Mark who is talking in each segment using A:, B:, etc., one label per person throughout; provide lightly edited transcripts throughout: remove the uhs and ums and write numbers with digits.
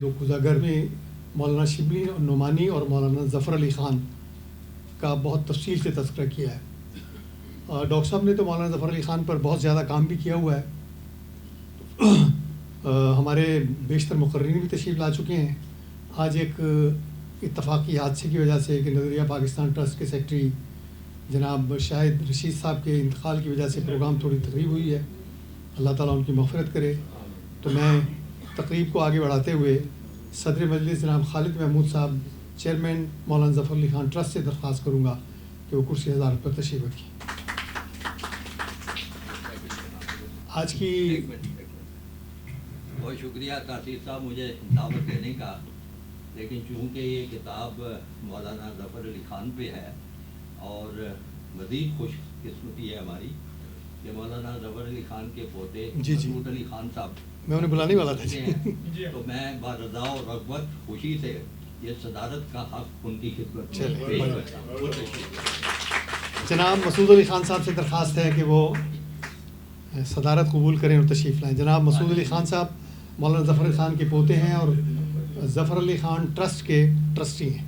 A: جو گزاگر میں مولانا شبلی نعمانی اور مولانا ظفر علی خان کا بہت تفصیل سے تذکرہ کیا ہے. ڈاکٹر صاحب نے تو مولانا ظفر علی خان پر بہت زیادہ کام بھی کیا ہوا ہے. ہمارے بیشتر مقررین بھی تشریف لا چکے ہیں. آج ایک اتفاقی حادثے کی وجہ سے کہ نظریہ پاکستان ٹرسٹ کے سیکرٹری جناب شاہد رشید صاحب کے انتقال کی وجہ سے پروگرام تھوڑی تقریب ہوئی ہے. اللہ تعالیٰ ان کی مغفرت کرے. تو میں تقریب کو آگے بڑھاتے ہوئے صدر مجلس جناب خالد محمود صاحب چیئرمین مولانا ظفر علی خان ٹرسٹ سے درخواست کروں گا کہ وہ کرسی حضرت پر تشریف رکھیں. آج کی
B: بہت شکریہ تاثیر صاحب مجھے دعوت دینے کا، لیکن چونکہ یہ کتاب مولانا ظفر علی خان پہ ہے اور مزید خوش قسمتی ہے ہماری کہ مولانا ظفر علی خان کے پوتے مسعود علی خان صاحب
A: میں انہیں بلانے والا تھا
B: تو میں برضا و رغبت خوشی سے یہ صدارت کا حق ان کی خدمت میں پیش کرتا ہوں.
A: جناب مسعود علی خان صاحب سے درخواست ہے کہ وہ صدارت قبول کریں اور تشریف لائیں. جناب مسعود علی خان صاحب مولانا ظفر علی خان کے پوتے ہیں اور ظفر علی خان ٹرسٹ کے ٹرسٹی ہیں،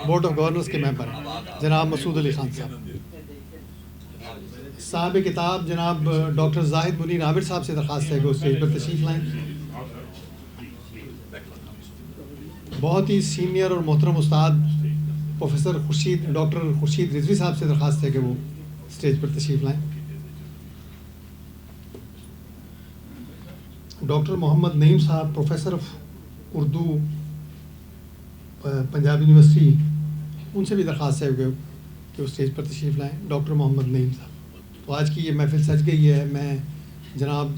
A: بورڈ آف گورنرز کے ممبر ہیں. جناب مسعود علی خان صاحب کتاب جناب ڈاکٹر زاہد منیر عامر صاحب سے درخواست ہے کہ وہ اسٹیج پر تشریف لائیں. بہت ہی سینئر اور محترم استاد پروفیسر ڈاکٹر خورشید رضوی صاحب سے درخواست ہے کہ وہ اسٹیج پر تشریف لائیں. ڈاکٹر محمد نعیم صاحب professor of Urdu Punjab university, ان سے بھی درخواست ہے کہ وہ اسٹیج پر تشریف لائیں. ڈاکٹر محمد نعیم صاحب. تو آج کی یہ محفل سج گئی ہے. میں جناب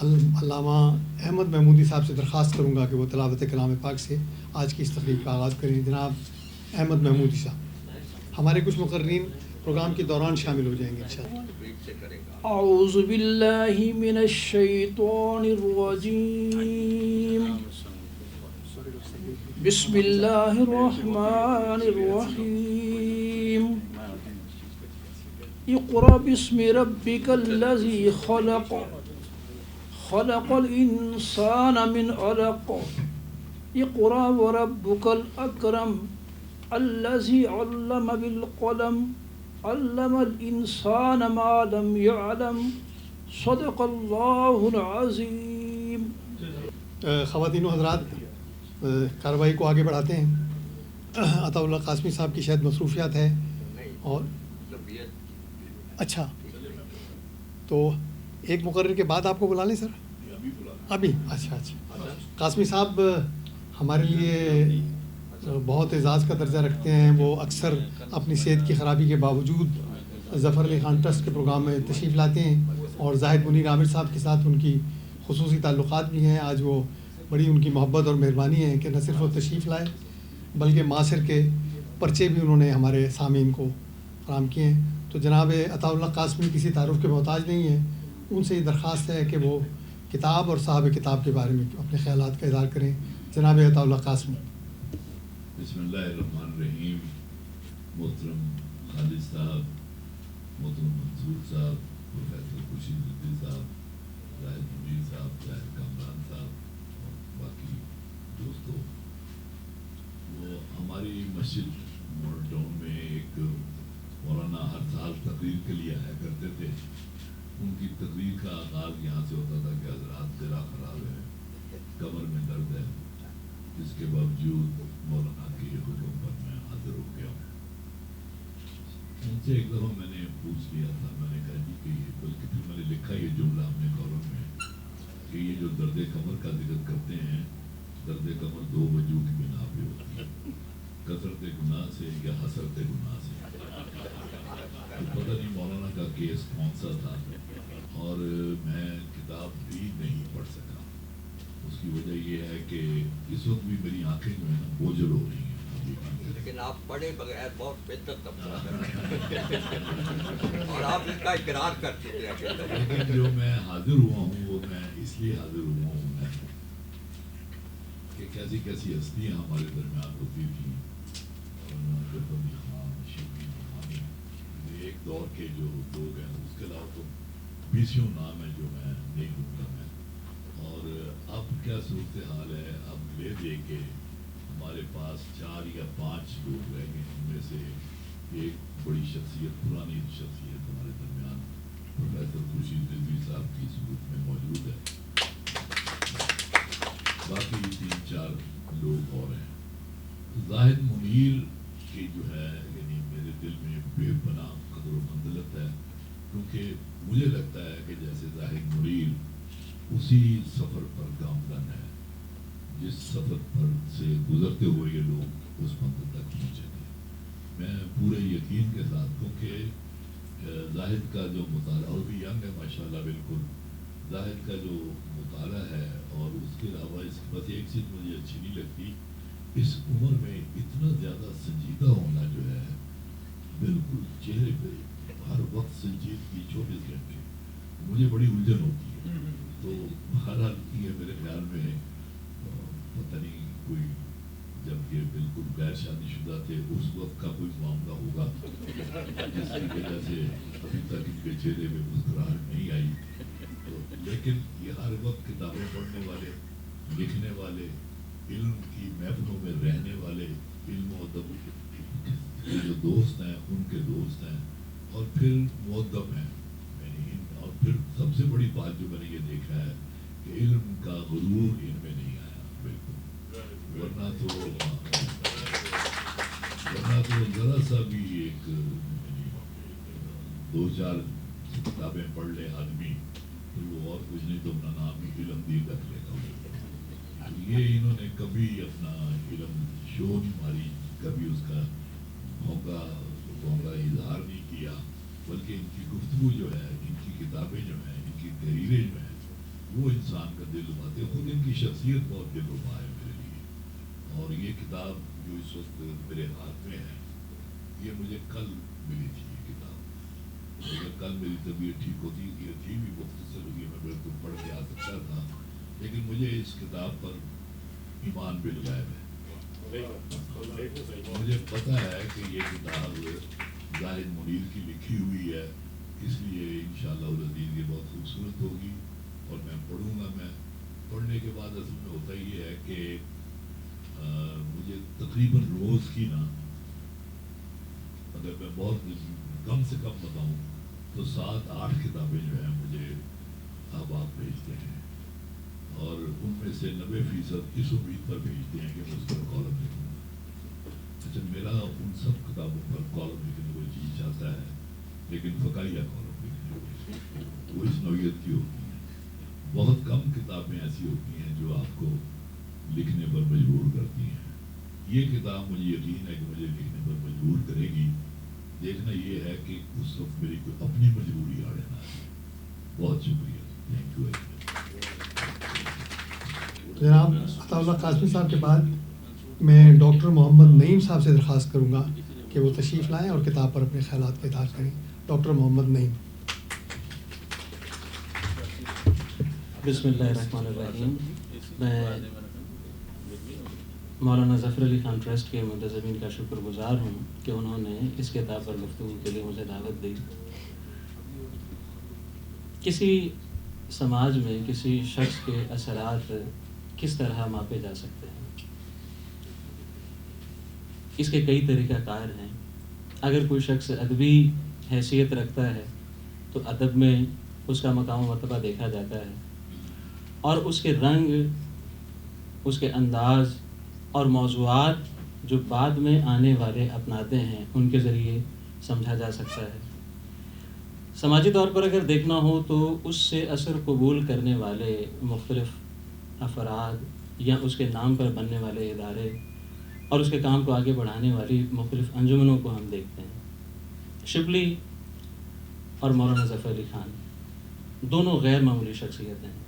A: علامہ احمد محمودی صاحب سے درخواست کروں گا کہ وہ تلاوت کلام پاک سے آج کی اس تقریب کا آغاز کریں. جناب احمد محمودی صاحب. ہمارے کچھ مقررین پروگرام کے دوران شامل ہو جائیں گے انشاءاللہ.
C: اعوذ باللہ من الشیطان الرجیم. بسم اللہ الرحمن الرحیم. اقرأ باسم ربک الذی خلق خلق الانسان من علق. اقرأ وربک الاکرم الذی علم بالقلم علم الانسان ما لم يعلم. صدق اللہ العظیم.
A: خواتین و حضرات، کارروائی کو آگے بڑھاتے ہیں. عطا اللہ قاسمی صاحب کی شاید مصروفیات ہے اور اچھا تو ایک مقرر کے بعد آپ کو بلا لیں سر. ابھی اچھا. قاسمی صاحب ہمارے لیے بہت اعزاز کا درجہ رکھتے ہیں. وہ اکثر اپنی صحت کی خرابی کے باوجود ظفر علی خان ٹرسٹ کے پروگرام میں تشریف لاتے ہیں اور زاہد منیر عامر صاحب کے ساتھ ان کی خصوصی تعلقات بھی ہیں. آج وہ بڑی ان کی محبت اور مہربانی ہے کہ نہ صرف وہ تشریف لائے بلکہ معاصر کے پرچے بھی انہوں نے ہمارے سامعین کو فراہم کیے ہیں. تو جناب عطا اللہ قاسمی کسی تعارف کے محتاج نہیں ہیں. ان سے یہ درخواست ہے کہ وہ کتاب اور صاحب کتاب کے بارے میں اپنے خیالات کا اظہار کریں. جناب عطا اللہ قاسمی.
D: بسم اللہ الرحمن الرحیم. محترم خالد صاحب، محترم منصور صاحب، پروفیسر خورشید رضوی صاحب، زاہد منیر صاحب، زاہد کامران صاحب اور باقی دوستوں، وہ ہماری مسجد ماڈل ٹاؤن میں ایک مولانا ہر سال تقریر کے لیے آیا کرتے تھے. ان کی تقریر کا آغاز یہاں سے ہوتا تھا کہ حضرات ذرا خراب ہے، کمر میں درد ہے، اس کے باوجود مولانا کے حکم پر میں حاضر ہو گیا ہوں. ان سے ایک دفعہ میں نے پوچھ لیا تھا، میں نے کہا جی کہ بلکہ پھر میں نے لکھا یہ جملہ اپنے کالم میں کہ یہ جو درد کمر کا ذکر کرتے ہیں، درد کمر دو وجوہ کی بنا پہ ہوتی ہے، کثرت گناہ سے یا حسرت گناہ سے. تو پتہ نہیں مولانا کا کیس کون سا تھا اور میں کتاب بھی نہیں پڑھ سکا. اس کی وجہ یہ ہے کہ اس وقت بھی میری آنکھیں جو ہیں نا بوجھل ہو رہی ہیں.
B: لیکن آپ پڑھے بغیر بہت بہتر تبصرہ اور آپ اس کا اقرار کر چکے ہیں.
D: لیکن جو میں حاضر ہوا ہوں وہ میں اس لیے حاضر ہوا ہوں میں کہ کیسی کیسی ہستیاں ہمارے درمیان ہوتی تھیں. ایک دور کے جو لوگ ہیں اس کے علاوہ تو 20 نام ہیں جو میں نہیں لوں گا میں. اور اب کیا صورتحال ہے، اب لے دے کے ہمارے پاس 4 یا 5 لوگ رہ گئے، ان میں سے ایک بڑی شخصیت، پرانی شخصیت ہمارے درمیان پروفیسر خورشید رضوی صاحب کی صورت میں موجود ہے، باقی 3-4 لوگ اور ہیں۔ زاہد منیر کی جو ہے یعنی میرے دل میں بے پناہ قدر و منزلت ہے، کیونکہ مجھے لگتا ہے کہ جیسے زاہد منیر اسی سفر پر گامزن ہے جس سفر پر سے گزرتے ہوئے یہ لوگ اس منزل تک پہنچے تھے۔ میں پورے یقین کے ساتھ، کیونکہ زاہد کا جو مطالعہ، اور بھی ینگ ہے ماشاءاللہ بالکل، زاہد کا جو مطالعہ ہے، اور اس کے علاوہ اس بس ایک چیز مجھے اچھی نہیں لگتی، اس عمر میں اتنا زیادہ سنجیدہ ہونا جو ہے، بالکل چہرے پہ ہر وقت سنجیدگی 24 گھنٹے، مجھے بڑی الجھن ہوتی ہے۔ تو بہرحال یہ میرے خیال میں پتہ نہیں کوئی، جب یہ بالکل غیر شادی شدہ تھے اس وقت کا کوئی معاملہ ہوگا جس کی وجہ سے ابھی تک ان کے چہرے میں مسکراہٹ نہیں آئی، لیکن یہ ہر وقت کتابیں پڑھنے والے، لکھنے والے، علم کی محفلوں میں رہنے والے، علم و ادب کے جو دوست ہیں ان کے دوست ہیں، اور پھر مؤدب ہیں، اور پھر سب سے بڑی بات جو میں نے یہ دیکھا ہے کہ علم کا غرور ان میں نہیں آیا بالکل، ورنہ تو ذرا سا بھی ایک 2-4 کتابیں پڑھ لے آدمی تو وہ اور کچھ نہیں تو اپنا نام ہی علم دین رکھ لے گا۔ یہ انہوں نے کبھی اپنا علم شو نہیں ماری، کبھی اس کا موقع اظہار نہیں کیا، بلکہ ان کی گفتگو جو ہے، ان کی کتابیں جو ہیں، ان کی تحریریں جو ہیں، وہ انسان کا دل لبھاتے ہیں۔ خود ان کی شخصیت بہت دل ربا ہے میرے لیے، اور یہ کتاب جو اس وقت میرے ہاتھ میں ہے، یہ مجھے کل ملی تھی یہ کتاب، اگر کل میری طبیعت ٹھیک ہوتی، یہ تھی بھی مختصر ہوئی، میں بالکل پڑھ کے آ سکتا تھا، لیکن مجھے اس کتاب پر ایمان بالغیب ہے۔ مجھے پتہ ہے کہ یہ کتاب زاہد منیر کی لکھی ہوئی ہے، اس لیے انشاءاللہ العزیز یہ بہت خوبصورت ہوگی، اور میں پڑھوں گا۔ میں پڑھنے کے بعد اصل میں ہوتا یہ ہے کہ مجھے تقریباً روز کی نا، اگر میں بہت کم سے کم بتاؤں تو 7-8 کتابیں جو ہیں مجھے احباب بھیجتے ہیں، اور ان میں سے 90% اس امید پر بھیجتے ہیں کہ میں اس پر کالم لکھوں گا۔ اچھا، میرا ان سب کتابوں پر کالم لکھنے کو جی چاہتا ہے، لیکن فقاہیہ کالم لکھنے کو وہ اس نوعیت کی ہوتی ہیں۔ بہت کم کتابیں ایسی ہوتی ہیں جو آپ کو لکھنے پر مجبور کرتی ہیں۔ یہ کتاب مجھے یقین ہے کہ مجھے لکھنے پر مجبور کرے گی۔ دیکھنا یہ ہے کہ اس وقت میری کوئی اپنی مجبوری آڑے نہ آئے۔ بہت شکریہ، تھینک یو۔
A: جناب عطا اللہ قاسمی صاحب کے بعد میں ڈاکٹر محمد نعیم صاحب سے درخواست کروں گا کہ وہ تشریف لائیں اور کتاب پر اپنے خیالات کا اظہار کریں۔ ڈاکٹر محمد نعیم۔
E: بسم اللہ الرحمن الرحیم۔ میں مولانا ظفر علی خان ٹرسٹ کے منتظمین کا شکر گزار ہوں کہ انہوں نے اس کتاب پر گفتگو کے لیے مجھے دعوت دی۔ کسی سماج میں کسی شخص کے اثرات کس طرح ماپے جا سکتے ہیں، اس کے کئی طریقہ کار ہیں۔ اگر کوئی شخص ادبی حیثیت رکھتا ہے تو ادب میں اس کا مقام و مرتبہ دیکھا جاتا ہے، اور اس کے رنگ، اس کے انداز اور موضوعات جو بعد میں آنے والے اپناتے ہیں ان کے ذریعے سمجھا جا سکتا ہے۔ سماجی طور پر اگر دیکھنا ہو تو اس سے اثر قبول کرنے والے مختلف افراد یا اس کے نام پر بننے والے ادارے اور اس کے کام کو آگے بڑھانے والی مختلف انجمنوں کو ہم دیکھتے ہیں۔ شبلی اور مولانا ظفر علی خان دونوں غیر معمولی شخصیتیں ہیں۔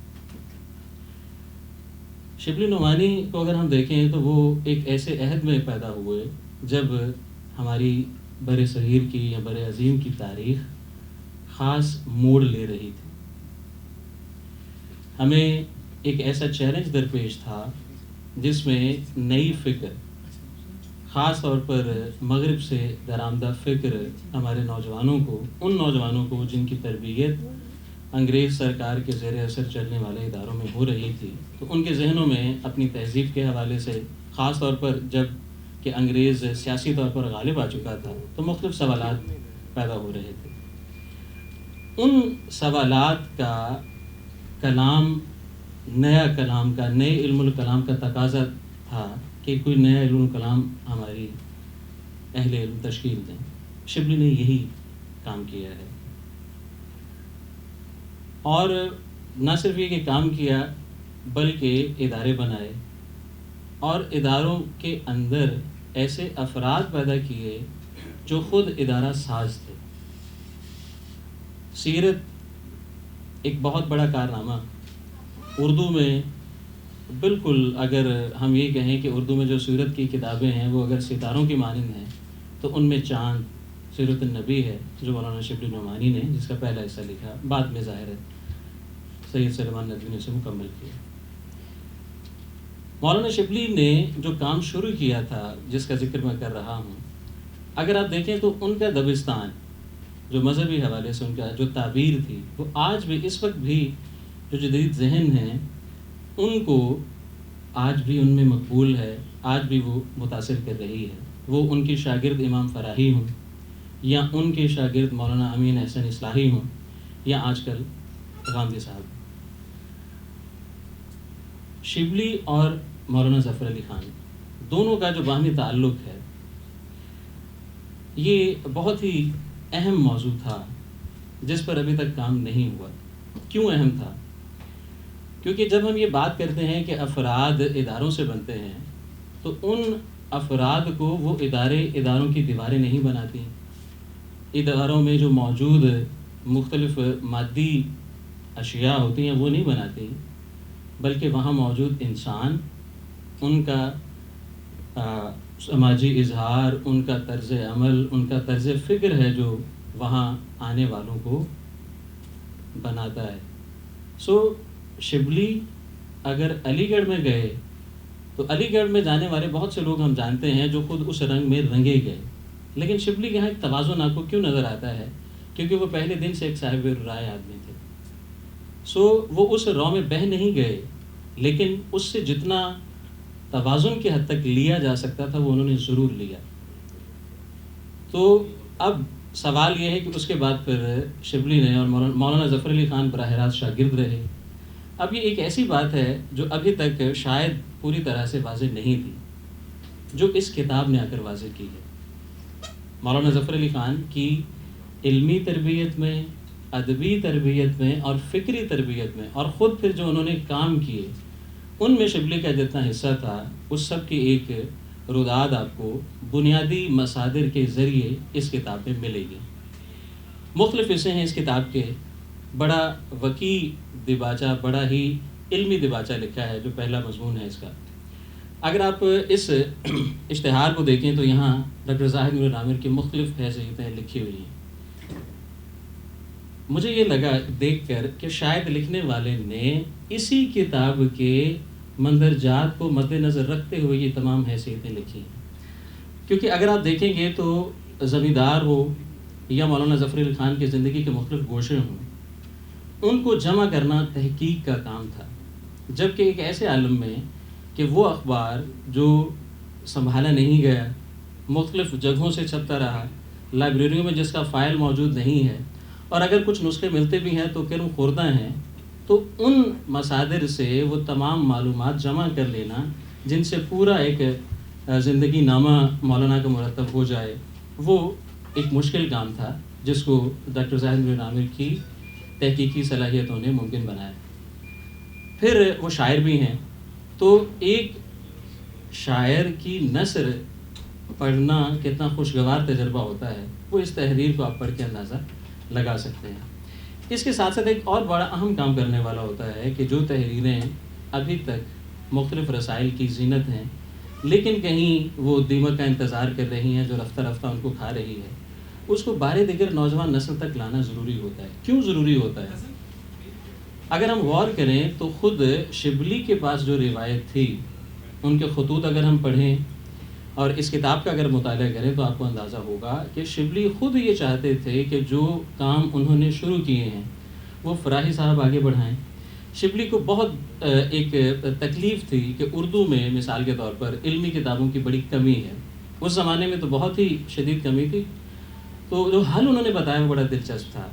E: شبلی نعمانی کو اگر ہم دیکھیں تو وہ ایک ایسے عہد میں پیدا ہوئے جب ہماری بر صغیر کی یا بر عظیم کی تاریخ خاص موڑ لے رہی تھی۔ ہمیں ایک ایسا چیلنج درپیش تھا جس میں نئی فکر، خاص طور پر مغرب سے درآمدہ فکر ہمارے نوجوانوں کو، ان نوجوانوں کو جن کی تربیت انگریز سرکار کے زیر اثر چلنے والے اداروں میں ہو رہی تھی تو ان کے ذہنوں میں اپنی تہذیب کے حوالے سے، خاص طور پر جب کہ انگریز سیاسی طور پر غالب آ چکا تھا، تو مختلف سوالات پیدا ہو رہے تھے۔ ان سوالات کا کلام، نیا کلام کا، نئے علم الکلام کا تقاضا تھا کہ کوئی نیا علم الکلام ہماری اہل علم تشکیل دیں۔ شبلی نے یہی کام کیا ہے، اور نہ صرف یہ کہ کام کیا بلکہ ادارے بنائے اور اداروں کے اندر ایسے افراد پیدا کیے جو خود ادارہ ساز تھے۔ سیرت ایک بہت بڑا کارنامہ اردو میں، بالکل اگر ہم یہ کہیں کہ اردو میں جو سیرت کی کتابیں ہیں وہ اگر ستاروں کی مانند ہیں تو ان میں چاند، سیرت النبی ہے جو مولانا شبلی نعمانی نے، جس کا پہلا حصہ لکھا، بعد میں ظاہر ہے سید سلیمان ندوی نے اسے مکمل کیا۔ مولانا شبلی نے جو کام شروع کیا تھا جس کا ذکر میں کر رہا ہوں، اگر آپ دیکھیں تو ان کا دبستان جو مذہبی حوالے سے ان کا جو تعبیر تھی، وہ آج بھی، اس وقت بھی جو جدید ذہن ہیں ان کو آج بھی ان میں مقبول ہے، آج بھی وہ متاثر کر رہی ہے۔ وہ ان کی شاگرد امام فراہی ہوں یا ان کے شاگرد مولانا امین احسن اصلاحی ہوں یا آج کل غامدی صاحب۔ شبلی اور مولانا ظفر علی خان دونوں کا جو باہمی تعلق ہے یہ بہت ہی اہم موضوع تھا جس پر ابھی تک کام نہیں ہوا۔ کیوں اہم تھا؟ کیونکہ جب ہم یہ بات کرتے ہیں کہ افراد اداروں سے بنتے ہیں تو ان افراد کو وہ اداروں کی دیواریں نہیں بناتی، اداروں میں جو موجود مختلف مادی اشیاء ہوتی ہیں وہ نہیں بناتی، بلکہ وہاں موجود انسان، ان کا سماجی اظہار، ان کا طرز عمل، ان کا طرز فکر ہے جو وہاں آنے والوں کو بناتا ہے۔ شبلی اگر علی گڑھ میں گئے تو علی گڑھ میں جانے والے بہت سے لوگ ہم جانتے ہیں جو خود اس رنگ میں رنگے گئے، لیکن شبلی کے یہاں ایک توازن آپ کو کیوں نظر آتا ہے؟ کیونکہ وہ پہلے دن سے ایک صاحب رائے آدمی تھے۔ وہ اس رو میں بہہ نہیں گئے، لیکن اس سے جتنا توازن کی حد تک لیا جا سکتا تھا وہ انہوں نے ضرور لیا۔ تو اب سوال یہ ہے کہ اس کے بعد پھر شبلی نے اور مولانا ظفر علی خان براہ راست شاگرد رہے۔ اب یہ ایک ایسی بات ہے جو ابھی تک شاید پوری طرح سے واضح نہیں تھی، جو اس کتاب نے آ کر واضح کی ہے۔ مولانا ظفر علی خان کی علمی تربیت میں، ادبی تربیت میں اور فکری تربیت میں، اور خود پھر جو انہوں نے کام کیے ان میں شبلی کا جتنا حصہ تھا اس سب کی ایک روداد آپ کو بنیادی مصادر کے ذریعے اس کتاب میں ملے گی۔ مختلف حصے ہیں اس کتاب کے، بڑا وسیع دباچہ، بڑا ہی علمی دباچہ لکھا ہے جو پہلا مضمون ہے اس کا۔ اگر آپ اس اشتہار کو دیکھیں تو یہاں ڈاکٹر زاہد نور عامر کی مختلف حیثیتیں لکھی ہوئی ہیں۔ مجھے یہ لگا دیکھ کر کہ شاید لکھنے والے نے اسی کتاب کے مندرجات کو مد نظر رکھتے ہوئے یہ تمام حیثیتیں لکھی ہیں، کیونکہ اگر آپ دیکھیں گے تو زمیندار ہو یا مولانا ظفر علی خان کی زندگی کے مختلف گوشے ہوں، ان کو جمع کرنا تحقیق کا کام تھا، جبکہ ایک ایسے عالم میں کہ وہ اخبار جو سنبھالا نہیں گیا، مختلف جگہوں سے چھپتا رہا، لائبریریوں میں جس کا فائل موجود نہیں ہے، اور اگر کچھ نسخے ملتے بھی ہیں تو کرم خوردہ ہیں، تو ان مصادر سے وہ تمام معلومات جمع کر لینا جن سے پورا ایک زندگی نامہ مولانا کا مرتب ہو جائے، وہ ایک مشکل کام تھا جس کو ڈاکٹر زاہد نور عامر کی تحقیقی صلاحیتوں نے ممکن بنایا۔ پھر وہ شاعر بھی ہیں، تو ایک شاعر کی نثر پڑھنا کتنا خوشگوار تجربہ ہوتا ہے، وہ اس تحریر کو آپ پڑھ کے اندازہ لگا سکتے ہیں۔ اس کے ساتھ ساتھ ایک اور بڑا اہم کام کرنے والا ہوتا ہے کہ جو تحریریں ابھی تک مختلف رسائل کی زینت ہیں لیکن کہیں وہ دیمک کا انتظار کر رہی ہیں جو رفتہ رفتہ ان کو کھا رہی ہے، اس کو بارے دیگر نوجوان نسل تک لانا ضروری ہوتا ہے۔ کیوں ضروری ہوتا ہے؟ اگر ہم غور کریں تو خود شبلی کے پاس جو روایت تھی، ان کے خطوط اگر ہم پڑھیں اور اس کتاب کا اگر مطالعہ کریں تو آپ کو اندازہ ہوگا کہ شبلی خود یہ چاہتے تھے کہ جو کام انہوں نے شروع کیے ہیں وہ فراہی صاحب آگے بڑھائیں. شبلی کو بہت ایک تکلیف تھی کہ اردو میں مثال کے طور پر علمی کتابوں کی بڑی کمی ہے. اس زمانے میں تو بہت ہی شدید کمی تھی. تو جو حل انہوں نے بتایا وہ بڑا دلچسپ تھا.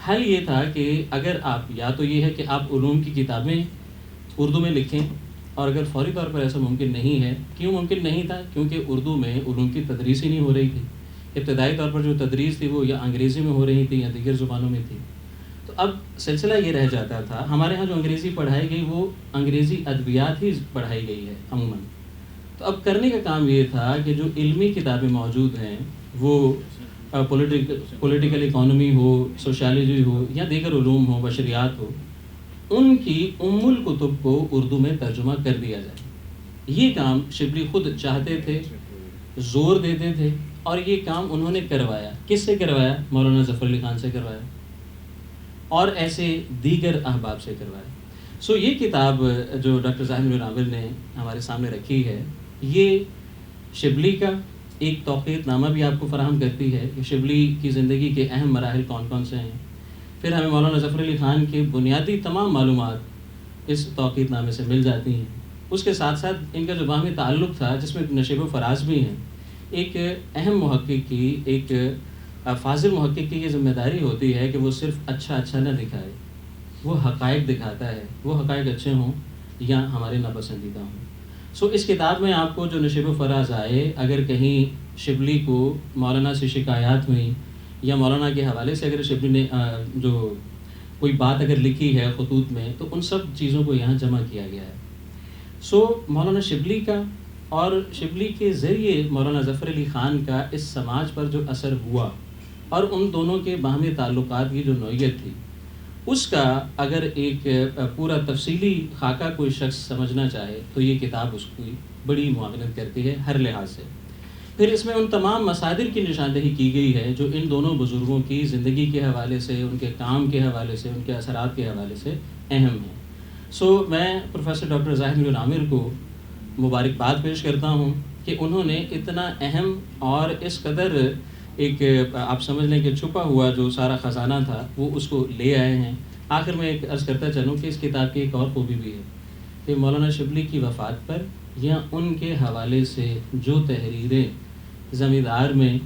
E: حل یہ تھا کہ اگر آپ یا تو یہ ہے کہ آپ علوم کی کتابیں اردو میں لکھیں، اور اگر فوری طور پر ایسا ممکن نہیں ہے. کیوں ممکن نہیں تھا؟ کیونکہ اردو میں علوم کی تدریس ہی نہیں ہو رہی تھی. ابتدائی طور پر جو تدریس تھی وہ یا انگریزی میں ہو رہی تھی یا دیگر زبانوں میں تھی. تو اب سلسلہ یہ رہ جاتا تھا، ہمارے ہاں جو انگریزی پڑھائی گئی وہ انگریزی ادبیات ہی پڑھائی گئی ہے عموماً. تو اب کرنے کا کام یہ تھا کہ جو علمی کتابیں موجود ہیں وہ پولیٹیکل اکانومی ہو، سوشالوجی ہو یا دیگر علوم ہو، بشریات ہو، ان کی ام الکتب کو اردو میں ترجمہ کر دیا جائے. یہ کام شبلی خود چاہتے تھے، زور دیتے تھے، اور یہ کام انہوں نے کروایا. کس سے کروایا؟ مولانا ظفر علی خان سے کروایا اور ایسے دیگر احباب سے کروایا. سو یہ کتاب جو ڈاکٹر زاہد منیر عامر نے ہمارے سامنے رکھی ہے، یہ شبلی کا ایک توقیت نامہ بھی آپ کو فراہم کرتی ہے کہ شبلی کی زندگی کے اہم مراحل کون کون سے ہیں. پھر ہمیں مولانا ظفر علی خان کے بنیادی تمام معلومات اس توقیت نامے سے مل جاتی ہیں. اس کے ساتھ ساتھ ان کا جو باہمی تعلق تھا جس میں نشیب و فراز بھی ہیں. ایک اہم محقق کی، ایک فاضل محقق کی یہ ذمہ داری ہوتی ہے کہ وہ صرف اچھا نہ دکھائے، وہ حقائق دکھاتا ہے، وہ حقائق اچھے ہوں یا ہمارے ناپسندیدہ ہوں. سو اس کتاب میں آپ کو جو نشیب و فراز آئے، اگر کہیں شبلی کو مولانا سے شکایات ہوئیں یا مولانا کے حوالے سے اگر شبلی نے جو کوئی بات اگر لکھی ہے خطوط میں، تو ان سب چیزوں کو یہاں جمع کیا گیا ہے. سو مولانا شبلی کا اور شبلی کے ذریعے مولانا ظفر علی خان کا اس سماج پر جو اثر ہوا اور ان دونوں کے باہمی تعلقات کی جو نوعیت تھی، اس کا اگر ایک پورا تفصیلی خاکہ کوئی شخص سمجھنا چاہے تو یہ کتاب اس کی بڑی معاونت کرتی ہے ہر لحاظ سے. پھر اس میں ان تمام مصادر کی نشاندہی کی گئی ہے جو ان دونوں بزرگوں کی زندگی کے حوالے سے، ان کے کام کے حوالے سے، ان کے اثرات کے حوالے سے اہم ہیں. سو میں پروفیسر ڈاکٹر زاہد منیر عامر کو مبارکباد پیش کرتا ہوں کہ انہوں نے اتنا اہم اور اس قدر ایک آپ سمجھ لیں کہ چھپا ہوا جو سارا خزانہ تھا وہ اس کو لے آئے ہیں. آخر میں ایک عرض کرتا چلوں کہ اس کتاب کی ایک اور خوبی بھی ہے کہ مولانا شبلی کی وفات پر یا ان کے حوالے سے جو تحریریں زمیندار میں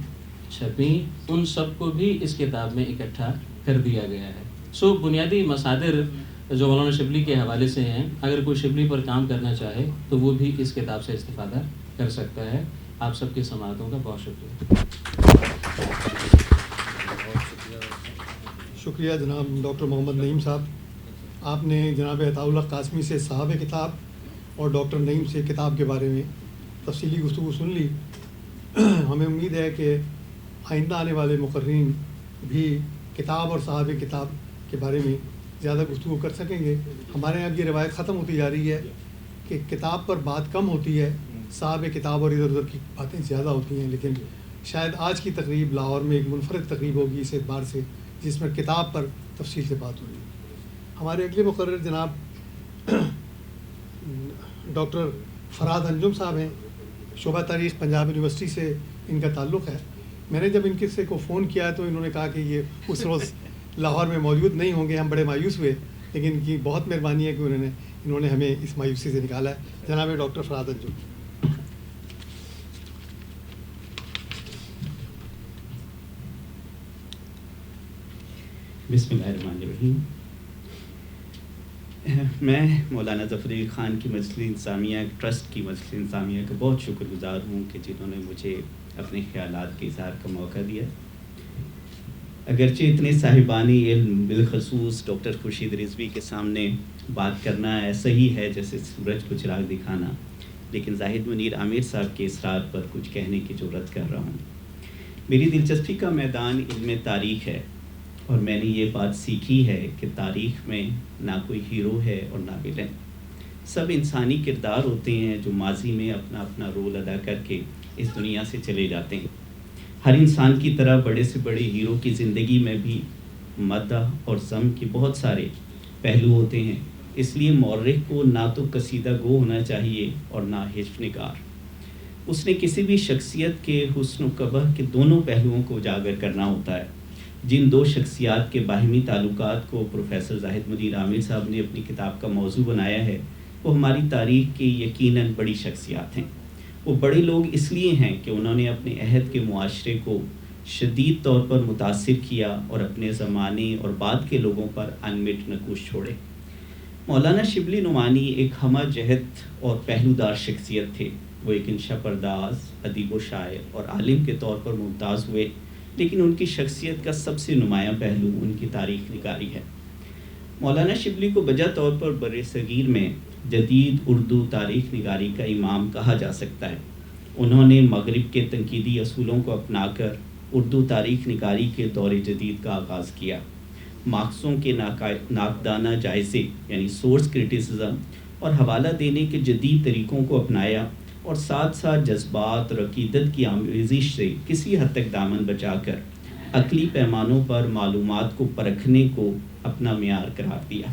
E: چھپیں ان سب کو بھی اس کتاب میں اکٹھا کر دیا گیا ہے. سو بنیادی مصادر جو مولانا شبلی کے حوالے سے ہیں، اگر کوئی شبلی پر کام کرنا چاہے تو وہ بھی اس کتاب سے استفادہ کر سکتا ہے. آپ سب کی سماعتوں کا بہت شکریہ.
A: شکریہ جناب ڈاکٹر محمد نعیم صاحب. آپ نے جناب عطاء اللہ قاسمی سے صاحب کتاب اور ڈاکٹر نعیم سے کتاب کے بارے میں تفصیلی گفتگو سن لی. ہمیں امید ہے کہ آئندہ آنے والے مقررین بھی کتاب اور صاحب کتاب کے بارے میں زیادہ گفتگو کر سکیں گے. ہمارے یہاں یہ روایت ختم ہوتی جا رہی ہے کہ کتاب پر بات کم ہوتی ہے، صاحب کتاب اور ادھر ادھر کی باتیں زیادہ ہوتی ہیں. لیکن شاید آج کی تقریب لاہور میں ایک منفرد تقریب ہوگی اس اعتبار سے جس میں کتاب پر تفصیل سے بات ہوگی. ہمارے اگلے مقرر جناب ڈاکٹر فراد انجم صاحب ہیں. شعبہ تاریخ پنجاب یونیورسٹی سے ان کا تعلق ہے. میں نے جب ان سے کو فون کیا تو انہوں نے کہا کہ یہ اس روز لاہور میں موجود نہیں ہوں گے. ہم بڑے مایوس ہوئے، لیکن ان کی بہت مہربانی ہے کہ انہوں نے ہمیں اس مایوسی سے نکالا ہے. جناب ڈاکٹر فراد انجم.
F: بسم اللہ الرحمن الرحیم. میں مولانا ظفر علی خان کی مجلس انتظامیہ ٹرسٹ کی مجلس انتظامیہ کا بہت شکر گزار ہوں کہ جنہوں نے مجھے اپنے خیالات کے اظہار کا موقع دیا. اگرچہ اتنے صاحبانی علم بالخصوص ڈاکٹر خورشید رضوی کے سامنے بات کرنا ایسا ہی ہے جیسے سورج کو چراغ دکھانا، لیکن زاہد منیر عامر صاحب کے اصرار پر کچھ کہنے کی جرات کر رہا ہوں. میری دلچسپی کا میدان علم تاریخ ہے، اور میں نے یہ بات سیکھی ہے کہ تاریخ میں نہ کوئی ہیرو ہے اور نہ ویلن. سب انسانی کردار ہوتے ہیں جو ماضی میں اپنا اپنا رول ادا کر کے اس دنیا سے چلے جاتے ہیں. ہر انسان کی طرح بڑے سے بڑے ہیرو کی زندگی میں بھی مدح اور ذم کے بہت سارے پہلو ہوتے ہیں. اس لیے مورخ کو نہ تو قصیدہ گو ہونا چاہیے اور نہ حشف نگار. اس نے کسی بھی شخصیت کے حسن و قبح کے دونوں پہلوؤں کو اجاگر کرنا ہوتا ہے. جن دو شخصیات کے باہمی تعلقات کو پروفیسر زاہد منیر عامر صاحب نے اپنی کتاب کا موضوع بنایا ہے، وہ ہماری تاریخ کی یقیناً بڑی شخصیات ہیں۔ وہ بڑے لوگ اس لیے ہیں کہ انہوں نے اپنے عہد کے معاشرے کو شدید طور پر متاثر کیا اور اپنے زمانے اور بعد کے لوگوں پر انمٹ نقوش چھوڑے۔ مولانا شبلی نعمانی ایک ہمہ جہت اور پہلودار شخصیت تھے۔ وہ ایک انشا پرداز، ادیب و شاعر اور عالم کے طور پر ممتاز ہوئے، لیکن ان کی شخصیت کا سب سے نمایاں پہلو ان کی تاریخ نگاری ہے۔ مولانا شبلی کو بجا طور پر بر صغیر میں جدید اردو تاریخ نگاری کا امام کہا جا سکتا ہے۔ انہوں نے مغرب کے تنقیدی اصولوں کو اپنا کر اردو تاریخ نگاری کے دور جدید کا آغاز کیا۔ مارکسوں کے ناقدانہ جائزے یعنی سورس کرٹیسزم اور حوالہ دینے کے جدید طریقوں کو اپنایا، اور ساتھ ساتھ جذبات اور عقیدت کی آمیزش سے کسی حد تک دامن بچا کر عقلی پیمانوں پر معلومات کو پرکھنے کو اپنا معیار قرار دیا۔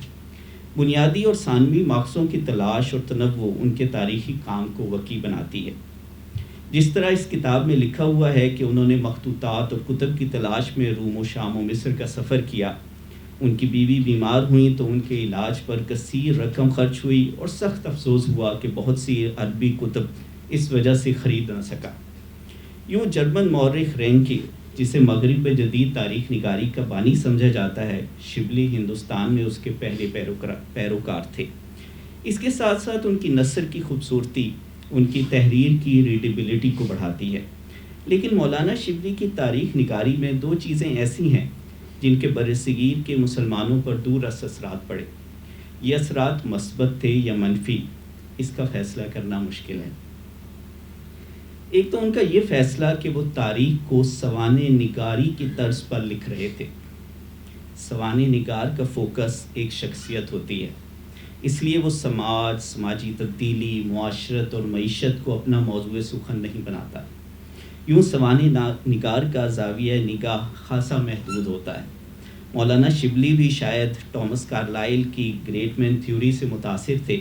F: بنیادی اور ثانوی مارکسوں کی تلاش اور تنوع ان کے تاریخی کام کو وسیع بناتی ہے۔ جس طرح اس کتاب میں لکھا ہوا ہے کہ انہوں نے مخطوطات اور کتب کی تلاش میں روم و شام و مصر کا سفر کیا۔ ان کی بیوی بیمار ہوئیں تو ان کے علاج پر کثیر رقم خرچ ہوئی، اور سخت افسوس ہوا کہ بہت سی عربی کتب اس وجہ سے خرید نہ سکا۔ یوں جرمن مورخ رینکے، جسے مغرب میں جدید تاریخ نگاری کا بانی سمجھا جاتا ہے، شبلی ہندوستان میں اس کے پہلے پیروکار تھے۔ اس کے ساتھ ساتھ ان کی نثر کی خوبصورتی ان کی تحریر کی ریڈیبلٹی کو بڑھاتی ہے۔ لیکن مولانا شبلی کی تاریخ نگاری میں دو چیزیں ایسی ہیں جن کے برصغیر کے مسلمانوں پر دور رس اثرات پڑے۔ یہ اثرات مثبت تھے یا منفی، اس کا فیصلہ کرنا مشکل ہے۔ ایک تو ان کا یہ فیصلہ کہ وہ تاریخ کو سوانح نگاری کی طرز پر لکھ رہے تھے۔ سوانح نگار کا فوکس ایک شخصیت ہوتی ہے، اس لیے وہ سماج، سماجی تبدیلی، معاشرت اور معیشت کو اپنا موضوع سخن نہیں بناتا۔ یوں سوانح نگار کا زاویہ نگاہ خاصا محدود ہوتا ہے۔ مولانا شبلی بھی شاید ٹامس کارلائل کی گریٹ مین تھیوری سے متاثر تھے،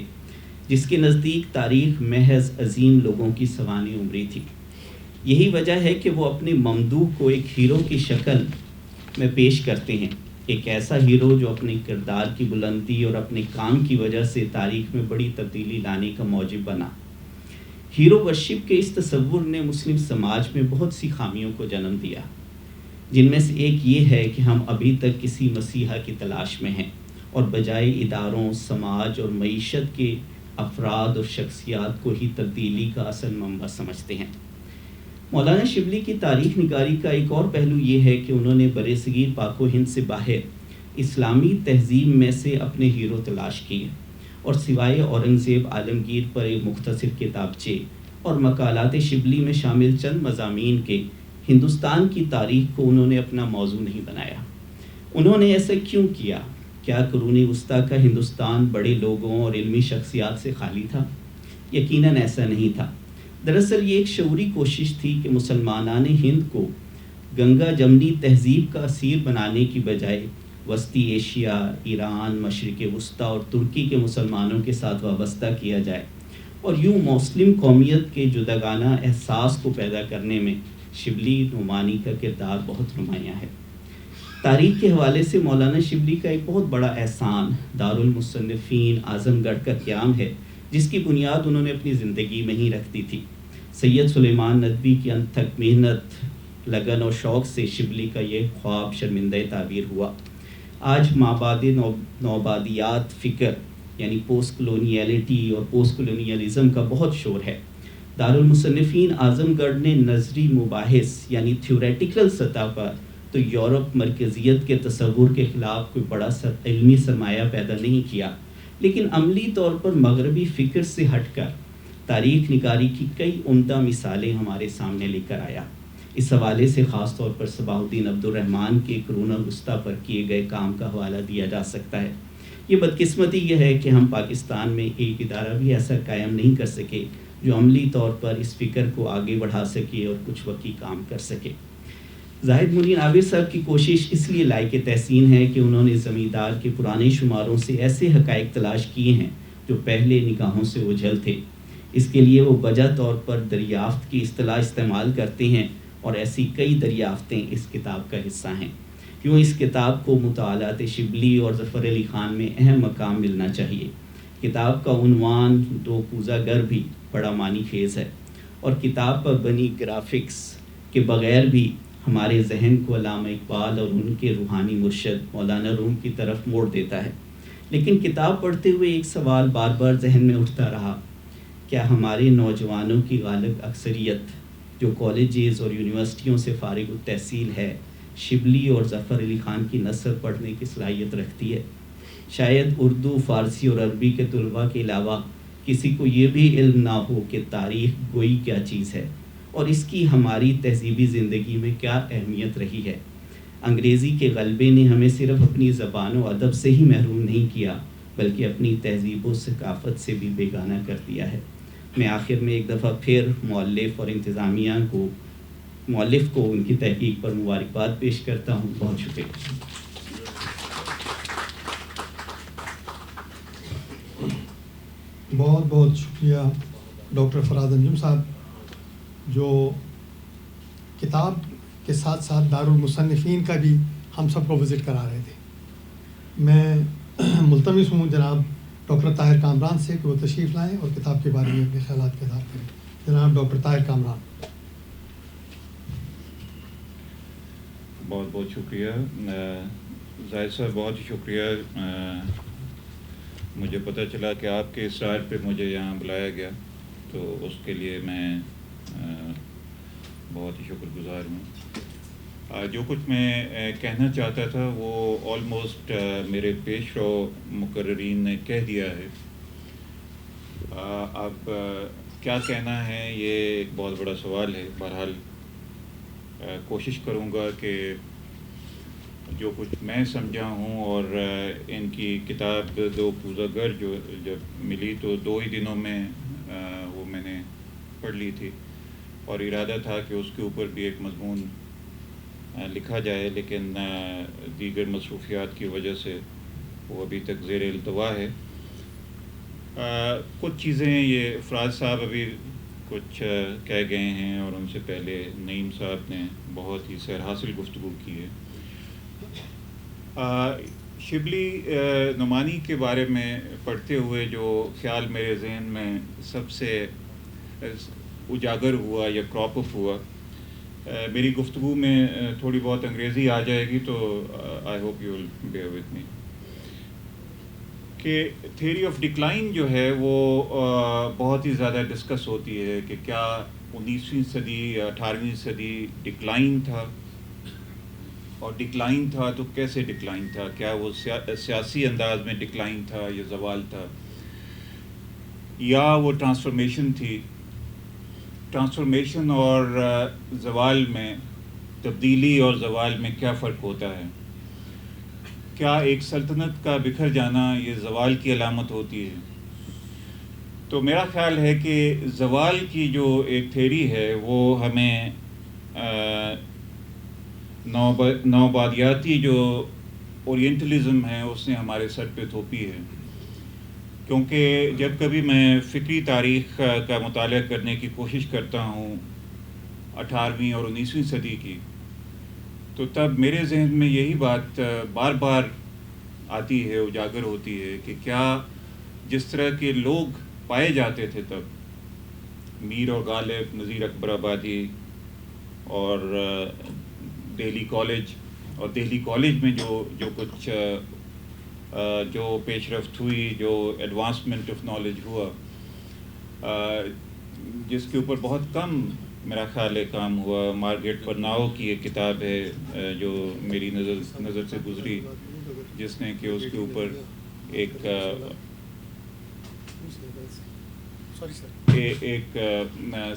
F: جس کے نزدیک تاریخ محض عظیم لوگوں کی سوانح عمری تھی۔ یہی وجہ ہے کہ وہ اپنے ممدوح کو ایک ہیرو کی شکل میں پیش کرتے ہیں، ایک ایسا ہیرو جو اپنے کردار کی بلندی اور اپنے کام کی وجہ سے تاریخ میں بڑی تبدیلی لانے کا موجب بنا۔ ہیرو ورشپ کے اس تصور نے مسلم سماج میں بہت سی خامیوں کو جنم دیا، جن میں سے ایک یہ ہے کہ ہم ابھی تک کسی مسیحا کی تلاش میں ہیں، اور بجائے اداروں، سماج اور معیشت کے افراد اور شخصیات کو ہی تبدیلی کا اصل منبع سمجھتے ہیں۔ مولانا شبلی کی تاریخ نگاری کا ایک اور پہلو یہ ہے کہ انہوں نے برصغیر پاک و ہند سے باہر اسلامی تہذیب میں سے اپنے ہیرو تلاش کیے، اور سوائے اورنگزیب عالمگیر پر ایک مختصر کتابچے اور مقالات شبلی میں شامل چند مضامین کے ہندوستان کی تاریخ کو انہوں نے اپنا موضوع نہیں بنایا۔ انہوں نے ایسا کیوں کیا؟ کیا قرون وسطیٰ کا ہندوستان بڑے لوگوں اور علمی شخصیات سے خالی تھا؟ یقیناً ایسا نہیں تھا۔ دراصل یہ ایک شعوری کوشش تھی کہ مسلمانان ہند کو گنگا جمنی تہذیب کا اسیر بنانے کی بجائے وسطی ایشیا، ایران، مشرق وسطیٰ اور ترکی کے مسلمانوں کے ساتھ وابستہ کیا جائے، اور یوں مسلم قومیت کے جداگانہ احساس کو پیدا کرنے میں شبلی نعمانی کا کردار بہت نمایاں ہے۔ تاریخ کے حوالے سے مولانا شبلی کا ایک بہت بڑا احسان دارالمصنفین اعظم گڑھ کا قیام ہے، جس کی بنیاد انہوں نے اپنی زندگی میں ہی رکھ دی تھی۔ سید سلیمان ندوی کی انتھک محنت، لگن اور شوق سے شبلی کا یہ خواب شرمندہ تعبیر ہوا۔ آج مابعد نوآبادیات فکر یعنی پوسٹ کلونیلٹی اور پوسٹ کلونیلزم کا بہت شور ہے۔ دارالمصنفین اعظم گڑھ نے نظری مباحث یعنی تھیوریٹیکل سطح پر تو یورپ مرکزیت کے تصور کے خلاف کوئی بڑا علمی سرمایہ پیدا نہیں کیا، لیکن عملی طور پر مغربی فکر سے ہٹ کر تاریخ نگاری کی کئی عمدہ مثالیں ہمارے سامنے لے کر آیا۔ اس حوالے سے خاص طور پر صباح الدین عبدالرحمن کے قرون وسطیٰ پر کیے گئے کام کا حوالہ دیا جا سکتا ہے۔ یہ بدقسمتی یہ ہے کہ ہم پاکستان میں ایک ادارہ بھی ایسا قائم نہیں کر سکے جو عملی طور پر اس فکر کو آگے بڑھا سکے اور کچھ وقتی کام کر سکے۔ زاہد منیر عامر صاحب کی کوشش اس لیے لائق تحسین ہے کہ انہوں نے زمیندار کے پرانے شماروں سے ایسے حقائق تلاش کیے ہیں جو پہلے نگاہوں سے اوجھل تھے۔ اس کے لیے وہ بجا طور پر دریافت کی اصطلاح استعمال کرتے ہیں، اور ایسی کئی دریافتیں اس کتاب کا حصہ ہیں۔ یوں اس کتاب کو مطالعات شبلی اور ظفر علی خان میں اہم مقام ملنا چاہیے۔ کتاب کا عنوان دو کوزہ گر بھی بڑا معنی خیز ہے، اور کتاب پر بنی گرافکس کے بغیر بھی ہمارے ذہن کو علامہ اقبال اور ان کے روحانی مرشد مولانا روم کی طرف موڑ دیتا ہے۔ لیکن کتاب پڑھتے ہوئے ایک سوال بار بار ذہن میں اٹھتا رہا، کیا ہمارے نوجوانوں کی غالب اکثریت جو کالجز اور یونیورسٹیوں سے فارغ التحصیل ہے شبلی اور ظفر علی خان کی نثر پڑھنے کی صلاحیت رکھتی ہے؟ شاید اردو، فارسی اور عربی کے طلباء کے علاوہ کسی کو یہ بھی علم نہ ہو کہ تاریخ گوئی کیا چیز ہے اور اس کی ہماری تہذیبی زندگی میں کیا اہمیت رہی ہے۔ انگریزی کے غلبے نے ہمیں صرف اپنی زبان و ادب سے ہی محروم نہیں کیا، بلکہ اپنی تہذیب و ثقافت سے بھی بیگانہ کر دیا ہے۔ میں آخر میں ایک دفعہ پھر مؤلف اور انتظامیہ کو، مؤلف کو ان کی تحقیق پر مبارکباد پیش کرتا ہوں۔ بہت شکریہ۔
A: بہت بہت شکریہ ڈاکٹر فراز انجم صاحب، جو کتاب کے ساتھ ساتھ دارالمصنفین کا بھی ہم سب کو وزٹ کرا رہے تھے۔ میں ملتمس ہوں جناب ڈاکٹر طاہر کامران سے کہ وہ تشریف لائیں اور کتاب کے بارے میں اپنے خیالات کا اظہار کریں۔ جناب ڈاکٹر طاہر کامران۔
G: بہت بہت شکریہ زاہد صاحب، بہت ہی شکریہ۔ مجھے پتہ چلا کہ آپ کے اصرار پہ مجھے یہاں بلایا گیا، تو اس کے لیے میں بہت ہی شکر گزار ہوں۔ جو کچھ میں کہنا چاہتا تھا وہ آلموسٹ میرے پیش رو مقررین نے کہہ دیا ہے۔ اب کیا کہنا ہے یہ ایک بہت بڑا سوال ہے۔ بہرحال کوشش کروں گا کہ جو کچھ میں سمجھا ہوں، اور ان کی کتاب دو کوزہ گر جو جب ملی تو 2 ہی دنوں میں وہ میں نے پڑھ لی تھی، اور ارادہ تھا کہ اس کے اوپر بھی ایک مضمون لکھا جائے، لیکن دیگر مصروفیات کی وجہ سے وہ ابھی تک زیر التوا ہے۔ کچھ چیزیں یہ فراز صاحب ابھی کچھ کہہ گئے ہیں، اور ان سے پہلے نعیم صاحب نے بہت ہی سیر حاصل گفتگو کی ہے۔ شبلی نعمانی کے بارے میں پڑھتے ہوئے جو خیال میرے ذہن میں سب سے اجاگر ہوا یا کراپ اپ ہوا، میری گفتگو میں تھوڑی بہت انگریزی آ جائے گی تو I hope you will bear with me, کہ تھیوری آف ڈکلائن جو ہے وہ بہت ہی زیادہ ڈسکس ہوتی ہے کہ کیا 19ویں صدی یا 18ویں صدی ڈکلائن تھا، اور ڈکلائن تھا تو کیسے ڈکلائن تھا؟ کیا وہ سیاسی انداز میں ڈکلائن تھا یا زوال تھا، یا وہ ٹرانسفارمیشن تھی؟ ٹرانسفارمیشن اور زوال میں، تبدیلی اور زوال میں کیا فرق ہوتا ہے؟ کیا ایک سلطنت کا بکھر جانا یہ زوال کی علامت ہوتی ہے؟ تو میرا خیال ہے کہ زوال کی جو ایک تھیوری ہے وہ ہمیں نوبادیاتی جو اورینٹلزم ہے اس نے ہمارے سر پہ تھوپی ہے، کیونکہ جب کبھی میں فکری تاریخ کا مطالعہ کرنے کی کوشش کرتا ہوں 18ویں اور 19ویں صدی کی، تو تب میرے ذہن میں یہی بات بار بار آتی ہے، اجاگر ہوتی ہے کہ کیا جس طرح کے لوگ پائے جاتے تھے تب، میر اور غالب، نذیر اکبر آبادی اور دہلی کالج، اور دہلی کالج میں جو کچھ جو پیش رفت ہوئی، جو ایڈوانسمنٹ آف نالج ہوا، جس کے اوپر بہت کم میرا خیال ہے کام ہوا۔ مارگریٹ برناؤ کی ایک کتاب ہے جو میری نظر سے گزری، جس نے کہ اس کے اوپر ایک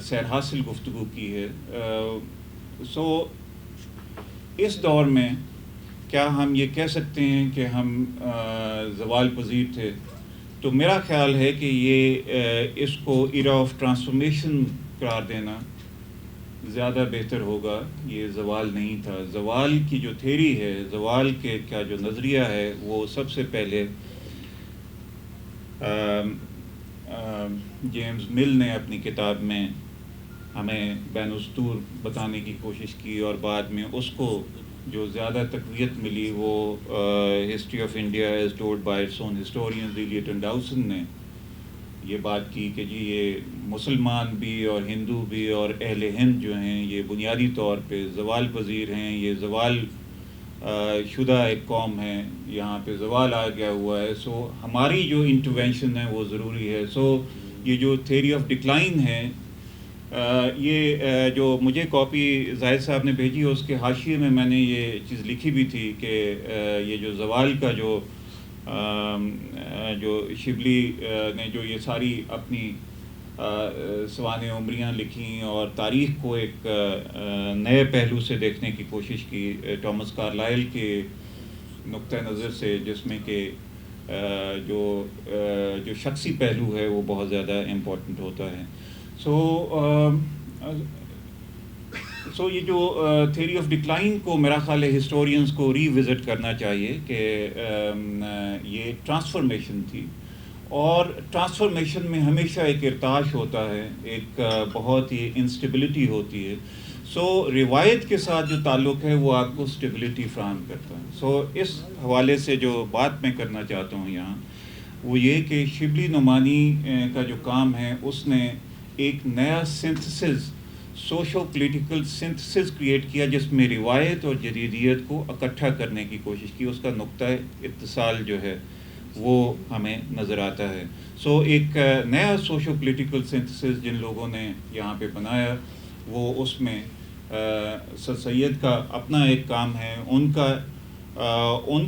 G: سیر حاصل گفتگو کی ہے۔ اس دور میں کیا ہم یہ کہہ سکتے ہیں کہ ہم زوال پذیر تھے؟ تو میرا خیال ہے کہ یہ اس کو ایرا آف ٹرانسفارمیشن قرار دینا زیادہ بہتر ہوگا۔ یہ زوال نہیں تھا۔ زوال کی جو تھیوری ہے، زوال کے کا جو نظریہ ہے، وہ سب سے پہلے جیمز مل نے اپنی کتاب میں ہمیں بین السطور بتانے کی کوشش کی، اور بعد میں اس کو جو زیادہ تقویت ملی وہ history of India as told by its own historian Elliot and Dowson نے یہ بات کی کہ جی یہ مسلمان بھی اور ہندو بھی اور اہل ہند جو ہیں یہ بنیادی طور پہ زوال پذیر ہیں، یہ زوال شدہ ایک قوم ہے، یہاں پہ زوال آ گیا ہوا ہے، سو ہماری جو انٹروینشن ہے وہ ضروری ہے. سو یہ جو تھیوری آف ڈکلائن ہے، یہ جو مجھے کاپی زاہد صاحب نے بھیجی ہے اس کے حاشیے میں میں نے یہ چیز لکھی بھی تھی کہ یہ جو زوال کا جو شبلی نے جو یہ ساری اپنی سوانح عمریاں لکھیں اور تاریخ کو ایک نئے پہلو سے دیکھنے کی کوشش کی ٹامس کارلائل کے نقطہ نظر سے، جس میں کہ جو شخصی پہلو ہے وہ بہت زیادہ امپورٹنٹ ہوتا ہے. سو یہ جو تھیوری آف ڈکلائن کو میرا خیال ہے ہسٹورینز کو ری وزٹ کرنا چاہیے کہ یہ ٹرانسفارمیشن تھی، اور ٹرانسفارمیشن میں ہمیشہ ایک ارتعاش ہوتا ہے، ایک بہت ہی انسٹیبلٹی ہوتی ہے. سو روایت کے ساتھ جو تعلق ہے وہ آپ کو اسٹیبلٹی فراہم کرتا ہے. سو اس حوالے سے جو بات میں کرنا چاہتا ہوں یہاں وہ یہ کہ شبلی نعمانی کا جو کام ہے اس نے ایک نیا synthesis, socio political synthesis create کیا جس میں روایت اور جدیدیت کو اکٹھا کرنے کی کوشش کی. اس کا نقطہ اتصال جو ہے وہ ہمیں نظر آتا ہے. سو ایک نیا سوشو پولیٹیکل سنتھسس جن لوگوں نے یہاں پہ بنایا وہ اس میں سر سید کا اپنا ایک کام ہے، ان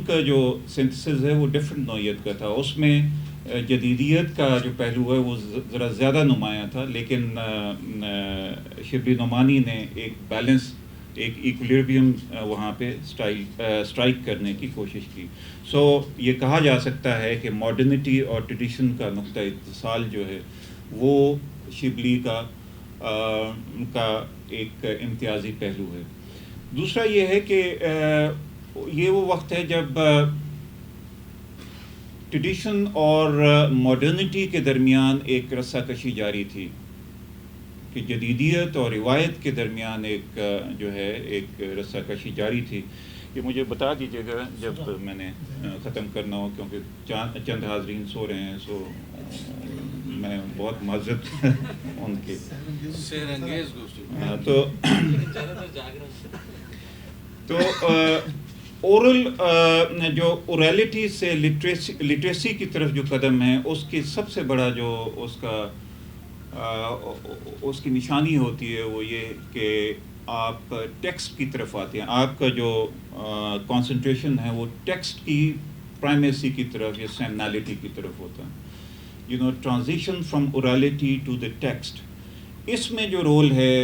G: کا جو سنتھسس ہے وہ ڈفرینٹ نوعیت کا تھا. اس میں جدیدیت کا جو پہلو ہے وہ ذرا زیادہ نمایاں تھا، لیکن شبلی نعمانی نے ایک بیلنس، ایک ایکولیبریم وہاں پہ اسٹرائک کرنے کی کوشش کی. سو یہ کہا جا سکتا ہے کہ ماڈرنٹی اور ٹریڈیشن کا نقطہ اتصال جو ہے وہ شبلی کا ایک امتیازی پہلو ہے. دوسرا یہ ہے کہ یہ وہ وقت ہے جب ٹریڈیشن اور ماڈرنٹی کے درمیان ایک رسہ کشی جاری تھی، کہ جدیدیت اور روایت کے درمیان ایک جو ہے ایک رسہ کشی جاری تھی. یہ مجھے بتا دیجیے گا جب میں نے ختم کرنا ہو، کیونکہ چند حاضرین سو رہے ہیں، سو میں بہت معذرت ان کے. تو اورل جو اورالٹی سے لٹریسی کی طرف جو قدم ہے اس کی سب سے بڑا جو اس کی نشانی ہوتی ہے وہ یہ کہ آپ ٹیکسٹ کی طرف آتے ہیں. آپ کا جو کنسنٹریشن ہے وہ ٹیکسٹ کی پرائمیسی کی طرف یا سیمنالٹی کی طرف ہوتا ہے. Transition from orality to the text. اس میں جو رول ہے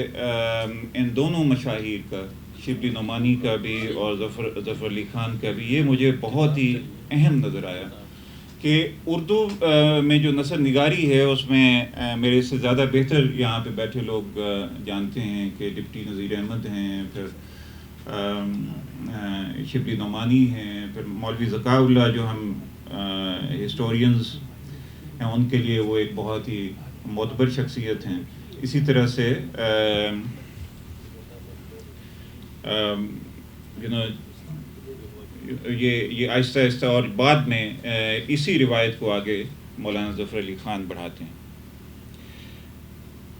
G: ان دونوں مشاہیر کا، شبلی نعمانی کا بھی اور ظفر علی خان کا بھی، یہ مجھے بہت ہی اہم نظر آیا کہ اردو میں جو نثر نگاری ہے اس میں میرے سے زیادہ بہتر یہاں پہ بیٹھے لوگ جانتے ہیں کہ ڈپٹی نذیر احمد ہیں، پھر شبلی نعمانی ہیں، پھر مولوی ذکاء اللہ جو ہم ہسٹورینز ہیں ان کے لیے وہ ایک بہت ہی معتبر شخصیت ہیں. اسی طرح سے یہ آہستہ آہستہ اور بعد میں اسی روایت کو آگے مولانا ظفر علی خان بڑھاتے ہیں.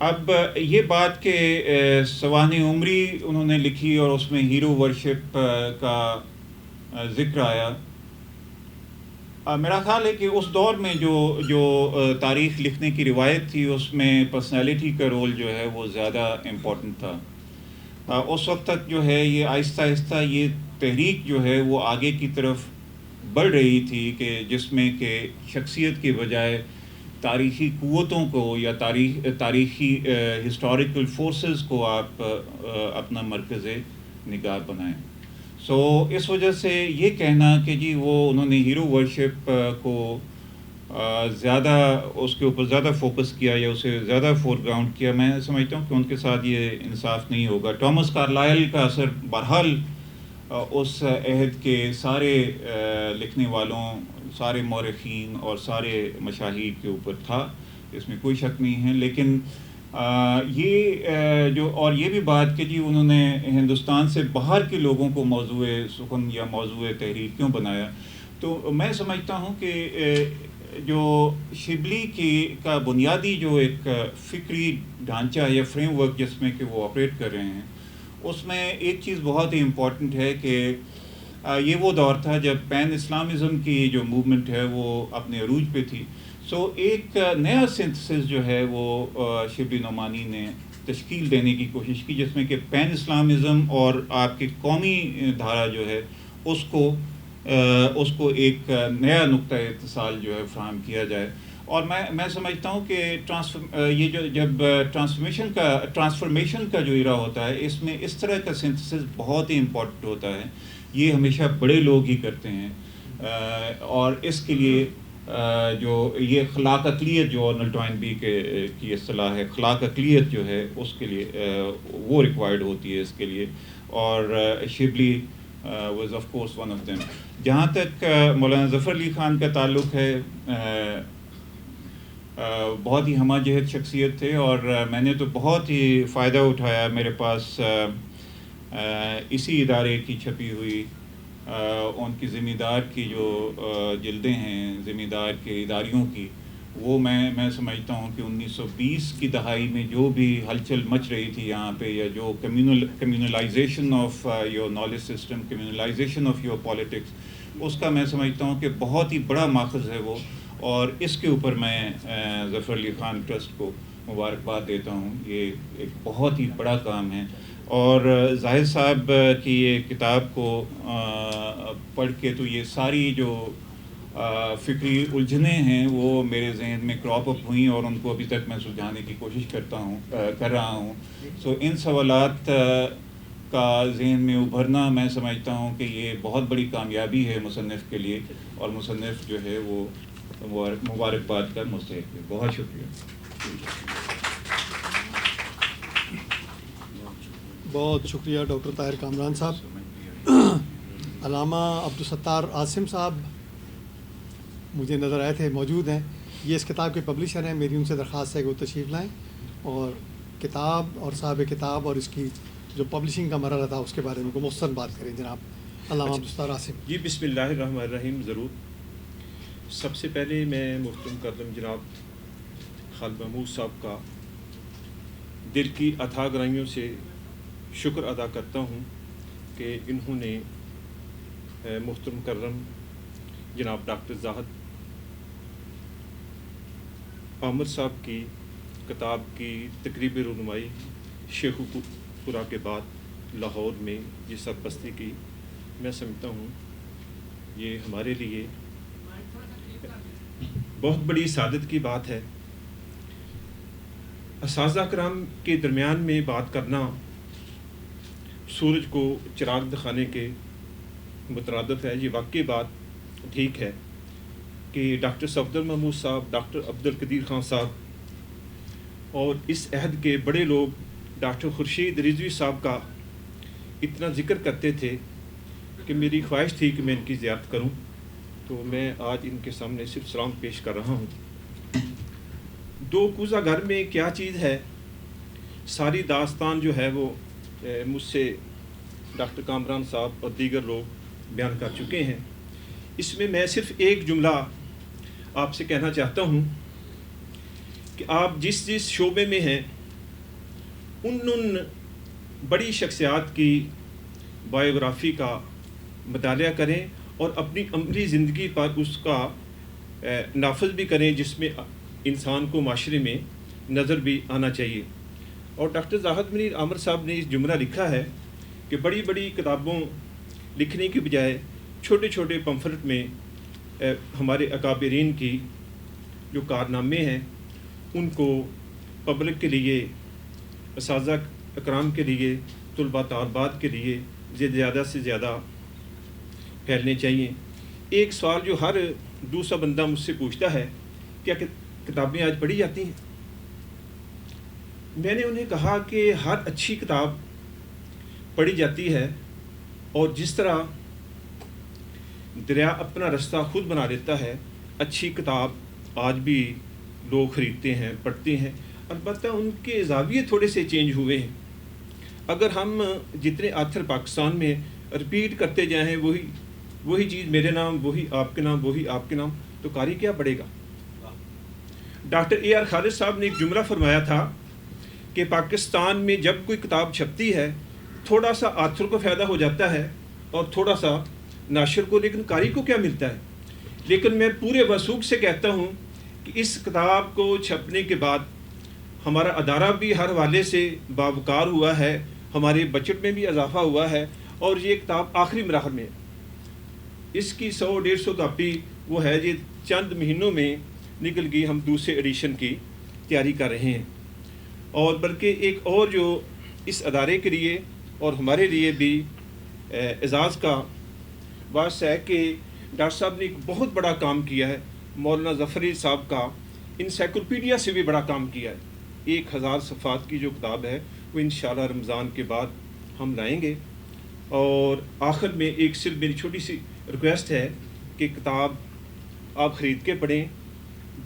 G: اب یہ بات کہ سوانح عمری انہوں نے لکھی اور اس میں ہیرو ورشپ کا ذکر آیا. میرا خیال ہے کہ اس دور میں جو تاریخ لکھنے کی روایت تھی اس میں پرسنالٹی کا رول جو ہے وہ زیادہ امپورٹنٹ تھا. اس وقت تک جو ہے یہ آہستہ آہستہ یہ تحریک جو ہے وہ آگے کی طرف بڑھ رہی تھی کہ جس میں کہ شخصیت کے بجائے تاریخی قوتوں کو یا تاریخی ہسٹوریکل فورسز کو آپ اپنا مرکز نگاہ بنائیں. سو اس وجہ سے یہ کہنا کہ جی وہ انہوں نے ہیرو ورشپ کو زیادہ اس کے اوپر زیادہ فوکس کیا یا اسے زیادہ فور گراؤنڈ کیا، میں سمجھتا ہوں کہ ان کے ساتھ یہ انصاف نہیں ہوگا. ٹامس کارلائل کا اثر بہرحال اس عہد کے سارے لکھنے والوں، سارے مورخین اور سارے مشاہیر کے اوپر تھا، اس میں کوئی شک نہیں ہے. لیکن یہ جو اور یہ بھی بات کہ جی انہوں نے ہندوستان سے باہر کے لوگوں کو موضوع سخن یا موضوع تحریر کیوں بنایا، تو میں سمجھتا ہوں کہ جو شبلی کا بنیادی جو ایک فکری ڈھانچہ یا فریم ورک جس میں کہ وہ آپریٹ کر رہے ہیں، اس میں ایک چیز بہت ہی امپورٹنٹ ہے کہ یہ وہ دور تھا جب پین اسلامزم کی جو موومنٹ ہے وہ اپنے عروج پہ تھی. سو ایک نیا سنتھسس جو ہے وہ شبلی نعمانی نے تشکیل دینے کی کوشش کی، جس میں کہ پین اسلامزم اور آپ کی قومی دھارا جو ہے اس کو ایک نیا نقطہ اتصال جو ہے فراہم کیا جائے. اور میں سمجھتا ہوں کہ یہ جو جب ٹرانسفارمیشن کا جو ایرا ہوتا ہے، اس میں اس طرح کا سنتھسس بہت ہی امپورٹنٹ ہوتا ہے. یہ ہمیشہ بڑے لوگ ہی کرتے ہیں، اور اس کے لیے جو یہ خلاق عقلیت جو آرنلڈ ٹوائنبی کی اصطلاح ہے، خلاق عقلیت جو ہے اس کے لیے وہ ریکوائرڈ ہوتی ہے اس کے لیے. اور Shibli was of course one of them. جہاں تک مولانا ظفر علی خان کا تعلق ہے، بہت ہی ہمہ جہت شخصیت تھے، اور میں نے تو بہت ہی فائدہ اٹھایا. میرے پاس اسی ادارے کی چھپی ہوئی ان کی ذمہ دار کی جو جلدیں ہیں ذمہ دار کے اداریوں کی، وہ میں سمجھتا ہوں کہ 1920 کی دہائی میں جو بھی ہلچل مچ رہی تھی یہاں پہ، یا جو communalisation of your knowledge system, communalisation of your politics, اس کا میں سمجھتا ہوں کہ بہت ہی بڑا ماخذ ہے وہ. اور اس کے اوپر میں ظفر علی خان ٹرسٹ کو مبارکباد دیتا ہوں. یہ ایک بہت ہی بڑا کام ہے. اور زاہد صاحب کی یہ کتاب کو پڑھ کے تو یہ ساری جو فکری الجھنیں ہیں وہ میرے ذہن میں کراپ اپ ہوئیں، اور ان کو ابھی تک میں سلجھانے کی کوشش کر رہا ہوں. سو ان سوالات کا ذہن میں ابھرنا میں سمجھتا ہوں کہ یہ بہت بڑی کامیابی ہے مصنف کے لیے، اور مصنف جو ہے وہ مبارکباد کا مستحق ہے. بہت شکریہ.
A: بہت شکریہ ڈاکٹر طاہر کامران صاحب. علامہ عبدالستار عاصم صاحب مجھے نظر آئے تھے، موجود ہیں. یہ اس کتاب کے پبلشر ہیں. میری ان سے درخواست ہے کہ وہ تشریف لائیں اور کتاب اور صاحب کتاب اور اس کی جو پبلشنگ کا مرحلہ تھا اس کے بارے میں کو مختصر بات کریں. جناب علامہ عبدالستار عاصم.
H: جی بسم اللہ الرحمن الرحیم. ضرور. سب سے پہلے میں محترم مقدم جناب خالد محمود صاحب کا دل کی اتھاہ گہرائیوں سے شکر ادا کرتا ہوں کہ انہوں نے محترم مکرم جناب ڈاکٹر زاہد احمد صاحب کی کتاب کی تقریبی رونمائی شیخو پورہ کے بعد لاہور میں یہ سرپرستی کی. میں سمجھتا ہوں یہ ہمارے لیے بہت بڑی سعادت کی بات ہے. اساتذہ کرام کے درمیان میں بات کرنا سورج کو چراغ دکھانے کے مترادف ہے. یہ واقعی بات ٹھیک ہے کہ ڈاکٹر صفدر محمود صاحب، ڈاکٹر عبدالقدیر خان صاحب اور اس عہد کے بڑے لوگ ڈاکٹر خورشید رضوی صاحب کا اتنا ذکر کرتے تھے کہ میری خواہش تھی کہ میں ان کی زیارت کروں. تو میں آج ان کے سامنے صرف سلام پیش کر رہا ہوں. دو کوزہ گھر میں کیا چیز ہے، ساری داستان جو ہے وہ مجھ سے ڈاکٹر کامران صاحب اور دیگر لوگ بیان کر چکے ہیں. اس میں صرف ایک جملہ آپ سے کہنا چاہتا ہوں کہ آپ جس شعبے میں ہیں ان بڑی شخصیات کی بایوگرافی کا مطالعہ کریں اور اپنی عملی زندگی پر اس کا نافذ بھی کریں، جس میں انسان کو معاشرے میں نظر بھی آنا چاہیے. اور ڈاکٹر زاہد منیر عامر صاحب نے اس جملہ لکھا ہے کہ بڑی بڑی کتابوں لکھنے کی بجائے چھوٹے چھوٹے پمفلٹ میں ہمارے اکابرین کی جو کارنامے ہیں ان کو پبلک کے لیے، اساتذہ اکرام کے لیے، طلباء طالبات کے لیے زیادہ سے زیادہ پھیلنے چاہیے. ایک سوال جو ہر دوسرا بندہ مجھ سے پوچھتا ہے، کیا کتابیں آج پڑھی جاتی ہیں؟ میں نے انہیں کہا کہ ہر اچھی کتاب پڑھی جاتی ہے، اور جس طرح دریا اپنا رستہ خود بنا لیتا ہے، اچھی کتاب آج بھی لوگ خریدتے ہیں، پڑھتے ہیں. البتہ ان کے زاویے تھوڑے سے چینج ہوئے ہیں. اگر ہم جتنے آتھر پاکستان میں رپیٹ کرتے جائیں وہی چیز، میرے نام وہی آپ کے نام وہی آپ کے نام، تو قاری کیا پڑھے گا؟ ڈاکٹر اے آر خالد صاحب نے ایک جملہ فرمایا تھا کہ پاکستان میں جب کوئی کتاب چھپتی ہے تھوڑا سا آتھر کو فائدہ ہو جاتا ہے اور تھوڑا سا ناشر کو، لیکن قاری کو کیا ملتا ہے؟ لیکن میں پورے وثوق سے کہتا ہوں کہ اس کتاب کو چھپنے کے بعد ہمارا ادارہ بھی ہر حوالے سے باوقار ہوا ہے، ہمارے بجٹ میں بھی اضافہ ہوا ہے، اور یہ کتاب آخری مراحل میں ہے. اس کی 100-150 کاپی وہ ہے جو چند مہینوں میں نکل گئی. ہم دوسرے ایڈیشن کی تیاری کر رہے ہیں. اور بلکہ ایک اور جو اس ادارے کے لیے اور ہمارے لیے بھی اعزاز کا باعث ہے کہ ڈاکٹر صاحب نے ایک بہت بڑا کام کیا ہے. مولانا ظفر علی صاحب کا انسائکلوپیڈیا سے بھی بڑا کام کیا ہے. 1000 صفحات کی جو کتاب ہے وہ انشاءاللہ رمضان کے بعد ہم لائیں گے. اور آخر میں ایک صرف میری چھوٹی سی ریکویسٹ ہے کہ کتاب آپ خرید کے پڑھیں.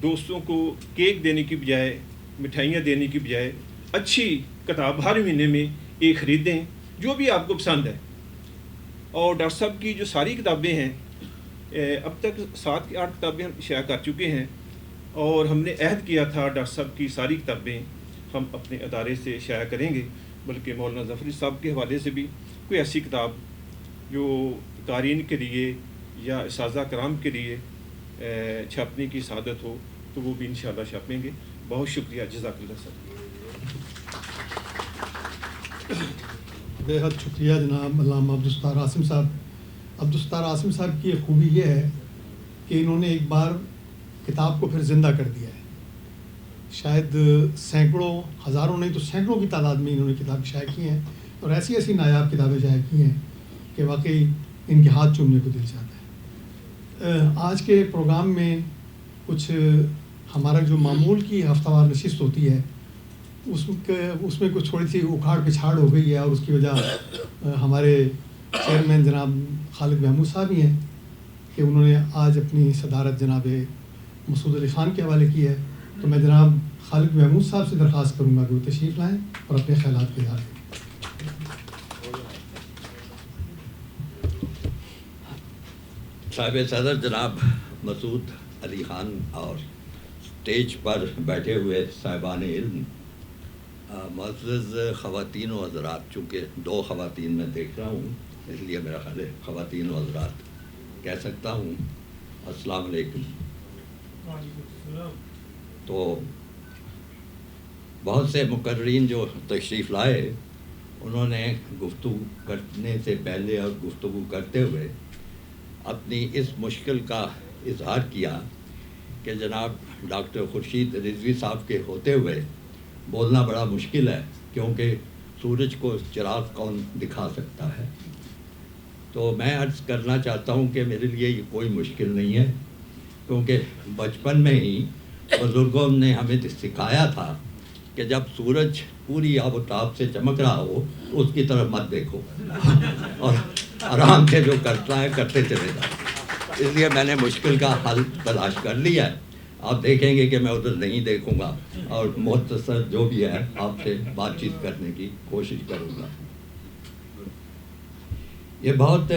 H: دوستوں کو کیک دینے کی بجائے، مٹھائیاں دینے کی بجائے اچھی کتاب ہر مہینے میں ایک خریدیں جو بھی آپ کو پسند ہے. اور ڈاکٹر صاحب کی جو ساری کتابیں ہیں، اب تک 7 یا 8 کتابیں ہم شائع کر چکے ہیں، اور ہم نے عہد کیا تھا ڈاکٹر صاحب کی ساری کتابیں ہم اپنے ادارے سے شائع کریں گے. بلکہ مولانا ظفر علی صاحب کے حوالے سے بھی کوئی ایسی کتاب جو قارئین کے لیے یا اساتذہ کرام کے لیے چھاپنے کی سعادت ہو تو وہ بھی انشاءاللہ چھاپیں گے. بہت شکریہ. جزاک اللہ صاحب.
A: بے حد شکریہ جناب علامہ عبدالستار عاصم صاحب. عبدالستار عاصم صاحب کی خوبی یہ ہے کہ انہوں نے ایک بار کتاب کو پھر زندہ کر دیا ہے. شاید سینکڑوں، ہزاروں نہیں تو سینکڑوں کی تعداد میں انہوں نے کتاب شائع کی ہیں، اور ایسی ایسی نایاب کتابیں شائع کی ہیں کہ واقعی ان کے ہاتھ چومنے کو دل چاہتا ہے. آج کے پروگرام میں کچھ ہمارا جو معمول کی ہفتہ وار نشست ہوتی ہے اس میں کچھ تھوڑی سی اکھاڑ پچھاڑ ہو گئی ہے، اور اس کی وجہ ہمارے چیئرمین جناب خالد محمود صاحب ہی ہیں کہ انہوں نے آج اپنی صدارت جناب مسعود علی خان کے حوالے کی ہے. تو میں جناب خالد محمود صاحب سے درخواست کروں گا کہ وہ تشریف لائیں اور اپنے خیالات کا اظہار کریں.
B: صاحب صدر جناب مسعود علی خان اور اسٹیج پر بیٹھے ہوئے صاحبان علم، معزز خواتین و حضرات، چونکہ 2 خواتین میں دیکھ رہا ہوں اس لیے میرا خیال ہے خواتین و حضرات کہہ سکتا ہوں. السلام علیکم. تو بہت سے مقررین جو تشریف لائے انہوں نے گفتگو کرنے سے پہلے اور گفتگو کرتے ہوئے اپنی اس مشکل کا اظہار کیا کہ جناب ڈاکٹر خورشید رضوی صاحب کے ہوتے ہوئے بولنا بڑا مشکل ہے، کیونکہ سورج کو چراغ کون دکھا سکتا ہے. تو میں عرض کرنا چاہتا ہوں کہ میرے لیے یہ کوئی مشکل نہیں ہے، کیونکہ بچپن میں ہی بزرگوں نے ہمیں سکھایا تھا کہ جب سورج پوری آب و تاب سے چمک رہا ہو تو اس کی طرف مت دیکھو اور آرام سے جو کرتا ہے کرتے چلے جاؤ. اس لیے میں نے مشکل کا حل تلاش کر لیا ہے. آپ دیکھیں گے کہ میں ادھر نہیں دیکھوں گا اور مختصر جو بھی ہے آپ سے بات چیت کرنے کی کوشش کروں گا. یہ بہت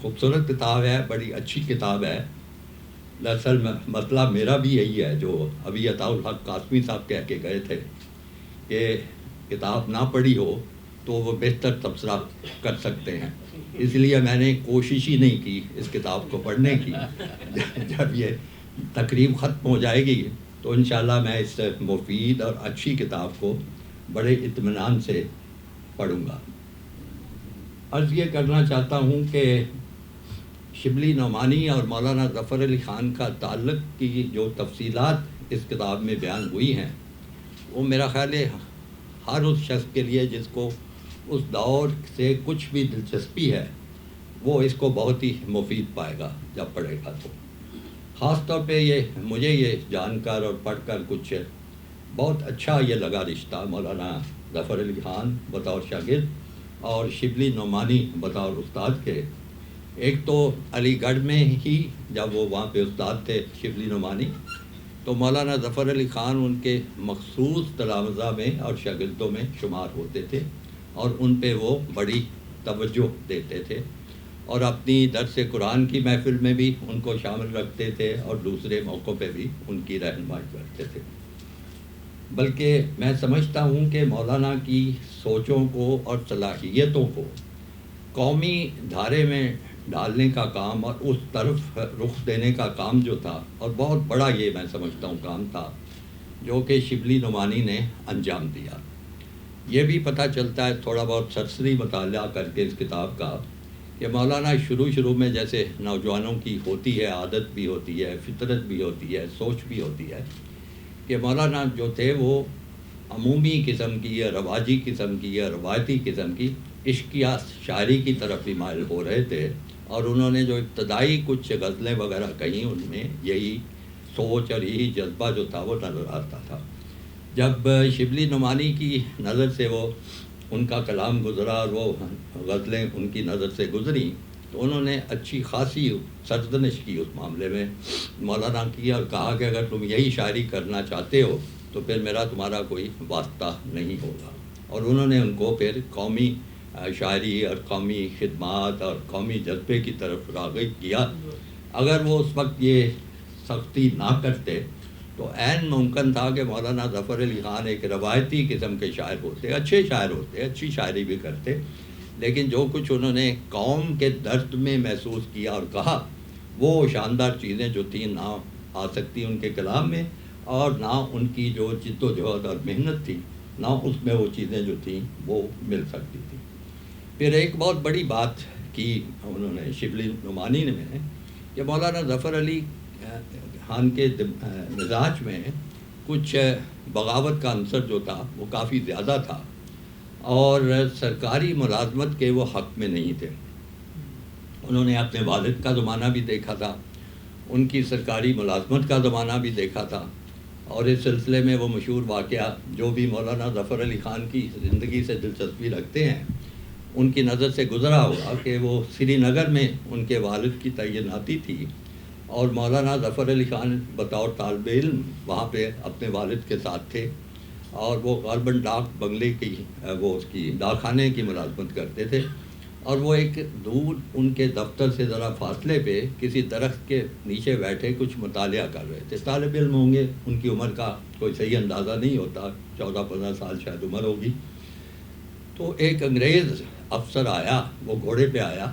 B: خوبصورت کتاب ہے، بڑی اچھی کتاب ہے. دراصل مسئلہ میرا بھی یہی ہے جو ابھی عطاء الحق قاسمی صاحب کہہ کے گئے تھے کہ کتاب نہ پڑھی ہو تو وہ بہتر تبصرہ کر سکتے ہیں. اس لیے میں نے کوشش ہی نہیں کی اس کتاب کو پڑھنے کی. جب یہ تقریب ختم ہو جائے گی تو انشاءاللہ میں اس مفید اور اچھی کتاب کو بڑے اطمینان سے پڑھوں گا. عرض یہ کرنا چاہتا ہوں کہ شبلی نعمانی اور مولانا ظفر علی خان کا تعلق کی جو تفصیلات اس کتاب میں بیان ہوئی ہیں وہ میرا خیال ہے ہر اس شخص کے لیے جس کو اس دور سے کچھ بھی دلچسپی ہے وہ اس کو بہت ہی مفید پائے گا جب پڑھے گا. تو خاص طور پہ مجھے یہ جان کر اور پڑھ کر کچھ بہت اچھا یہ لگا رشتہ مولانا ظفر علی خان بطور شاگرد اور شبلی نعمانی بطور استاد کے. ایک تو علی گڑھ میں ہی جب وہ وہاں پہ استاد تھے شبلی نعمانی، تو مولانا ظفر علی خان ان کے مخصوص تلامذہ میں اور شاگردوں میں شمار ہوتے تھے، اور ان پہ وہ بڑی توجہ دیتے تھے، اور اپنی درس قرآن کی محفل میں بھی ان کو شامل رکھتے تھے اور دوسرے موقعوں پہ بھی ان کی رہنمائی کرتے تھے۔ بلکہ میں سمجھتا ہوں کہ مولانا کی سوچوں کو اور صلاحیتوں کو قومی دھارے میں ڈالنے کا کام اور اس طرف رخ دینے کا کام جو تھا، اور بہت بڑا یہ میں سمجھتا ہوں کام تھا جو کہ شبلی نعمانی نے انجام دیا۔ یہ بھی پتہ چلتا ہے تھوڑا بہت سرسری مطالعہ کر کے اس کتاب کا کہ مولانا شروع میں جیسے نوجوانوں کی ہوتی ہے، عادت بھی ہوتی ہے، فطرت بھی ہوتی ہے، سوچ بھی ہوتی ہے، کہ مولانا جو تھے وہ عمومی قسم کی یا رواجی قسم کی یا روایتی قسم کی عشقیہ شاعری کی طرف بھی مائل ہو رہے تھے، اور انہوں نے جو ابتدائی کچھ غزلیں وغیرہ کہیں ان میں یہی سوچ اور یہی جذبہ جو تھا وہ نظر آتا تھا۔ جب شبلی نعمانی کی نظر سے وہ ان کا کلام گزرا اور وہ غزلیں ان کی نظر سے گزریں تو انہوں نے اچھی خاصی سرزنش کی اس معاملے میں مولانا کی، اور کہا کہ اگر تم یہی شاعری کرنا چاہتے ہو تو پھر میرا تمہارا کوئی واسطہ نہیں ہوگا، اور انہوں نے ان کو پھر قومی شاعری اور قومی خدمات اور قومی جذبے کی طرف راغب کیا۔ اگر وہ اس وقت یہ سختی نہ کرتے تو عین ممکن تھا کہ مولانا ظفر علی خان ایک روایتی قسم کے شاعر ہوتے، اچھے شاعر ہوتے، اچھی شاعری بھی کرتے، لیکن جو کچھ انہوں نے قوم کے درد میں محسوس کیا اور کہا وہ شاندار چیزیں جو تھیں نہ آ سکتی ان کے کلام میں، اور نہ ان کی جو جد و جہد اور محنت تھی نہ اس میں وہ چیزیں جو تھیں وہ مل سکتی تھیں۔ پھر ایک بہت بڑی بات کی انہوں نے شبلی نعمانی نے کہ مولانا ظفر علی خان کے مزاج میں کچھ بغاوت کا عنصر جو تھا وہ کافی زیادہ تھا، اور سرکاری ملازمت کے وہ حق میں نہیں تھے۔ انہوں نے اپنے والد کا زمانہ بھی دیکھا تھا، ان کی سرکاری ملازمت کا زمانہ بھی دیکھا تھا، اور اس سلسلے میں وہ مشہور واقعہ جو بھی مولانا ظفر علی خان کی زندگی سے دلچسپی رکھتے ہیں ان کی نظر سے گزرا ہوا کہ وہ سری نگر میں ان کے والد کی تعیناتی تھی، اور مولانا ظفر علی خان بطور طالب علم وہاں پہ اپنے والد کے ساتھ تھے، اور وہ غالباً ڈاک بنگلے کی وہ اس کی ڈاک خانے کی ملازمت کرتے تھے، اور وہ ایک دور ان کے دفتر سے ذرا فاصلے پہ کسی درخت کے نیچے بیٹھے کچھ مطالعہ کر رہے تھے۔ طالب علم ہوں گے، ان کی عمر کا کوئی صحیح اندازہ نہیں ہوتا، 14-15 سال شاید عمر ہوگی۔ تو ایک انگریز افسر آیا، وہ گھوڑے پہ آیا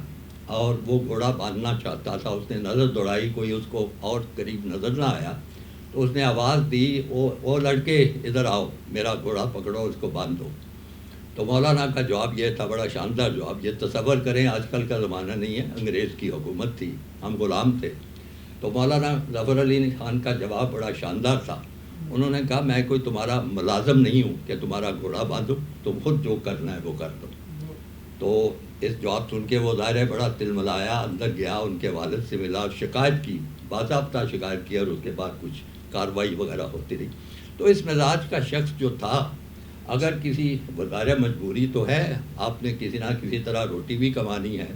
B: اور وہ گھوڑا باندھنا چاہتا تھا، اس نے نظر دوڑائی، کوئی اس کو اور قریب نظر نہ آیا، تو اس نے آواز دی، او لڑکے ادھر آؤ، میرا گھوڑا پکڑو، اس کو باندھو۔ تو مولانا کا جواب یہ تھا، بڑا شاندار جواب، یہ تصور کریں آج کل کا زمانہ نہیں ہے، انگریز کی حکومت تھی، ہم غلام تھے۔ تو مولانا ظفر علی خان کا جواب بڑا شاندار تھا، انہوں نے کہا میں کوئی تمہارا ملازم نہیں ہوں کہ تمہارا گھوڑا باندھو، تم خود جو کرنا ہے وہ کر دو۔ تو اس جواب سن کے وہ ظاہر ہے بڑا تلملایا، اندر گیا، ان کے والد سے ملا، شکایت کی، باضابطہ شکایت کی، اور اس کے بعد کچھ کارروائی وغیرہ ہوتی رہی۔ تو اس مزاج کا شخص جو تھا، اگر کسی بظاہر مجبوری تو ہے، آپ نے کسی نہ کسی طرح روٹی بھی کمانی ہے،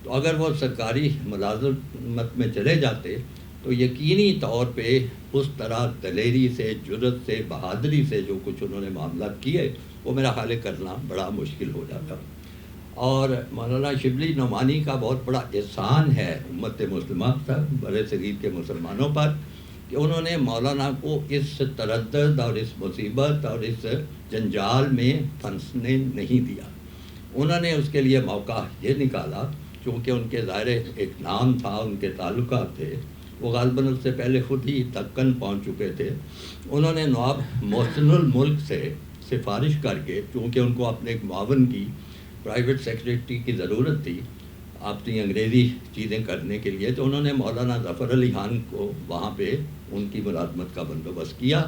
B: تو اگر وہ سرکاری ملازمت میں چلے جاتے تو یقینی طور پہ اس طرح دلیری سے، جرت سے، بہادری سے جو کچھ انہوں نے معاملات کیے وہ میرا خیال کرنا بڑا مشکل ہو جاتا۔ اور مولانا شبلی نعمانی کا بہت بڑا احسان ہے امت مسلمہ پر، برِ صغیر کے مسلمانوں پر، کہ انہوں نے مولانا کو اس تردد اور اس مصیبت اور اس جنجال میں پھنسنے نہیں دیا۔ انہوں نے اس کے لیے موقع یہ نکالا، چونکہ ان کے ظاہر ایک نام تھا، ان کے تعلقات تھے، وہ غالباً اس سے پہلے خود ہی دکن پہنچ چکے تھے۔ انہوں نے نواب محسن الملک سے سفارش کر کے، چونکہ ان کو اپنے ایک معاون کی، پرائیویٹ سیکریٹری کی ضرورت تھی اپنی انگریزی چیزیں کرنے کے لیے، تو انہوں نے مولانا ظفر علی خان کو وہاں پہ ان کی ملازمت کا بندوبست کیا،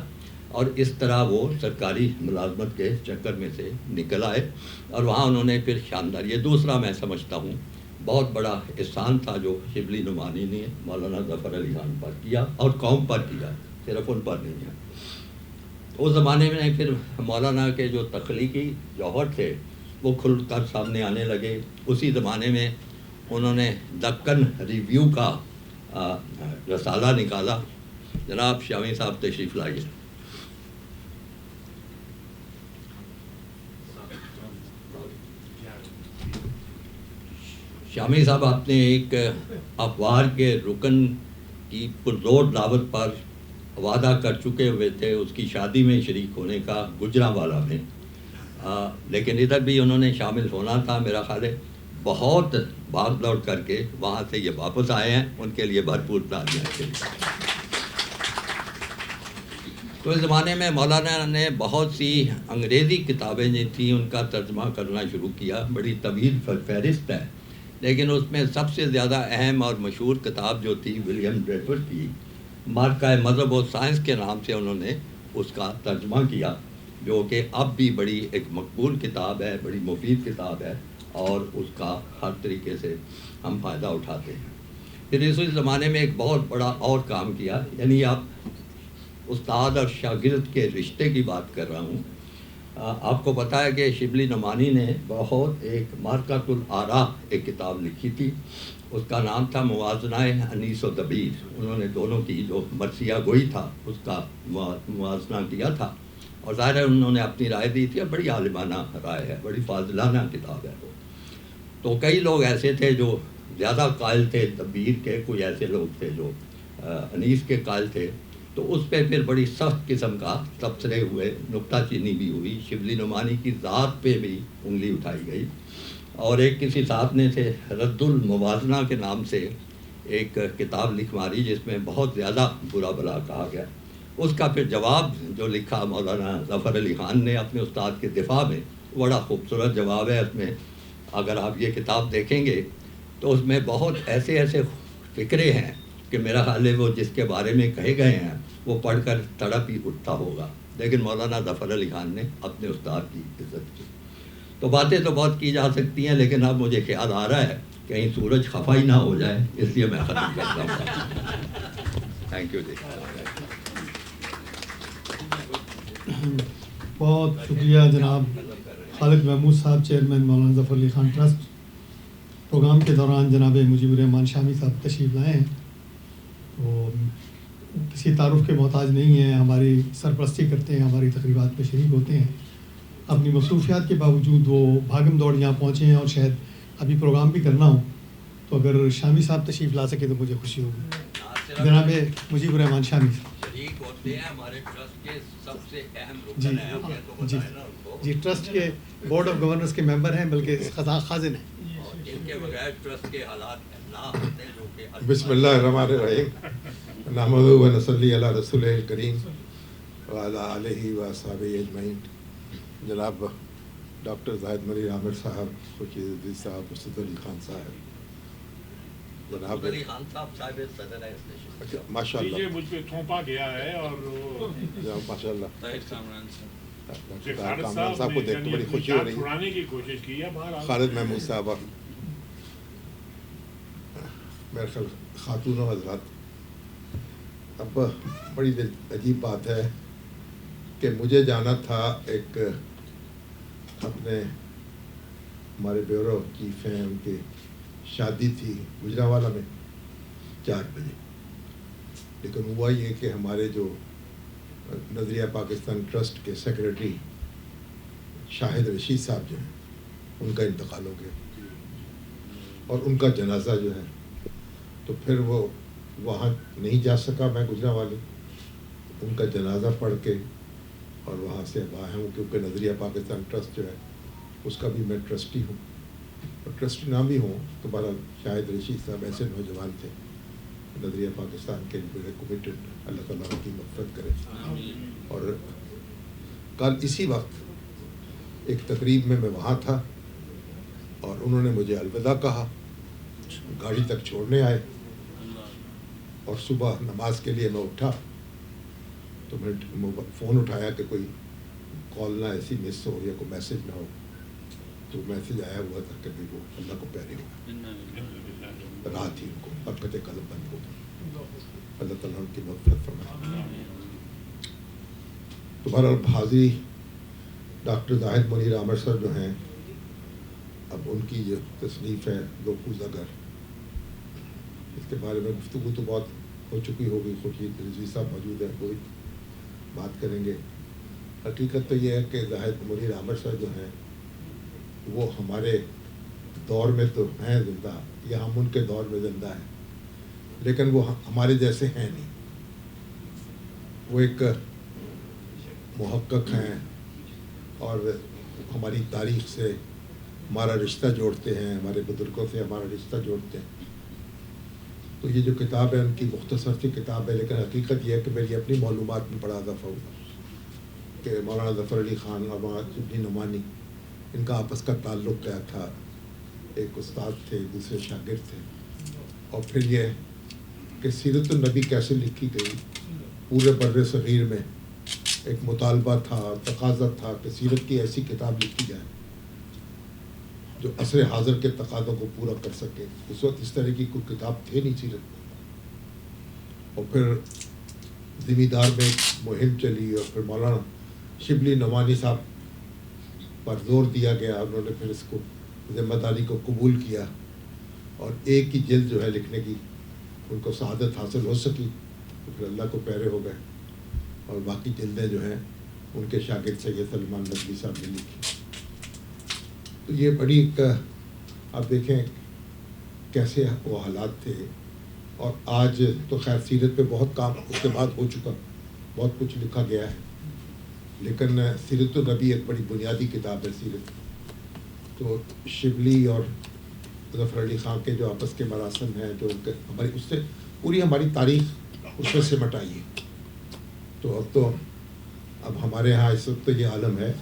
B: اور اس طرح وہ سرکاری ملازمت کے چکر میں سے نکل آئے، اور وہاں انہوں نے پھر شاندار، یہ دوسرا میں سمجھتا ہوں بہت بڑا احسان تھا جو شبلی نعمانی نے مولانا ظفر علی خان پر کیا اور قوم پر کیا، صرف ان پر نہیں ہے۔ اس زمانے میں پھر مولانا کے جو تخلیقی جوہر تھے وہ کھل کر سامنے آنے لگے۔ اسی زمانے میں انہوں نے دکن ریویو کا رسالہ نکالا، جناب شامی صاحب تشریف لائیے. شامی صاحب آپ نے ایک افوار کے رکن کی پرزور دعوت پر وعدہ کر چکے ہوئے تھے اس کی شادی میں شریک ہونے کا گجرانوالہ میں، لیکن ادھر بھی انہوں نے شامل ہونا تھا. میرا خیال ہے بہت بھاگ دوڑ کر کے وہاں سے یہ واپس آئے ہیں، ان کے لیے بھرپور تالیاں کے لیے. تو اس زمانے میں مولانا نے بہت سی انگریزی کتابیں جو تھیں ان کا ترجمہ کرنا شروع کیا. بڑی طویل فہرست ہے، لیکن اس میں سب سے زیادہ اہم اور مشہور کتاب جو تھی ولیم ڈریفرڈ کی مارکہ مذہب و سائنس کے نام سے انہوں نے اس کا ترجمہ کیا، جو کہ اب بھی بڑی ایک مقبول کتاب ہے، بڑی مفید کتاب ہے، اور اس کا ہر طریقے سے ہم فائدہ اٹھاتے ہیں. پھر اسی زمانے میں ایک بہت بڑا اور کام کیا، یعنی آپ استاد اور شاگرد کے رشتے کی بات کر رہا ہوں. آپ کو پتہ ہے کہ شبلی نعمانی نے بہت ایک مارکۃ الآراء ایک کتاب لکھی تھی، اس کا نام تھا موازنہ انیس و دبیر. انہوں نے دونوں کی جو مرثیہ گوئی تھا اس کا موازنہ کیا تھا، اور ظاہر ہے انہوں نے اپنی رائے دی تھی، اور بڑی عالمانہ رائے ہے، بڑی فاضلانہ کتاب ہے وہ. تو کئی لوگ ایسے تھے جو زیادہ قائل تھے دبیر کے، کوئی ایسے لوگ تھے جو انیس کے قائل تھے. تو اس پہ پھر بڑی سخت قسم کا تبصرے ہوئے، نکتہ چینی بھی ہوئی، شبلی نعمانی کی ذات پہ بھی انگلی اٹھائی گئی. اور ایک کسی صاحب نے سے رد الموازنہ کے نام سے ایک کتاب لکھ ماری جس میں بہت زیادہ برا بلا کہا گیا. اس کا پھر جواب جو لکھا مولانا ظفر علی خان نے اپنے استاد کے دفاع میں، بڑا خوبصورت جواب ہے. اس میں اگر آپ یہ کتاب دیکھیں گے تو اس میں بہت ایسے ایسے فکرے ہیں کہ میرا خیال ہے وہ جس کے بارے میں کہے گئے ہیں وہ پڑھ کر تڑپ ہی اٹھتا ہوگا. لیکن مولانا ظفر علی خان نے اپنے استاد کی عزت کی. تو باتیں تو بہت کی جا سکتی ہیں، لیکن اب مجھے خیال آ رہا ہے کہیں سورج خفا ہی نہ ہو جائے، اس لیے میں ختم کرتا ہوں. تھینک یو جی.
A: بہت شکریہ جناب خالد محمود صاحب، چیئرمین مولانا ظفر علی خان ٹرسٹ. پروگرام کے دوران جناب مجیب الرحمان شامی صاحب تشریف لائے ہیں. وہ کسی تعارف کے محتاج نہیں ہیں، ہماری سرپرستی کرتے ہیں، ہماری تقریبات میں شریک ہوتے ہیں. اپنی مصروفیات کے باوجود وہ بھاگم دوڑ یہاں پہنچے ہیں، اور شاید ابھی پروگرام بھی کرنا ہو، تو اگر شامی صاحب تشریف لا سکے تو مجھے خوشی ہوگی. جناب مجیب الرحمان شامی
B: شریک ہوتے ہیں، ہمارے ٹرسٹ کے سب سے اہم
A: جی
B: رکن ہیں.
A: جی جی ٹرسٹ کے بورڈ آف گورنرز کے ممبر ہیں، بلکہ خازن ہیں.
B: ان کے بغیر ٹرسٹ کے حالات نہ ہوتے جو کہ
I: بسم اللہ الرحمن الرحیم، نحمدہ و نصلی علی رسولہ الکریم وعلی آلہ و اصحابہ اجمعین. جناب ڈاکٹر زاہد منیر عامر صاحب، خورشید عزیز صاحب، اسد علی خان صاحب، جناب
B: علی خان صاحب صاحب صدر ہے اس نشست.
I: ماشاء اللہ
J: مجھ پہ تھوپا گیا ہے، اور
I: ماشاء اللہ
J: طاہر
I: کامران صاحب کو دیکھ کے بڑی خوشی ہو رہی
J: چھڑانے کی کوشش کی ہے.
I: خالد محمود صاحب اور میرے خیال خاتون و حضرات، اب بڑی عجیب بات ہے کہ مجھے جانا تھا ایک اپنے ہمارے بیورو چیف ہیں، ان کی شادی تھی گجرانوالہ میں 4 بجے. لیکن ہوا یہ کہ ہمارے جو نظریہ پاکستان ٹرسٹ کے سیکریٹری شاہد رشید صاحب جو ہیں، ان کا انتقال ہو گیا، اور ان کا جنازہ جو ہے، تو پھر وہ وہاں نہیں جا سکا میں گجرانوالے. ان کا جنازہ پڑھ کے اور وہاں سے اب آیا ہوں، کیونکہ نظریہ پاکستان ٹرسٹ جو ہے اس کا بھی میں ٹرسٹی ہوں، اور ٹرسٹی نہ بھی ہوں تو بہرحال شاہد رشید صاحب ایسے نوجوان تھے نظریہ پاکستان کے بڑے کمیٹڈ، اللہ تعالیٰ ان کی مغفرت کرے. اور کل اسی وقت ایک تقریب میں وہاں تھا، اور انہوں نے مجھے الوداع کہا، گاڑی تک چھوڑنے آئے، اور صبح نماز کے لیے میں اٹھا تو میں فون اٹھایا کہ کوئی کال نہ ایسی مس ہو یا کوئی میسج نہ ہو. تو میسج آیا ہوا تھا کہ وہ اللہ کو پیارے ہو، رات ہی ان کو برکت قلب بند ہو. اللہ تعالیٰ ان کی مغفرت فرمائے. تو بہرحال حاضری ڈاکٹر زاہد منیر عامر صاحب جو ہیں، اب ان کی جو تصنیف ہے دو کوزہ گر، اس کے بارے میں گفتگو تو بہت ہو چکی ہوگی، خورشید رضوی صاحب موجود ہیں، کوئی بات کریں گے۔ حقیقت تو یہ ہے کہ زاہد منیر عامر صاحب جو ہیں وہ ہمارے دور میں تو ہیں زندہ، یا ہم ان کے دور میں زندہ ہیں، لیکن وہ ہمارے جیسے ہیں نہیں۔ وہ ایک محقق ہیں اور ہماری تاریخ سے ہمارا رشتہ جوڑتے ہیں، ہمارے بزرگوں سے ہمارا رشتہ جوڑتے ہیں۔ تو یہ جو کتاب ہے ان کی مختصر سی کتاب ہے، لیکن حقیقت یہ ہے کہ میری اپنی معلومات میں بڑا اضافہ ہوا کہ مولانا ظفر علی خان اور مولانا شبلی نعمانی ان کا آپس کا تعلق کیا تھا، ایک استاد تھے، دوسرے شاگرد تھے، اور پھر یہ کہ سیرت النبی کیسے لکھی گئی۔ پورے بر صغیر میں ایک مطالبہ تھا، تقاضا تھا کہ سیرت کی ایسی کتاب لکھی جائے جو عصر حاضر کے تقاضوں کو پورا کر سکے۔ اس وقت اس طرح کی کوئی کتاب تھے نہیں سیرت میں۔ اور پھر ذمہ دار میں ایک مہم چلی، اور پھر مولانا شبلی نعمانی صاحب پر زور دیا گیا، انہوں نے پھر اس کو ذمہ داری کو قبول کیا، اور ایک ہی جلد جو ہے لکھنے کی ان کو سعادت حاصل ہو سکی، تو پھر اللہ کو پیارے ہو گئے، اور باقی جلدیں جو ہیں ان کے شاگرد سید سلمان ندوی صاحب نے لکھی۔ تو یہ بڑی ایک آپ دیکھیں کیسے وہ حالات تھے، اور آج تو خیر سیرت پہ بہت کام اس کے بعد ہو چکا، بہت کچھ لکھا گیا ہے، لیکن سیرت النبی ایک بڑی بنیادی کتاب ہے سیرت۔ تو شبلی اور ظفر علی خان کے جو آپس کے مراسم ہیں، جو ہماری اس سے پوری ہماری تاریخ اس میں سمٹ آئی ہے۔ تو اب ہمارے ہاں اس وقت تو یہ عالم ہے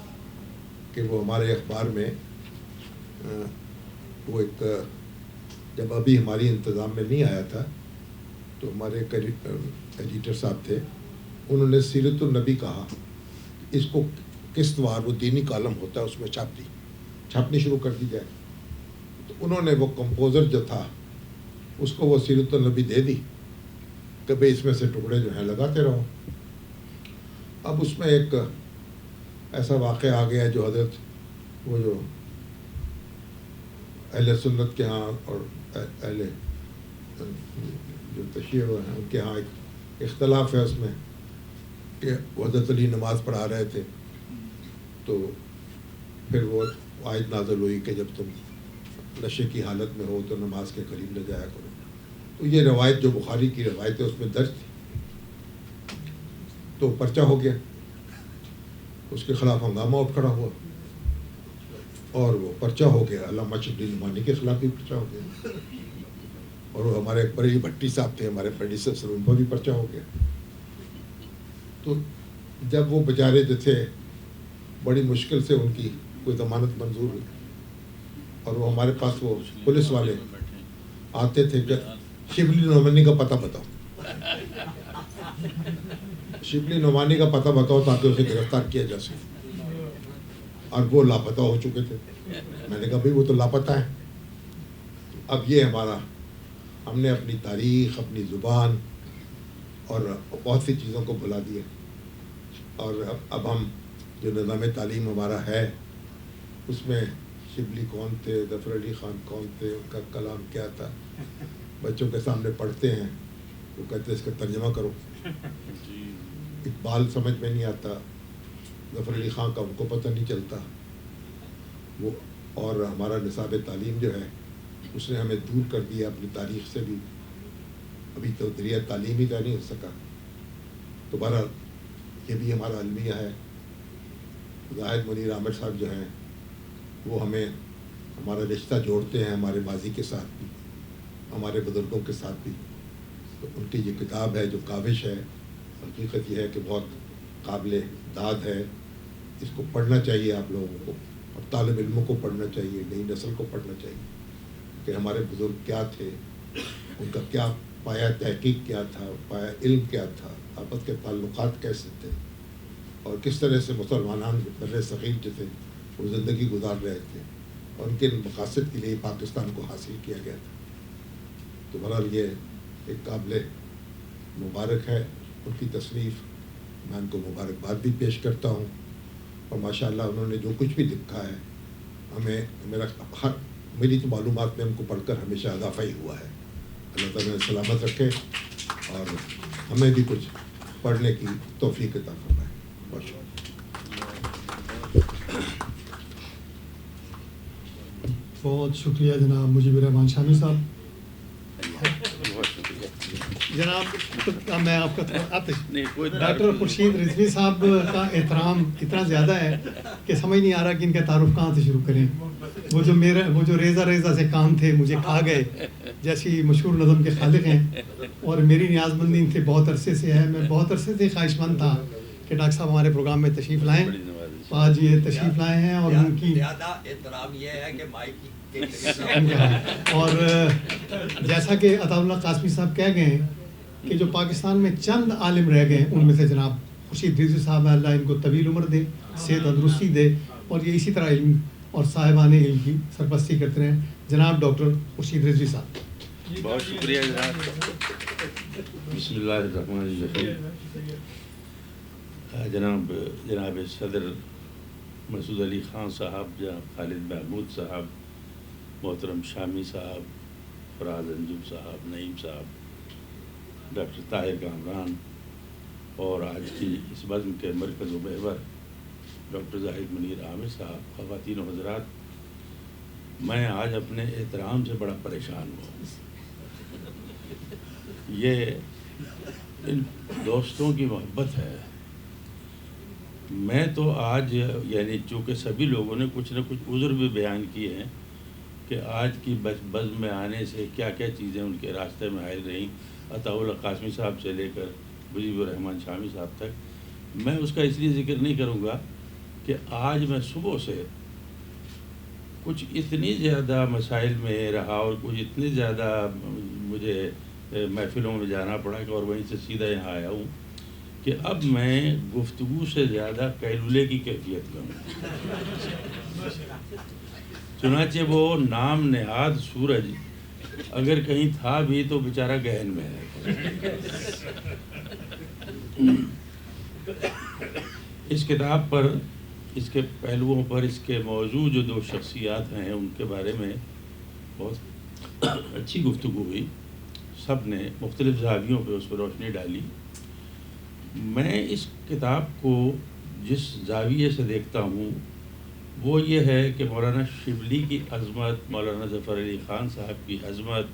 I: کہ وہ ہمارے اخبار میں وہ ایک جب ابھی ہماری انتظام میں نہیں آیا تھا تو ہمارے ایڈیٹر صاحب تھے، انہوں نے سیرت النبی کہا، اس کو قسط وار وہ دینی کالم ہوتا ہے اس میں چھاپنی شروع کر دی جائے۔ تو انہوں نے وہ کمپوزر جو تھا اس کو وہ سیرت النبی دے دی کہ بھئی اس میں سے ٹکڑے جو ہیں لگاتے رہو۔ اب اس میں ایک ایسا واقعہ آ گیا جو حضرت وہ جو اہل سنت کے ہاں اور اہل جو تشیع ہیں ان کے ہاں ایک اختلاف ہے اس میں کہ حضرت علی نماز پڑھا رہے تھے، تو پھر وہ آیت نازل ہوئی کہ جب تم نشے کی حالت میں ہو تو نماز کے قریب نہ جایا کرو۔ تو یہ روایت جو بخاری کی روایت ہے اس میں درج تھی، تو پرچہ ہو گیا، اس کے خلاف ہنگامہ اٹھ کھڑا ہوا، اور وہ پرچہ ہو گیا، علامہ شبلی نعمانی کے خلاف بھی پرچہ ہو گیا، اور وہ ہمارے بریلی بھٹی صاحب تھے ہمارے پروڈیوسر، ان پر بھی پرچہ ہو گیا۔ تو جب وہ بیچارے جو تھے بڑی مشکل سے ان کی کوئی ضمانت منظور ہوئی، اور وہ ہمارے پاس وہ پولیس والے آتے تھے کہ شبلی نعمانی کا پتہ بتاؤ، شبلی نعمانی کا پتہ بتاؤ تاکہ اسے گرفتار کیا جا سکے، اور وہ لاپتہ ہو چکے تھے۔ میں نے کہا بھائی وہ تو لاپتہ ہیں۔ اب یہ ہم نے اپنی تاریخ، اپنی زبان اور بہت سی چیزوں کو بھلا دیا، اور اب ہم جو نظام تعلیم ہمارا ہے اس میں شبلی کون تھے، ظفر علی خان کون تھے، ان کا کلام کیا تھا، بچوں کے سامنے پڑھتے ہیں وہ کہتے ہیں اس کا ترجمہ کرو، اقبال سمجھ میں نہیں آتا، ظفر علی خان کا ان کو پتہ نہیں چلتا وہ، اور ہمارا نصاب تعلیم جو ہے اس نے ہمیں دور کر دیا اپنی تاریخ سے بھی، ابھی تو ذریعہ تعلیم ہی نہیں ہو سکا۔ تو بہرحال یہ بھی ہمارا المیہ ہے۔ زاہد منیر عامر صاحب جو ہیں وہ ہمیں ہمارا رشتہ جوڑتے ہیں ہمارے ماضی کے ساتھ بھی، ہمارے بزرگوں کے ساتھ بھی۔ تو ان کی یہ کتاب ہے جو کاوش ہے، حقیقت یہ ہے کہ بہت قابل داد ہے، اس کو پڑھنا چاہیے آپ لوگوں کو، اور طالب علموں کو پڑھنا چاہیے، نئی نسل کو پڑھنا چاہیے کہ ہمارے بزرگ کیا تھے، ان کا کیا پایا تحقیق کیا تھا، پایا علم کیا تھا، آپس کے تعلقات کیسے تھے، اور کس طرح سے مسلمان بر صغیر جو تھے وہ زندگی گزار رہے تھے، اور ان کے مقاصد کے لیے پاکستان کو حاصل کیا گیا تھا۔ تو بہرحال یہ ایک قابل مبارک ہے ان کی تصنیف، میں ان کو مبارکباد بھی پیش کرتا ہوں، اور ماشاءاللہ انہوں نے جو کچھ بھی لکھا ہے ہمیں میری تو معلومات میں ان کو پڑھ کر ہمیشہ اضافہ ہی ہوا ہے۔ اللہ تعالیٰ سلامت رکھے اور ہمیں بھی کچھ پڑھنے کی توفیق عطا فرمائے. بہت شکریہ.
A: بہت شکریہ جناب مجیب الرحمان شامی صاحب. جناب میں آپ کا ڈاکٹر خورشید رضوی صاحب کا احترام اتنا زیادہ ہے کہ سمجھ نہیں آ رہا کہ ان کا تعارف کہاں سے شروع کریں. وہ جو ریزہ ریزہ سے کام تھے مجھے کھا گئے جیسی مشہور نظم کے خالق ہیں, اور میری نیاز مندی ان سے بہت عرصے سے ہے. میں بہت عرصے سے خواہش مند تھا کہ ڈاکٹر صاحب ہمارے پروگرام میں تشریف لائیں. آج یہ تشریف لائے ہیں اور ان کی
B: زیادہ احترام یہ ہے کہ مائک
A: اور جیسا کہ عطا اللہ قاسمی صاحب کہہ گئے ہیں کہ جو پاکستان میں چند عالم رہ گئے ہیں ان میں سے جناب خورشید رضوی صاحب اللہ ان کو طویل عمر دے, صحت تندرستی دے, اور یہ اسی طرح علم اور صاحبان علم کی سرپرستی کرتے رہیں. جناب ڈاکٹر خورشید رضوی صاحب.
K: بہت شکریہ جناب. بسم اللہ الرحمن الرحیم. جناب صدر مسعود علی خان صاحب, جناب خالد محمود صاحب, محترم شامی صاحب, فراز انجم صاحب, نعیم صاحب, ڈاکٹر طاہر کامران, اور آج کی اس بزم کے مرکز و محور ڈاکٹر زاہد منیر عامر صاحب, خواتین و حضرات, میں آج اپنے احترام سے بڑا پریشان ہوں. یہ ان دوستوں کی محبت ہے. میں تو آج یعنی چونکہ سبھی لوگوں نے کچھ نہ کچھ عذر بھی بیان کیے ہیں کہ آج کی بزم میں آنے سے کیا کیا چیزیں ان کے راستے میں حائل رہیں, عطا اللہ قاسمی صاحب سے لے کر مجیب الرحمان شامی صاحب تک. میں اس کا اس لیے ذکر نہیں کروں گا کہ آج میں صبح سے کچھ اتنی زیادہ مسائل میں رہا اور کچھ اتنی زیادہ مجھے محفلوں میں جانا پڑا کہ اور وہیں سے سیدھا یہاں آیا ہوں کہ اب میں گفتگو سے زیادہ قیلولے کی کیفیت میں ہوں. چنانچہ وہ نام نہاد سورج اگر کہیں تھا بھی تو بیچارہ گہن میں ہے. اس کتاب پر, اس کے پہلوؤں پر, اس کے موضوع جو دو شخصیات ہیں ان کے بارے میں بہت اچھی گفتگو ہوئی. سب نے مختلف زاویوں پہ اس پر روشنی ڈالی. میں اس کتاب کو جس زاویے سے دیکھتا ہوں وہ یہ ہے کہ مولانا شبلی کی عظمت, مولانا ظفر علی خان صاحب کی عظمت,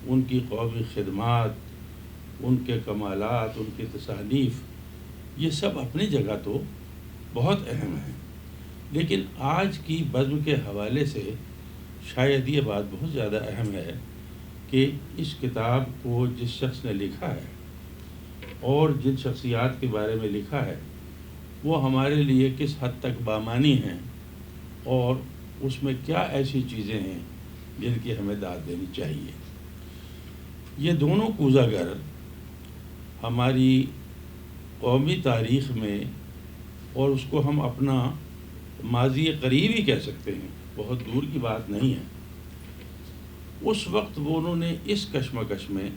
K: ان کی قومی خدمات, ان کے کمالات, ان کی تصانیف, یہ سب اپنی جگہ تو بہت اہم ہیں. لیکن آج کی بزم کے حوالے سے شاید یہ بات بہت زیادہ اہم ہے کہ اس کتاب کو جس شخص نے لکھا ہے اور جن شخصیات کے بارے میں لکھا ہے وہ ہمارے لیے کس حد تک بامانی ہیں اور اس میں کیا ایسی چیزیں ہیں جن کی ہمیں داد دینی چاہیے. یہ دونوں کوزاگر ہماری قومی تاریخ میں, اور اس کو ہم اپنا ماضی قریب ہی کہہ سکتے ہیں, بہت دور کی بات نہیں ہے. اس وقت وہ انہوں نے اس کشمکش میں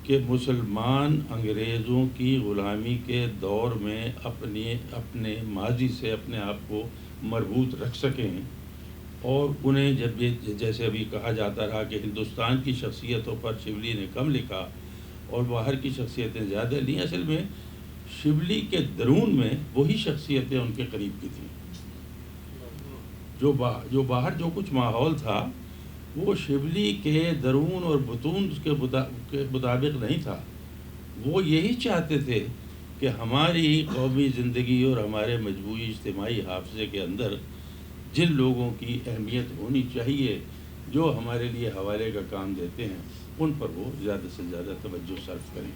K: کہ مسلمان انگریزوں کی غلامی کے دور میں اپنے ماضی سے اپنے آپ کو مربوط رکھ سکیں, اور انہیں جب یہ جیسے ابھی کہا جاتا رہا کہ ہندوستان کی شخصیتوں پر شبلی نے کم لکھا اور باہر کی شخصیتیں زیادہ لیں, اصل میں شبلی کے درون میں وہی شخصیتیں ان کے قریب کی تھیں. جو باہر جو کچھ ماحول تھا وہ شبلی کے درون اور بطون کے مطابق نہیں تھا. وہ یہی چاہتے تھے کہ ہماری قومی زندگی اور ہمارے مجموعی اجتماعی حافظے کے اندر جن لوگوں کی اہمیت ہونی چاہیے, جو ہمارے لیے حوالے کا کام دیتے ہیں, ان پر وہ زیادہ سے زیادہ توجہ صرف کریں.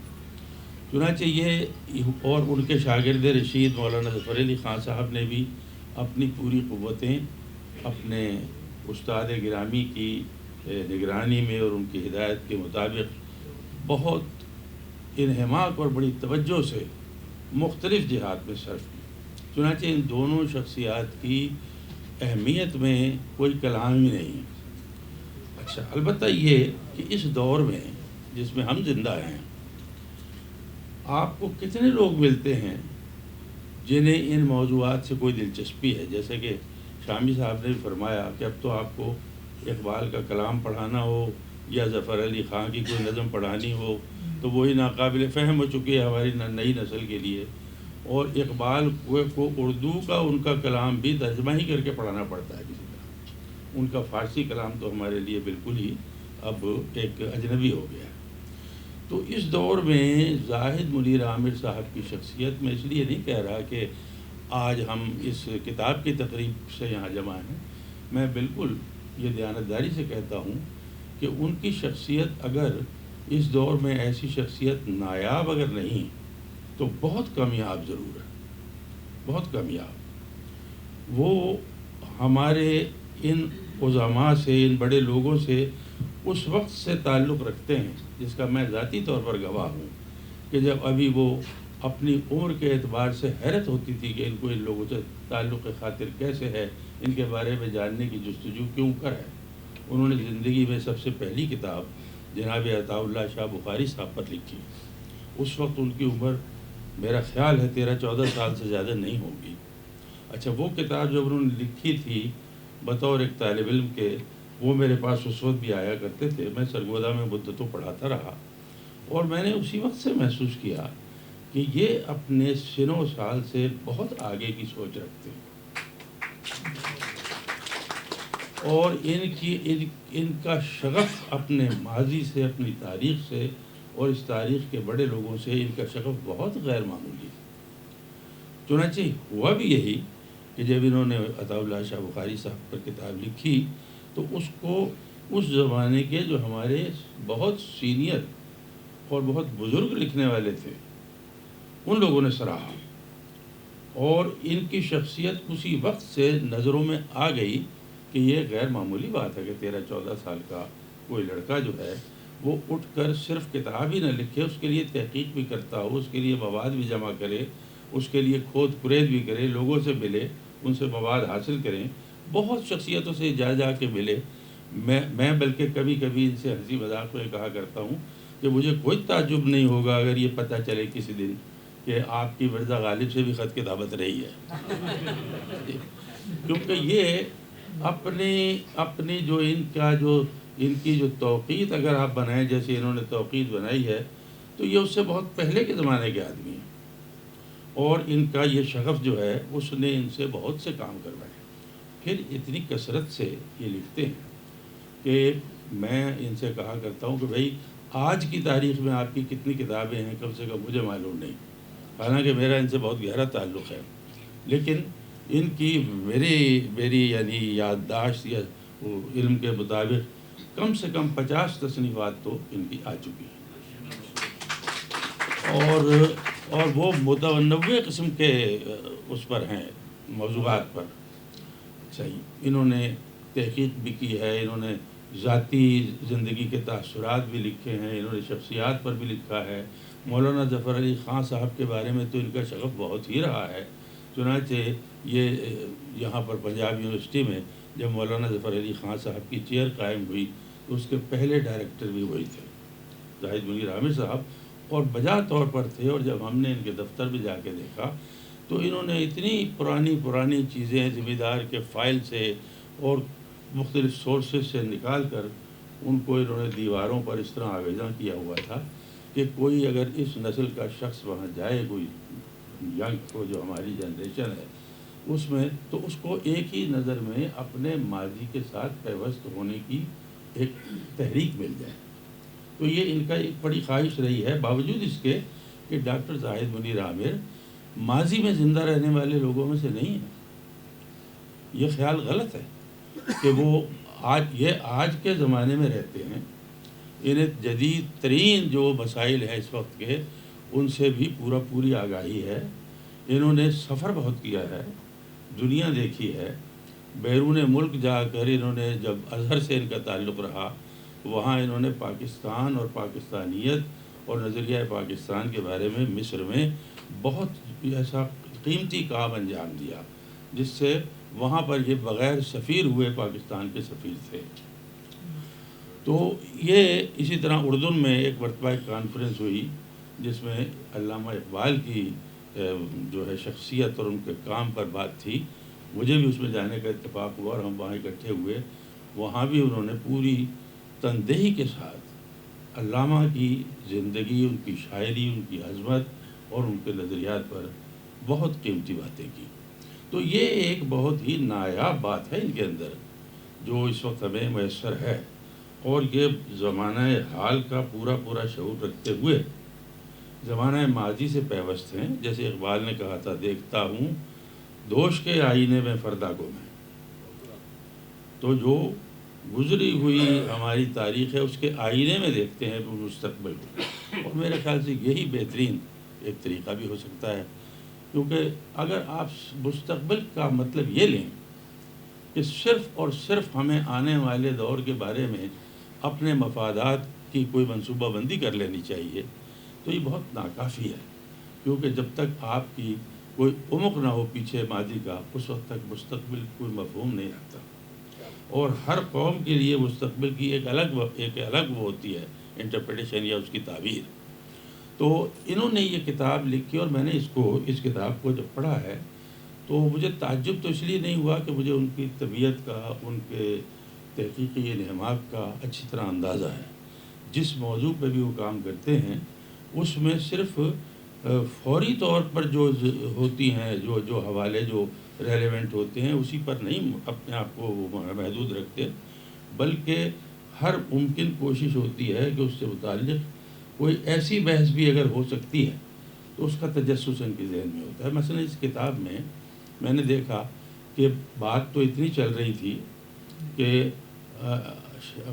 K: چنانچہ یہ اور ان کے شاگرد رشید مولانا ظفر علی خان صاحب نے بھی اپنی پوری قوتیں اپنے استاد گرامی کی نگرانی میں اور ان کی ہدایت کے مطابق بہت انہماک اور بڑی توجہ سے مختلف جہات میں صرف کی. چنانچہ ان دونوں شخصیات کی اہمیت میں کوئی کلام ہی نہیں. اچھا, البتہ یہ کہ اس دور میں جس میں ہم زندہ ہیں, آپ کو کتنے لوگ ملتے ہیں جنہیں ان موضوعات سے کوئی دلچسپی ہے. جیسے کہ شامی صاحب نے بھی فرمایا کہ اب تو آپ کو اقبال کا کلام پڑھانا ہو یا ظفر علی خان کی کوئی نظم پڑھانی ہو تو وہی ناقابل فہم ہو چکی ہے ہماری نئی نسل کے لیے. اور اقبال کو اردو کا ان کا کلام بھی ترجمہ ہی کر کے پڑھانا پڑتا ہے کسی طرح. ان کا فارسی کلام تو ہمارے لیے بالکل ہی اب ایک اجنبی ہو گیا ہے. تو اس دور میں زاہد منیر عامر صاحب کی شخصیت میں اس لیے نہیں کہہ رہا کہ آج ہم اس کتاب کی تقریب سے یہاں جمع ہیں. میں بالکل یہ دیانتداری سے کہتا ہوں کہ ان کی شخصیت اگر اس دور میں ایسی شخصیت نایاب اگر نہیں تو بہت کامیاب ضرور ہے، بہت کامیاب. وہ ہمارے ان عظماء سے، ان بڑے لوگوں سے اس وقت سے تعلق رکھتے ہیں جس کا میں ذاتی طور پر گواہ ہوں کہ جب ابھی وہ اپنی عمر کے اعتبار سے حیرت ہوتی تھی کہ ان کو ان لوگوں سے تعلق خاطر کیسے ہے، ان کے بارے میں جاننے کی جستجو کیوں کر ہے. انہوں نے زندگی میں سب سے پہلی کتاب جناب عطا اللہ شاہ بخاری صاحب پر لکھی. اس وقت ان کی عمر میرا خیال ہے 13-14 سال سے زیادہ نہیں ہوگی. اچھا، وہ کتاب جب انہوں نے لکھی تھی بطور ایک طالب علم کے، وہ میرے پاس اس وقت بھی آیا کرتے تھے. میں سرگودا میں مدتوں پڑھاتا رہا اور میں نے اسی وقت سے محسوس کیا کہ یہ اپنے سن و سال سے بہت آگے کی سوچ رکھتے ہیں اور ان کا شغف اپنے ماضی سے، اپنی تاریخ سے اور اس تاریخ کے بڑے لوگوں سے ان کا شغف بہت غیر معمولی ہے. چنانچہ ہوا بھی یہی کہ جب انہوں نے عطا اللہ شاہ بخاری صاحب پر کتاب لکھی تو اس کو اس زمانے کے جو ہمارے بہت سینئر اور بہت بزرگ لکھنے والے تھے ان لوگوں نے سراہا اور ان کی شخصیت اسی وقت سے نظروں میں آ گئی کہ یہ غیر معمولی بات ہے کہ 13-14 سال کا کوئی لڑکا جو ہے وہ اٹھ کر صرف کتاب ہی نہ لکھے، اس کے لیے تحقیق بھی کرتا ہو، اس کے لیے مواد بھی جمع کرے، اس کے لیے کھود کرید بھی کرے، لوگوں سے ملے، ان سے مواد حاصل کریں، بہت شخصیتوں سے جا کے ملے. میں بلکہ کبھی کبھی ان سے ہنسی مذاق میں کہا کرتا ہوں کہ مجھے کوئی تعجب نہیں ہوگا اگر یہ پتہ چلے کسی دن کہ آپ کی مرزا غالب سے بھی خط کتابت رہی ہے. کیونکہ یہ اپنی جو ان کی جو توقیت اگر آپ بنائیں جیسے انہوں نے توقیت بنائی ہے تو یہ اس سے بہت پہلے کے زمانے کے آدمی ہیں اور ان کا یہ شغف جو ہے اس نے ان سے بہت سے کام کروائے. پھر اتنی کثرت سے یہ لکھتے ہیں کہ میں ان سے کہا کرتا ہوں کہ بھائی آج کی تاریخ میں آپ کی کتنی کتابیں ہیں کم سے کم مجھے معلوم نہیں، حالانکہ میرا ان سے بہت گہرا تعلق ہے، لیکن ان کی میری یعنی یادداشت یا علم کے مطابق کم سے کم 50 تصنیفات تو ان کی آ چکی ہیں اور وہ متنوع قسم کے اس پر ہیں موضوعات پر. صحیح، انہوں نے تحقیق بھی کی ہے، انہوں نے ذاتی زندگی کے تاثرات بھی لکھے ہیں، انہوں نے شخصیات پر بھی لکھا ہے. مولانا ظفر علی خان صاحب کے بارے میں تو ان کا شغف بہت ہی رہا ہے. چنانچہ یہ یہاں پر پنجاب یونیورسٹی میں جب مولانا ظفر علی خان صاحب کی چیئر قائم ہوئی تو اس کے پہلے ڈائریکٹر بھی وہی تھے زاہد منیر عامر صاحب، اور بجا طور پر تھے. اور جب ہم نے ان کے دفتر بھی جا کے دیکھا تو انہوں نے اتنی پرانی چیزیں زمیندار کے فائل سے اور مختلف سورسز سے نکال کر ان کو انہوں نے دیواروں پر اس طرح آویزاں کیا ہوا تھا کہ کوئی اگر اس نسل کا شخص وہاں جائے، کوئی ینگ کو جو ہماری جنریشن ہے اس میں، تو اس کو ایک ہی نظر میں اپنے ماضی کے ساتھ پیوست ہونے کی ایک تحریک مل جائے. تو یہ ان کا ایک بڑی خواہش رہی ہے، باوجود اس کے کہ ڈاکٹر زاہد منیر عامر ماضی میں زندہ رہنے والے لوگوں میں سے نہیں ہیں. یہ خیال غلط ہے کہ وہ آج کے زمانے میں رہتے ہیں. انہیں جدید ترین جو مسائل ہیں اس وقت کے ان سے بھی پوری آگاہی ہے. انہوں نے سفر بہت کیا ہے، دنیا دیکھی ہے. بیرون ملک جا کر انہوں نے جب ازہر سے ان کا تعلق رہا وہاں انہوں نے پاکستان اور پاکستانیت اور نظریہ پاکستان کے بارے میں مصر میں بہت ایسا قیمتی کام انجام دیا جس سے وہاں پر یہ بغیر سفیر ہوئے پاکستان کے سفیر تھے. تو یہ اسی طرح اردن میں ایک مرتبہ ایک کانفرنس ہوئی جس میں علامہ اقبال کی جو ہے شخصیت اور ان کے کام پر بات تھی. مجھے بھی اس میں جانے کا اتفاق ہوا اور ہم وہاں اکٹھے ہوئے. وہاں بھی انہوں نے پوری تندہی کے ساتھ علامہ کی زندگی، ان کی شاعری، ان کی عظمت اور ان کے نظریات پر بہت قیمتی باتیں کی. تو یہ ایک بہت ہی نایاب بات ہے ان کے اندر جو اس وقت ہمیں میسر ہے، اور یہ زمانہ حال کا پورا شعور رکھتے ہوئے زمانہ ماضی سے پیوست ہیں. جیسے اقبال نے کہا تھا، دیکھتا ہوں دوش کے آئینے میں فردا کو میں. تو جو گزری ہوئی ہماری تاریخ ہے اس کے آئینے میں دیکھتے ہیں مستقبل کو، اور میرے خیال سے یہی بہترین ایک طریقہ بھی ہو سکتا ہے. کیونکہ اگر آپ مستقبل کا مطلب یہ لیں کہ صرف اور صرف ہمیں آنے والے دور کے بارے میں اپنے مفادات کی کوئی منصوبہ بندی کر لینی چاہیے، تو یہ بہت ناکافی ہے. کیونکہ جب تک آپ کی کوئی عمق نہ ہو پیچھے ماضی کا، اس وقت تک مستقبل کوئی مفہوم نہیں رکھتا. اور ہر قوم کے لیے مستقبل کی ایک الگ وہ ہوتی ہے انٹرپریٹیشن یا اس کی تعبیر. تو انہوں نے یہ کتاب لکھی، اور میں نے اس کتاب کو جب پڑھا ہے تو مجھے تعجب تو اس لیے نہیں ہوا کہ مجھے ان کی طبیعت کا، ان کے تحقیقی انہماک کا اچھی طرح اندازہ ہے. جس موضوع پہ بھی وہ کام کرتے ہیں اس میں صرف فوری طور پر جو ہوتی ہیں جو حوالے جو ریلیونٹ ہوتے ہیں اسی پر نہیں اپنے آپ کو محدود رکھتے، بلکہ ہر ممکن کوشش ہوتی ہے کہ اس سے متعلق کوئی ایسی بحث بھی اگر ہو سکتی ہے تو اس کا تجسس ان کے ذہن میں ہوتا ہے. مثلا اس کتاب میں نے دیکھا کہ بات تو اتنی چل رہی تھی کہ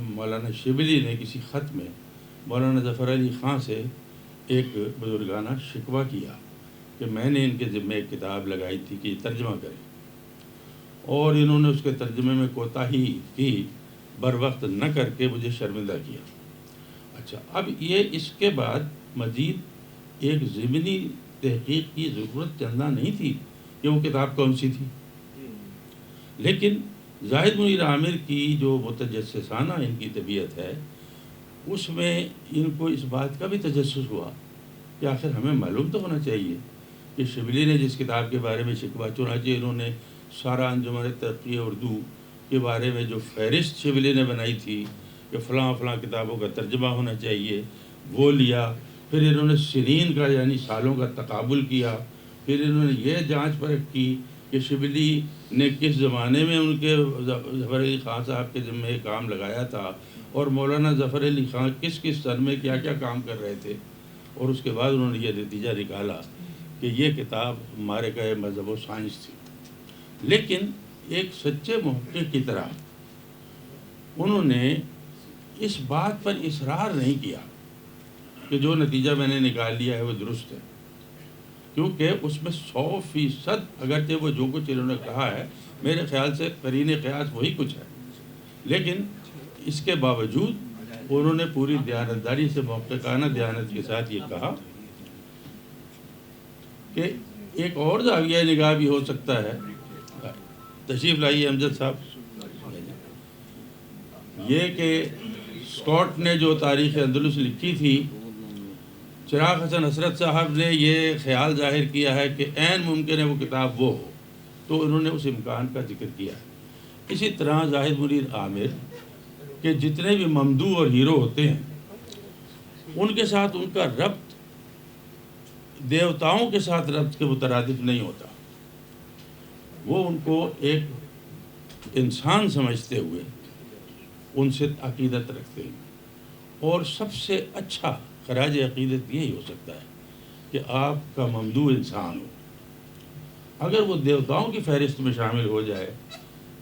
K: مولانا شبلی نے کسی خط میں مولانا ظفر علی خان سے ایک بزرگانہ شکوہ کیا کہ میں نے ان کے ذمہ ایک کتاب لگائی تھی کہ یہ ترجمہ کریں، اور انہوں نے اس کے ترجمے میں کوتاہی کی، بر وقت نہ کر کے مجھے شرمندہ کیا. اچھا، اب یہ اس کے بعد مزید ایک ضمنی تحقیق کی ضرورت چندہ نہیں تھی کہ وہ کتاب کون سی تھی. لیکن زاہد منیر عامر کی جو متجسسانہ ان کی طبیعت ہے، اس میں ان کو اس بات کا بھی تجسس ہوا کہ آخر ہمیں معلوم تو ہونا چاہیے کہ شبلی نے جس کتاب کے بارے میں شکوہ، چنانچہ انہوں نے سارا انجمن ترقی اردو کے بارے میں جو فہرست شبلی نے بنائی تھی کہ فلاں کتابوں کا ترجمہ ہونا چاہیے، وہ لیا. پھر انہوں نے سنین کا یعنی سالوں کا تقابل کیا. پھر انہوں نے یہ جانچ پرکھ کی کہ شبلی نے کس زمانے میں ان کے ظفر علی خان صاحب کے ذمہ یہ کام لگایا تھا، اور مولانا ظفر علی خان کس سن میں کیا کام کر رہے تھے. اور اس کے بعد انہوں نے یہ نتیجہ نکالا کہ یہ کتاب ہمارے کا مذہب و سائنس تھی. لیکن ایک سچے محقق کی طرح انہوں نے اس بات پر اصرار نہیں کیا کہ جو نتیجہ میں نے نکال لیا ہے وہ درست ہے، کیونکہ اس میں 100% اگرچہ وہ جو کچھ انہوں نے کہا ہے میرے خیال سے قرین قیاس وہی کچھ ہے، لیکن اس کے باوجود انہوں نے پوری دیانتداری سے، محققانہ دیانت کے ساتھ یہ کہا کہ ایک اور زاویہ نگاہ بھی ہو سکتا ہے. تشریف لائیے امجد صاحب. یہ کہ اسکاٹ نے جو تاریخ اندلس لکھی تھی، چراغ حسن حسرت صاحب نے یہ خیال ظاہر کیا ہے کہ عین ممکن ہے وہ کتاب وہ ہو، تو انہوں نے اس امکان کا ذکر کیا ہے. اسی طرح زاہد منیر عامر کہ جتنے بھی ممدوح اور ہیرو ہوتے ہیں ان کے ساتھ ان کا ربط دیوتاؤں کے ساتھ ربط کے مترادف نہیں ہوتا. وہ ان کو ایک انسان سمجھتے ہوئے ان سے عقیدت رکھتے ہیں، اور سب سے اچھا خراج عقیدت یہی ہو سکتا ہے کہ آپ کا ممدوح انسان ہو. اگر وہ دیوتاؤں کی فہرست میں شامل ہو جائے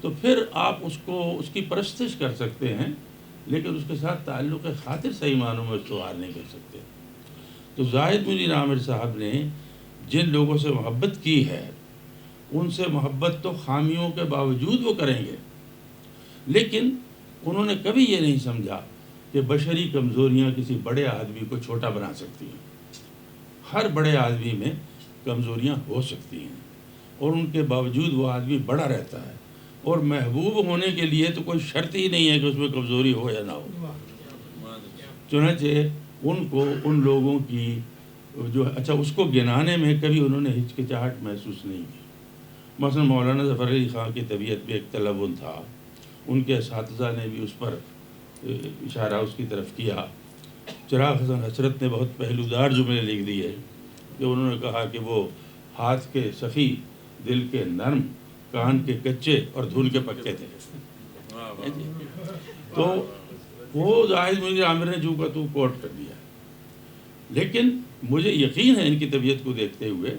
K: تو پھر آپ اس کی پرستش کر سکتے ہیں، لیکن اس کے ساتھ تعلق خاطر صحیح معنوں میں استوار نہیں کر سکتے. تو زاہد منیر عامر صاحب نے جن لوگوں سے محبت کی ہے ان سے محبت تو خامیوں کے باوجود وہ کریں گے، لیکن انہوں نے کبھی یہ نہیں سمجھا کہ بشری کمزوریاں کسی بڑے آدمی کو چھوٹا بنا سکتی ہیں. ہر بڑے آدمی میں کمزوریاں ہو سکتی ہیں، اور ان کے باوجود وہ آدمی بڑا رہتا ہے، اور محبوب ہونے کے لیے تو کوئی شرط ہی نہیں ہے کہ اس میں کمزوری ہو یا نہ ہو. چنانچہ ان لوگوں کی جو اس کو گنانے میں کبھی انہوں نے ہچکچاہٹ محسوس نہیں کی. مثلا مولانا ظفر علی خان کی طبیعت بھی ایک تلون تھا، ان کے اساتذہ نے بھی اس پر اشارہ اس کی طرف کیا، چراغ حسن حسرت نے بہت پہلودار جملے لکھ دیے کہ انہوں نے کہا کہ وہ ہاتھ کے سخی، دل کے نرم، کان کے کچے اور دھن کے پکے تھے. تو وہ زاہد منیر عامر نے جو کا تو کوٹ کر دیا. لیکن مجھے یقین ہے ان کی طبیعت کو دیکھتے ہوئے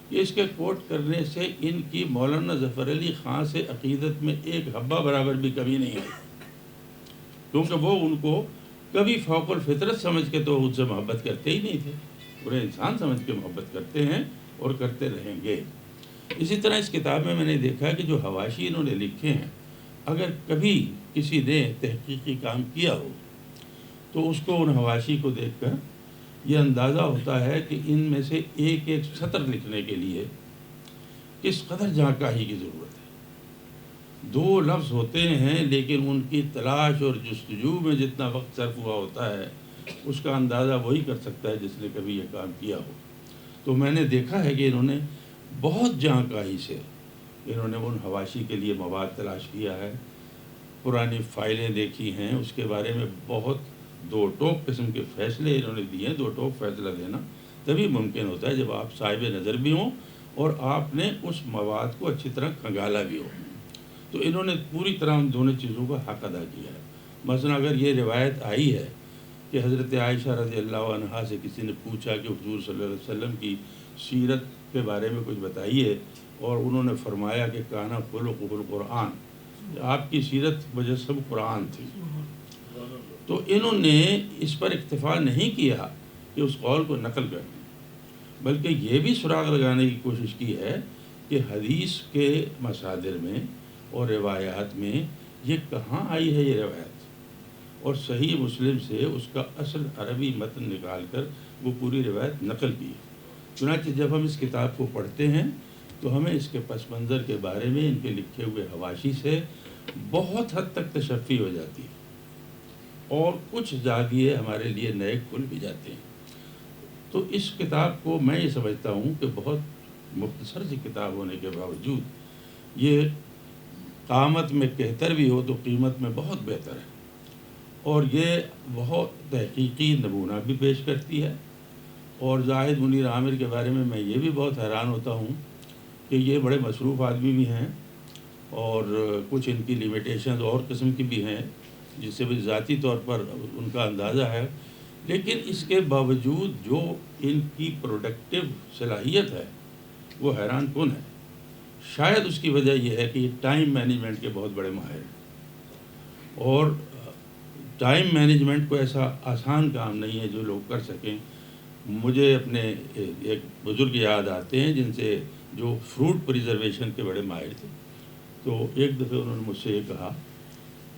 K: کہ اس کے کوٹ کرنے سے ان کی مولانا ظفر علی خان سے عقیدت میں ایک حبہ برابر بھی کمی نہیں آئی، کیونکہ وہ ان کو کبھی فوق الفطرت سمجھ کے تو ان سے محبت کرتے ہی نہیں تھے، انہیں انسان سمجھ کے محبت کرتے ہیں اور کرتے رہیں گے. اسی طرح اس کتاب میں نے دیکھا کہ جو حواشی انہوں نے لکھے ہیں، اگر کبھی کسی نے تحقیقی کام کیا ہو تو اس کو ان حواشی کو دیکھ کر یہ اندازہ ہوتا ہے کہ ان میں سے ایک ایک سطر لکھنے کے لیے کس قدر جانکاہی کی ضرورت ہے. 2 لفظ ہوتے ہیں لیکن ان کی تلاش اور جستجو میں جتنا وقت صرف ہوا ہوتا ہے اس کا اندازہ وہی کر سکتا ہے جس نے کبھی یہ کام کیا ہو. تو میں نے دیکھا ہے کہ انہوں نے بہت جانکاہی سے انہوں نے ان حواشی کے لیے مواد تلاش کیا ہے، پرانی فائلیں دیکھی ہیں، اس کے بارے میں بہت 2 ٹوک قسم کے فیصلے انہوں نے دیے ہیں. 2 ٹوک فیصلہ دینا تبھی ممکن ہوتا ہے جب آپ صاحب نظر بھی ہوں اور آپ نے اس مواد کو اچھی طرح کھنگالا بھی ہو. تو انہوں نے پوری طرح ان دونوں چیزوں کا حق ادا کیا ہے. مثلا اگر یہ روایت آئی ہے کہ حضرت عائشہ رضی اللہ عنہا سے کسی نے پوچھا کہ حضور صلی اللہ علیہ وسلم کی سیرت کے بارے میں کچھ بتائیے، اور انہوں نے فرمایا کہ کانا خلقہ القرآن، آپ کی سیرت مجسم قرآن تھی. تو انہوں نے اس پر اکتفا نہیں کیا کہ اس قول کو نقل کر دیں، بلکہ یہ بھی سراغ لگانے کی کوشش کی ہے کہ حدیث کے مصادر میں اور روایات میں یہ کہاں آئی ہے یہ روایت، اور صحیح مسلم سے اس کا اصل عربی متن نکال کر وہ پوری روایت نقل کی. چنانچہ جب ہم اس کتاب کو پڑھتے ہیں تو ہمیں اس کے پس منظر کے بارے میں ان کے لکھے ہوئے حواشی سے بہت حد تک تشفی ہو جاتی ہے، اور کچھ زاویے ہمارے لیے نئے کھل بھی جاتے ہیں. تو اس کتاب کو میں یہ سمجھتا ہوں کہ بہت مختصر سی کتاب ہونے کے باوجود یہ قامت میں کہتر بھی ہو تو قیمت میں بہت بہتر ہے، اور یہ بہت تحقیقی نمونہ بھی پیش کرتی ہے. اور زاہد منیر عامر کے بارے میں یہ بھی بہت حیران ہوتا ہوں کہ یہ بڑے مصروف آدمی بھی ہیں، اور کچھ ان کی لیمیٹیشنز اور قسم کی بھی ہیں جس سے بھی ذاتی طور پر ان کا اندازہ ہے. لیکن اس کے باوجود جو ان کی پروڈکٹیو صلاحیت ہے وہ حیران کن ہے. شاید اس کی وجہ یہ ہے کہ یہ ٹائم مینجمنٹ کے بہت بڑے ماہر ہیں، اور ٹائم مینجمنٹ کو ایسا آسان کام نہیں ہے جو لوگ کر سکیں. مجھے اپنے ایک بزرگ یاد آتے ہیں جن سے جو فروٹ پریزرویشن کے بڑے ماہر تھے. تو ایک دفعہ انہوں نے مجھ سے یہ کہا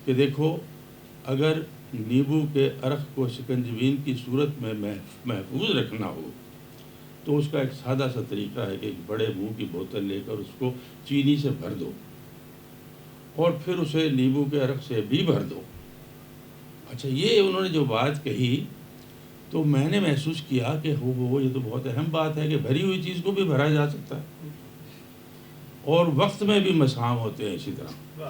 K: کہ دیکھو، اگر نیبو کے عرق کو سکنجبین کی صورت میں محفوظ رکھنا ہو تو اس کا ایک سادہ سا طریقہ ہے کہ ایک بڑے منہ کی بوتل لے کر اس کو چینی سے بھر دو اور پھر اسے نیبو کے عرق سے بھی بھر دو. اچھا، یہ انہوں نے جو بات کہی تو میں نے محسوس کیا کہ یہ تو بہت اہم بات ہے کہ بھری ہوئی چیز کو بھی بھرا جا سکتا ہے، اور وقت میں بھی مسام ہوتے ہیں اسی طرح.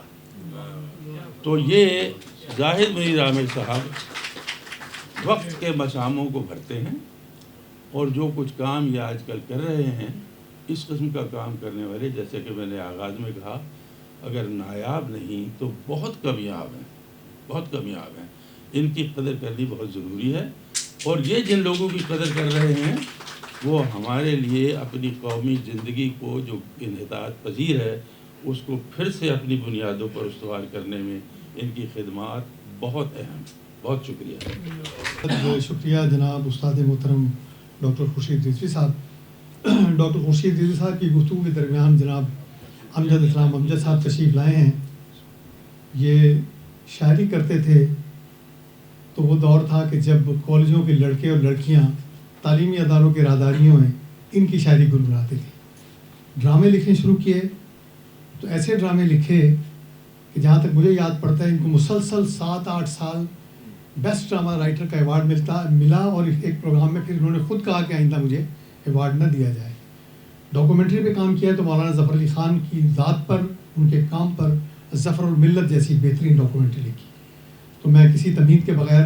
K: تو یہ زاہد منیر عامر صاحب وقت کے مساموں کو بھرتے ہیں، اور جو کچھ کام یہ آج کل کر رہے ہیں اس قسم کا کام کرنے والے، جیسے کہ میں نے آغاز میں کہا، اگر نایاب نہیں تو بہت کامیاب ہیں، بہت کامیاب ہیں. ان کی قدر کرنی بہت ضروری ہے، اور یہ جن لوگوں کی قدر کر رہے ہیں وہ ہمارے لیے اپنی قومی زندگی کو جو انحطاط پذیر ہے اس کو پھر سے اپنی بنیادوں پر استوار کرنے میں ان کی خدمات بہت اہم. بہت شکریہ.
A: شکریہ جناب استاد محترم ڈاکٹر خورشید رضوی صاحب. ڈاکٹر خورشید رضوی صاحب کی گفتگو کے درمیان جناب امجد اسلام امجد صاحب تشریف لائے ہیں. یہ شاعری کرتے تھے تو وہ دور تھا کہ جب کالجوں کے لڑکے اور لڑکیاں تعلیمی اداروں کے راداریوں میں ان کی شاعری گنگناتے تھے. ڈرامے لکھنے شروع کیے تو ایسے ڈرامے لکھے کہ جہاں تک مجھے یاد پڑتا ہے ان کو مسلسل 7-8 سال بیسٹ ڈرامہ رائٹر کا ایوارڈ ملا، اور ایک پروگرام میں پھر انہوں نے خود کہا کہ آئندہ مجھے ایوارڈ نہ دیا جائے. ڈاکومنٹری پہ کام کیا تو مولانا ظفر علی خان کی ذات پر، ان کے کام پر ظفر الملت جیسی بہترین ڈاکومنٹری لکھی. تو میں کسی تمہید کے بغیر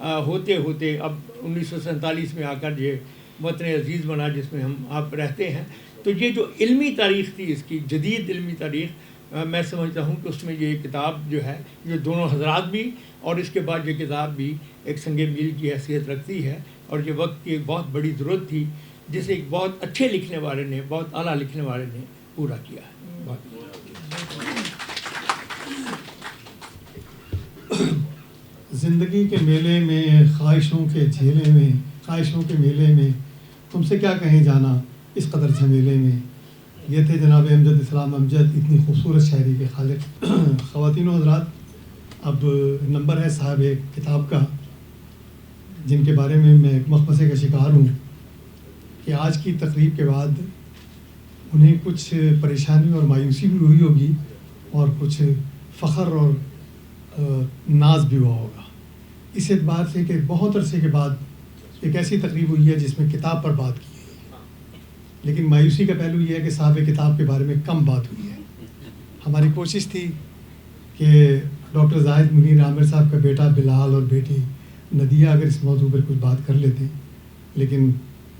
L: ہوتے ہوتے اب 1947 میں آ کر یہ وطن عزیز بنا جس میں ہم آپ رہتے ہیں. تو یہ جو علمی تاریخ تھی اس کی جدید علمی تاریخ میں سمجھتا ہوں کہ اس میں یہ کتاب جو ہے یہ دونوں حضرات بھی اور اس کے بعد یہ کتاب بھی ایک سنگ میل کی حیثیت رکھتی ہے اور یہ وقت کی ایک بہت بڑی ضرورت تھی جسے ایک بہت اچھے لکھنے والے نے بہت اعلیٰ لکھنے والے نے پورا کیا ہے.
A: زندگی کے میلے میں خواہشوں کے جھیلے میں خواہشوں کے میلے میں تم سے کیا کہیں جانا اس قدر جھمیلے میں. یہ تھے جناب امجد اسلام امجد اتنی خوبصورت شاعری کے خالق. خواتین و حضرات اب نمبر ہے صاحب کتاب کا جن کے بارے میں ایک مخمصے کا شکار ہوں کہ آج کی تقریب کے بعد انہیں کچھ پریشانی اور مایوسی بھی ہوئی ہوگی اور کچھ فخر اور ناز بھی ہوا ہوگا اس اعتبار سے کہ بہت عرصے کے بعد ایک ایسی تقریب ہوئی ہے جس میں کتاب پر بات کی ہے. لیکن مایوسی کا پہلو یہ ہے کہ صاحب کتاب کے بارے میں کم بات ہوئی ہے. ہماری کوشش تھی کہ ڈاکٹر زاہد منیر عامر صاحب کا بیٹا بلال اور بیٹی ندیہ اگر اس موضوع پر کچھ بات کر لیتے لیکن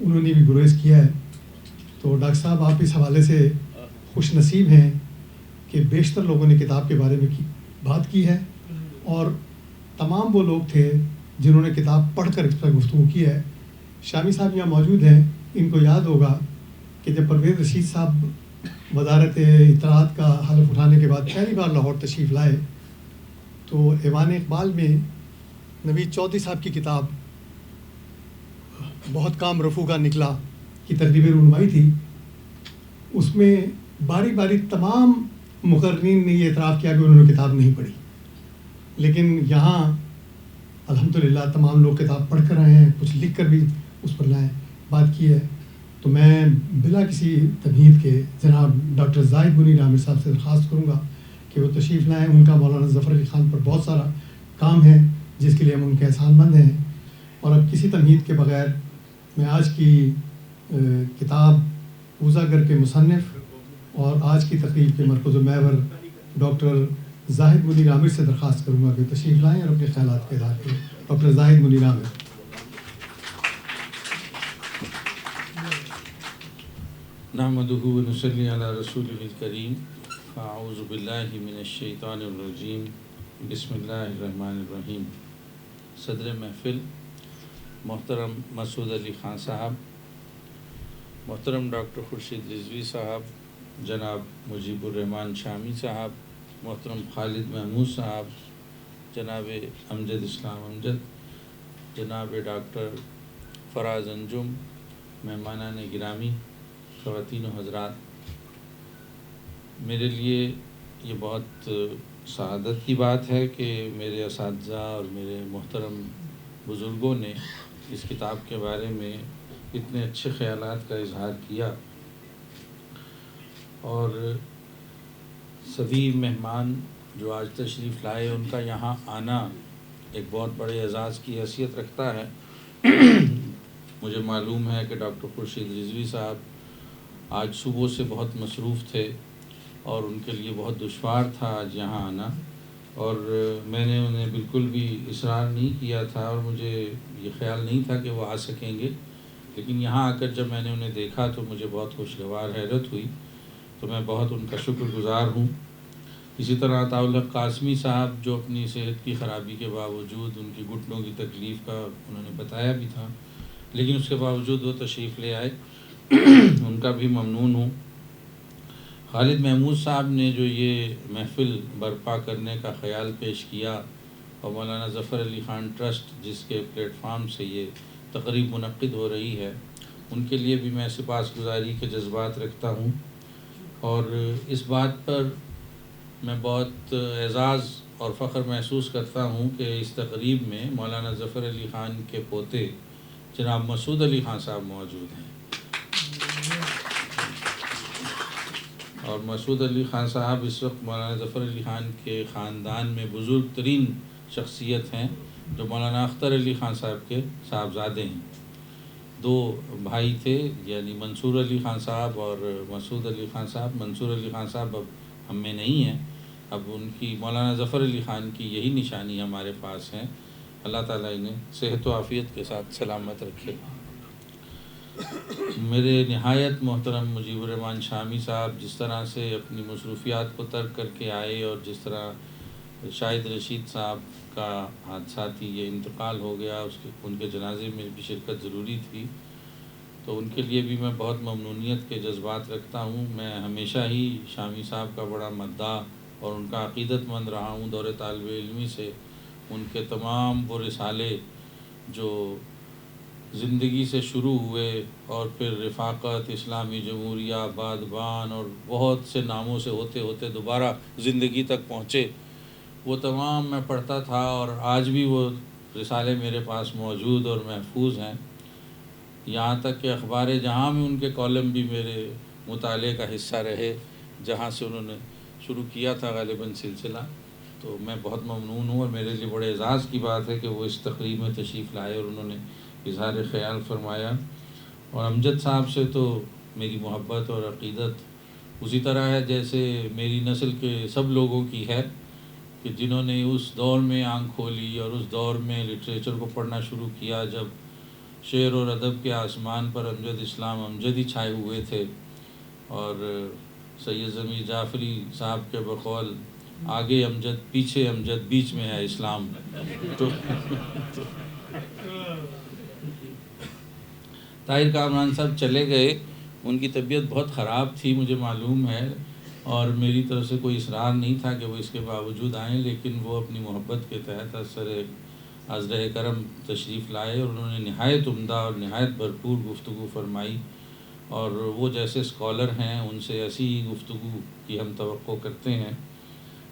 A: انہوں نے بھی گریز کیا ہے. تو ڈاکٹر صاحب آپ اس حوالے سے خوش نصیب ہیں کہ بیشتر لوگوں نے کتاب کے بارے میں بات کی ہے اور تمام وہ لوگ تھے جنہوں نے کتاب پڑھ کر اس پر گفتگو کی ہے. شامی صاحب یہاں موجود ہیں. ان کو یاد ہوگا کہ جب پرویز رشید صاحب وزارت اطلاعات کا حلف اٹھانے کے بعد پہلی بار لاہور تشریف لائے تو ایوان اقبال میں نوید چودھری صاحب کی کتاب بہت کام رفو کا نکلا کی تقریب رونمائی تھی. اس میں باری باری تمام مقررین نے یہ اعتراف کیا کہ انہوں نے کتاب نہیں پڑھی لیکن یہاں الحمدللہ تمام لوگ کتاب پڑھ کر آئے ہیں کچھ لکھ کر بھی اس پر لائیں بات کی ہے. تو میں بلا کسی تمہید کے جناب ڈاکٹر زاہد منیر عامر صاحب سے درخواست کروں گا کہ وہ تشریف لائیں. ان کا مولانا ظفر علی خان پر بہت سارا کام ہے جس کے لیے ہم ان کے احسان مند ہیں. اور اب کسی تمہید کے بغیر میں آج کی کتاب پوزا گر کے مصنف اور آج کی تقریب کے مرکز و محور ڈاکٹر زاہد منیر عامر سے درخواست کروں گا کہ تشریف لائیں اور اپنے خیالات کا اظہار کریں. ڈاکٹر زاہد منیر عامر.
K: نحمدہ و نصلی علی رسولہ الکریم. اعوذ باللہ من الشیطان الرجیم. بسم اللہ الرحمن الرحیم. صدر محفل محترم مسعود علی خان صاحب، محترم ڈاکٹر خورشید رضوی صاحب، جناب مجیب الرحمان شامی صاحب، محترم خالد محمود صاحب، جناب امجد اسلام امجد، جناب ڈاکٹر فراز انجم، مہمانان گرامی، خواتین و حضرات، میرے لیے یہ بہت سعادت کی بات ہے کہ میرے اساتذہ اور میرے محترم بزرگوں نے اس کتاب کے بارے میں اتنے اچھے خیالات کا اظہار کیا اور سبھی مہمان جو آج تشریف لائے ان کا یہاں آنا ایک بہت بڑے اعزاز کی حیثیت رکھتا ہے. مجھے معلوم ہے کہ ڈاکٹر خورشید رضوی صاحب آج صبح سے بہت مصروف تھے اور ان کے لیے بہت دشوار تھا آج یہاں آنا اور میں نے انہیں بالکل بھی اصرار نہیں کیا تھا اور مجھے یہ خیال نہیں تھا کہ وہ آ سکیں گے. لیکن یہاں آ کر جب میں نے انہیں دیکھا تو مجھے بہت خوشگوار حیرت ہوئی. تو میں بہت ان کا شکر گزار ہوں. اسی طرح عطاء الحق قاسمی صاحب جو اپنی صحت کی خرابی کے باوجود ان کی گھٹنوں کی تکلیف کا انہوں نے بتایا بھی تھا لیکن اس کے باوجود وہ تشریف لے آئے، ان کا بھی ممنون ہوں. خالد محمود صاحب نے جو یہ محفل برپا کرنے کا خیال پیش کیا اور مولانا ظفر علی خان ٹرسٹ جس کے پلیٹ فارم سے یہ تقریب منعقد ہو رہی ہے ان کے لیے بھی میں سپاسگزاری کے جذبات رکھتا ہوں. اور اس بات پر میں بہت اعزاز اور فخر محسوس کرتا ہوں کہ اس تقریب میں مولانا ظفر علی خان کے پوتے جناب مسعود علی خان صاحب موجود ہیں اور مسعود علی خان صاحب اس وقت مولانا ظفر علی خان کے خاندان میں بزرگ ترین شخصیت ہیں جو مولانا اختر علی خان صاحب کے صاحبزادے ہیں. دو بھائی تھے یعنی منصور علی خان صاحب اور مسعود علی خان صاحب. منصور علی خان صاحب اب ہم میں نہیں ہیں، اب ان کی مولانا ظفر علی خان کی یہی نشانی ہمارے پاس ہیں اللہ تعالیٰ انہیں صحت و عافیت کے ساتھ سلامت رکھے۔ میرے نہایت محترم مجیب الرحمن شامی صاحب جس طرح سے اپنی مصروفیات کو ترک کر کے آئے، اور جس طرح شاہد رشید صاحب کا حادثاتی یہ انتقال ہو گیا، ان کے جنازے میں بھی شرکت ضروری تھی، تو ان کے لیے بھی میں بہت ممنونیت کے جذبات رکھتا ہوں۔ میں ہمیشہ ہی شامی صاحب کا بڑا مداح اور ان کا عقیدت مند رہا ہوں۔ دور طالب علمی سے ان کے تمام وہ رسالے جو زندگی سے شروع ہوئے اور پھر رفاقت، اسلامی جمہوریہ، بادبان اور بہت سے ناموں سے ہوتے ہوتے دوبارہ زندگی تک پہنچے، وہ تمام میں پڑھتا تھا، اور آج بھی وہ رسالے میرے پاس موجود اور محفوظ ہیں۔ یہاں تک کہ اخبار جہاں میں ان کے کالم بھی میرے مطالعے کا حصہ رہے، جہاں سے انہوں نے شروع کیا تھا غالباً سلسلہ۔ تو میں بہت ممنون ہوں، اور میرے لیے بڑے اعزاز کی بات ہے کہ وہ اس تقریب میں تشریف لائے اور انہوں نے اظہار خیال فرمایا۔ اور امجد صاحب سے تو میری محبت اور عقیدت اسی طرح ہے جیسے میری نسل کے سب لوگوں کی ہے، کہ جنہوں نے اس دور میں آنکھ کھولی اور اس دور میں لٹریچر کو پڑھنا شروع کیا، جب شعر اور ادب کے آسمان پر امجد اسلام امجد ہی چھائے ہوئے تھے، اور سید ضمیر جعفری صاحب کے بقول آگے امجد پیچھے امجد بیچ میں ہے اسلام۔ تو طاہر کامران صاحب چلے گئے، ان کی طبیعت بہت خراب تھی مجھے معلوم ہے، اور میری طرف سے کوئی اصرار نہیں تھا کہ وہ اس کے باوجود آئیں، لیکن وہ اپنی محبت کے تحت اثر عذرِ کرم تشریف لائے، اور انہوں نے نہایت عمدہ اور نہایت بھرپور گفتگو فرمائی، اور وہ جیسے اسکالر ہیں ان سے ایسی ہی گفتگو کی ہم توقع کرتے ہیں۔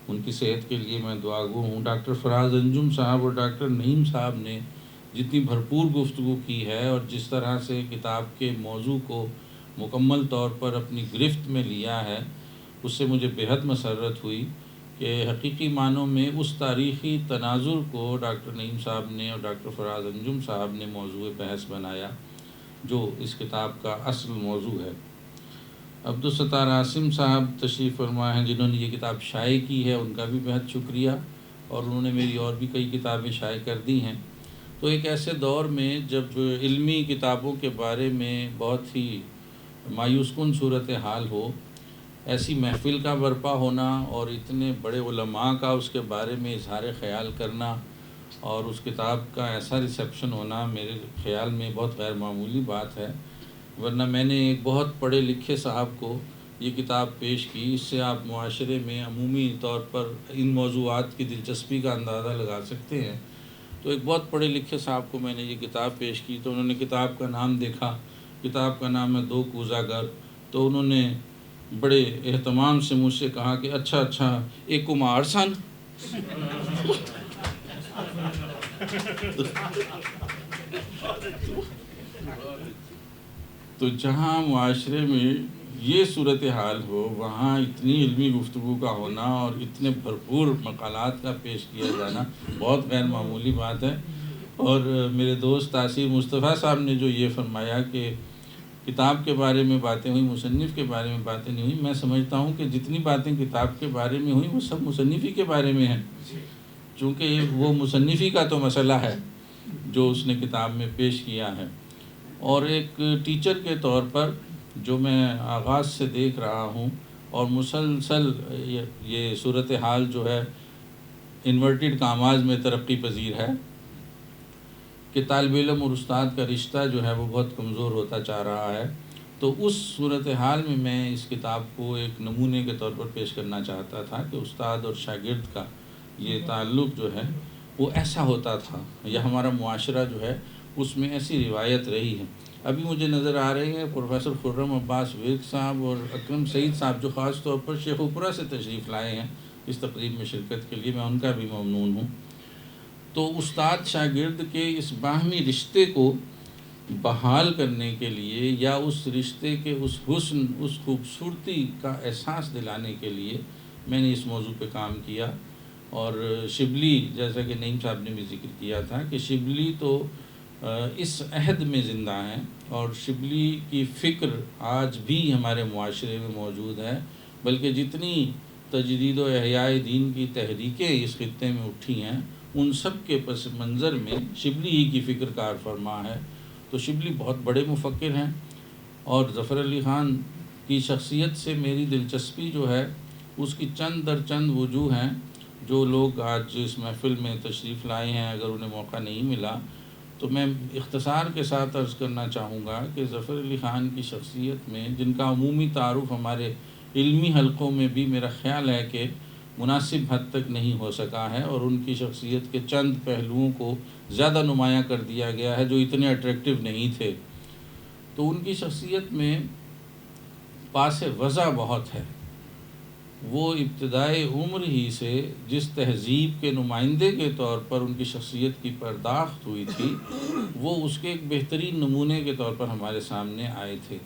K: ان کی صحت کے لیے میں دعا گو ہوں۔ ڈاکٹر فراز انجم صاحب اور ڈاکٹر نعیم صاحب نے جتنی بھرپور گفتگو کی ہے، اور جس طرح سے کتاب کے موضوع کو مکمل طور پر اپنی گرفت میں لیا ہے، اس سے مجھے بہت مسرت ہوئی کہ حقیقی معنوں میں اس تاریخی تناظر کو ڈاکٹر نعیم صاحب نے اور ڈاکٹر فراز انجم صاحب نے موضوع بحث بنایا، جو اس کتاب کا اصل موضوع ہے۔ عبدالستار عاصم صاحب تشریف فرما ہیں، جنہوں نے یہ کتاب شائع کی ہے، ان کا بھی بہت شکریہ، اور انہوں نے میری اور بھی کئی کتابیں شائع کر دی ہیں۔ تو ایک ایسے دور میں جب علمی کتابوں کے بارے میں بہت ہی مایوس کن صورتحال ہو، ایسی محفل کا برپا ہونا اور اتنے بڑے علماء کا اس کے بارے میں اظہار خیال کرنا اور اس کتاب کا ایسا ریسیپشن ہونا میرے خیال میں بہت غیر معمولی بات ہے، ورنہ میں نے ایک بہت پڑھے لکھے صاحب کو یہ کتاب پیش کی، اس سے آپ معاشرے میں عمومی طور پر ان موضوعات کی دلچسپی کا اندازہ لگا سکتے ہیں۔ تو ایک بہت پڑھے لکھے صاحب کو میں نے یہ کتاب پیش کی، تو انہوں نے کتاب کا نام دیکھا، کتاب کا نام ہے دو کوزہ گر، تو انہوں نے بڑے اہتمام سے مجھ سے کہا کہ اچھا ایک کمار سن۔ تو جہاں معاشرے میں یہ صورتحال ہو، وہاں اتنی علمی گفتگو کا ہونا اور اتنے بھرپور مقالات کا پیش کیا جانا بہت غیر معمولی بات ہے۔ اور میرے دوست تاثیر مصطفیٰ صاحب نے جو یہ فرمایا کہ کتاب کے بارے میں باتیں ہوئیں، مصنف کے بارے میں باتیں نہیں ہوئیں، میں سمجھتا ہوں کہ جتنی باتیں کتاب کے بارے میں ہوئیں وہ سب مصنفی کے بارے میں ہیں، چونکہ وہ مصنفی کا تو مسئلہ ہے جو اس نے کتاب میں پیش کیا ہے۔ اور ایک ٹیچر کے طور پر جو میں آغاز سے دیکھ رہا ہوں، اور مسلسل یہ صورتحال جو ہے انورٹڈ کاماز میں ترقی پذیر ہے کہ طالب علم اور استاد کا رشتہ جو ہے وہ بہت کمزور ہوتا جا رہا ہے، تو اس صورتحال میں میں اس کتاب کو ایک نمونے کے طور پر پیش کرنا چاہتا تھا کہ استاد اور شاگرد کا یہ تعلق جو ہے وہ ایسا ہوتا تھا، یا ہمارا معاشرہ جو ہے اس میں ایسی روایت رہی ہے۔ ابھی مجھے نظر آ رہے ہیں پروفیسر خرم عباس ورک صاحب اور اکرم سعید صاحب جو خاص طور پر شیخ پورہ سے تشریف لائے ہیں اس تقریب میں شرکت کے لیے، میں ان کا بھی ممنون ہوں۔ تو استاد شاگرد کے اس باہمی رشتے کو بحال کرنے کے لیے، یا اس رشتے کے اس حسن، اس خوبصورتی کا احساس دلانے کے لیے میں نے اس موضوع پہ کام کیا۔ اور شبلی، جیسا کہ نعیم صاحب نے بھی ذکر کیا تھا کہ شبلی تو اس عہد میں زندہ ہیں، اور شبلی کی فکر آج بھی ہمارے معاشرے میں موجود ہے، بلکہ جتنی تجدید و احیاء دین کی تحریکیں اس خطے میں اٹھی ہیں ان سب کے پس منظر میں شبلی ہی کی فکر کار فرما ہے. تو شبلی بہت بڑے مفکر ہیں، اور ظفر علی خان کی شخصیت سے میری دلچسپی جو ہے اس کی چند در چند وجوہ ہیں. جو لوگ آج اس محفل میں تشریف لائے ہیں، اگر انہیں موقع نہیں ملا تو میں اختصار کے ساتھ عرض کرنا چاہوں گا کہ ظفر علی خان کی شخصیت میں، جن کا عمومی تعارف ہمارے علمی حلقوں میں بھی میرا خیال ہے کہ مناسب حد تک نہیں ہو سکا ہے، اور ان کی شخصیت کے چند پہلوؤں کو زیادہ نمایاں کر دیا گیا ہے جو اتنے اٹریکٹیو نہیں تھے. تو ان کی شخصیت میں پاس وضع بہت ہے. وہ ابتدائے عمر ہی سے جس تہذیب کے نمائندے کے طور پر ان کی شخصیت کی پرداخت ہوئی تھی، وہ اس کے ایک بہترین نمونے کے طور پر ہمارے سامنے آئے تھے.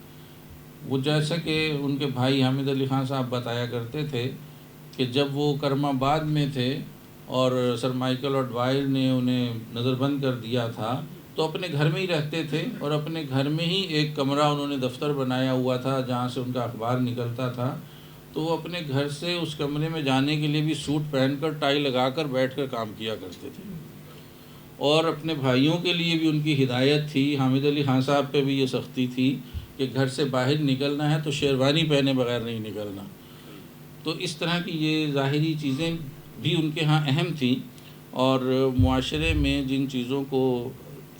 K: وہ جیسا کہ ان کے بھائی حامد علی خان صاحب بتایا کرتے تھے کہ جب وہ کرم آباد میں تھے اور سر مائیکل آڈوائل نے انہیں نظر بند کر دیا تھا، تو اپنے گھر میں ہی رہتے تھے، اور اپنے گھر میں ہی ایک کمرہ انہوں نے دفتر بنایا ہوا تھا جہاں سے ان کا اخبار نکلتا تھا. تو وہ اپنے گھر سے اس کمرے میں جانے کے لیے بھی سوٹ پہن کر ٹائی لگا کر بیٹھ کر کام کیا کرتے تھے. اور اپنے بھائیوں کے لیے بھی ان کی ہدایت تھی. حامد علی خان صاحب پہ بھی یہ سختی تھی کہ گھر سے باہر نکلنا ہے تو شیروانی پہنے بغیر نہیں نکلنا. تو اس طرح کی یہ ظاہری چیزیں بھی ان کے ہاں اہم تھیں، اور معاشرے میں جن چیزوں کو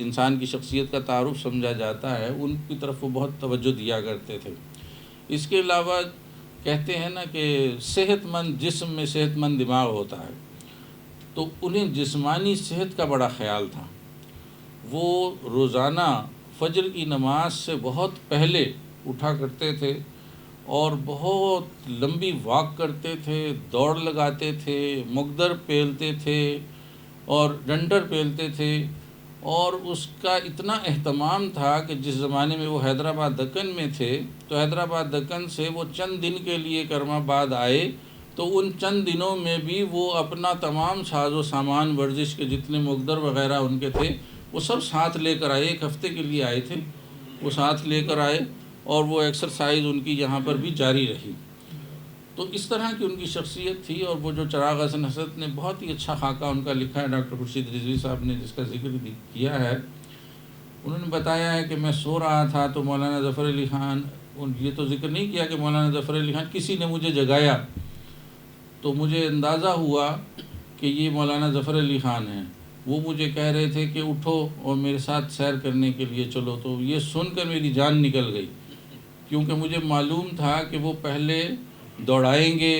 K: انسان کی شخصیت کا تعارف سمجھا جاتا ہے ان کی طرف وہ بہت توجہ دیا کرتے تھے. اس کے علاوہ کہتے ہیں نا کہ صحت مند جسم میں صحت مند دماغ ہوتا ہے، تو انہیں جسمانی صحت کا بڑا خیال تھا. وہ روزانہ فجر کی نماز سے بہت پہلے اٹھا کرتے تھے اور بہت لمبی واک کرتے تھے، دوڑ لگاتے تھے، مقدر پیلتے تھے اور ڈنڈر پیلتے تھے. اور اس کا اتنا اہتمام تھا کہ جس زمانے میں وہ حیدرآباد دکن میں تھے تو حیدرآباد دکن سے وہ چند دن کے لیے کرم آباد آئے، تو ان چند دنوں میں بھی وہ اپنا تمام ساز و سامان ورزش کے جتنے مقدر وغیرہ ان کے تھے وہ سب ساتھ لے کر آئے. 1 ہفتے کے لیے آئے تھے، وہ ساتھ لے کر آئے اور وہ ایکسرسائز ان کی یہاں پر بھی جاری رہی. تو اس طرح کی ان کی شخصیت تھی. اور وہ جو چراغ حسن حسرت نے بہت ہی اچھا خاکہ ان کا لکھا ہے، ڈاکٹر خورشید رضوی صاحب نے جس کا ذکر کیا ہے، انہوں نے بتایا ہے کہ میں سو رہا تھا تو مولانا ظفر علی خان، یہ تو ذکر نہیں کیا کہ مولانا ظفر علی خان، کسی نے مجھے جگایا تو مجھے اندازہ ہوا کہ یہ مولانا ظفر علی خان ہیں. وہ مجھے کہہ رہے تھے کہ اٹھو اور میرے ساتھ سیر کرنے کے لیے چلو. تو یہ سن کر میری جان نکل گئی، کیونکہ مجھے معلوم تھا کہ وہ پہلے دوڑائیں گے،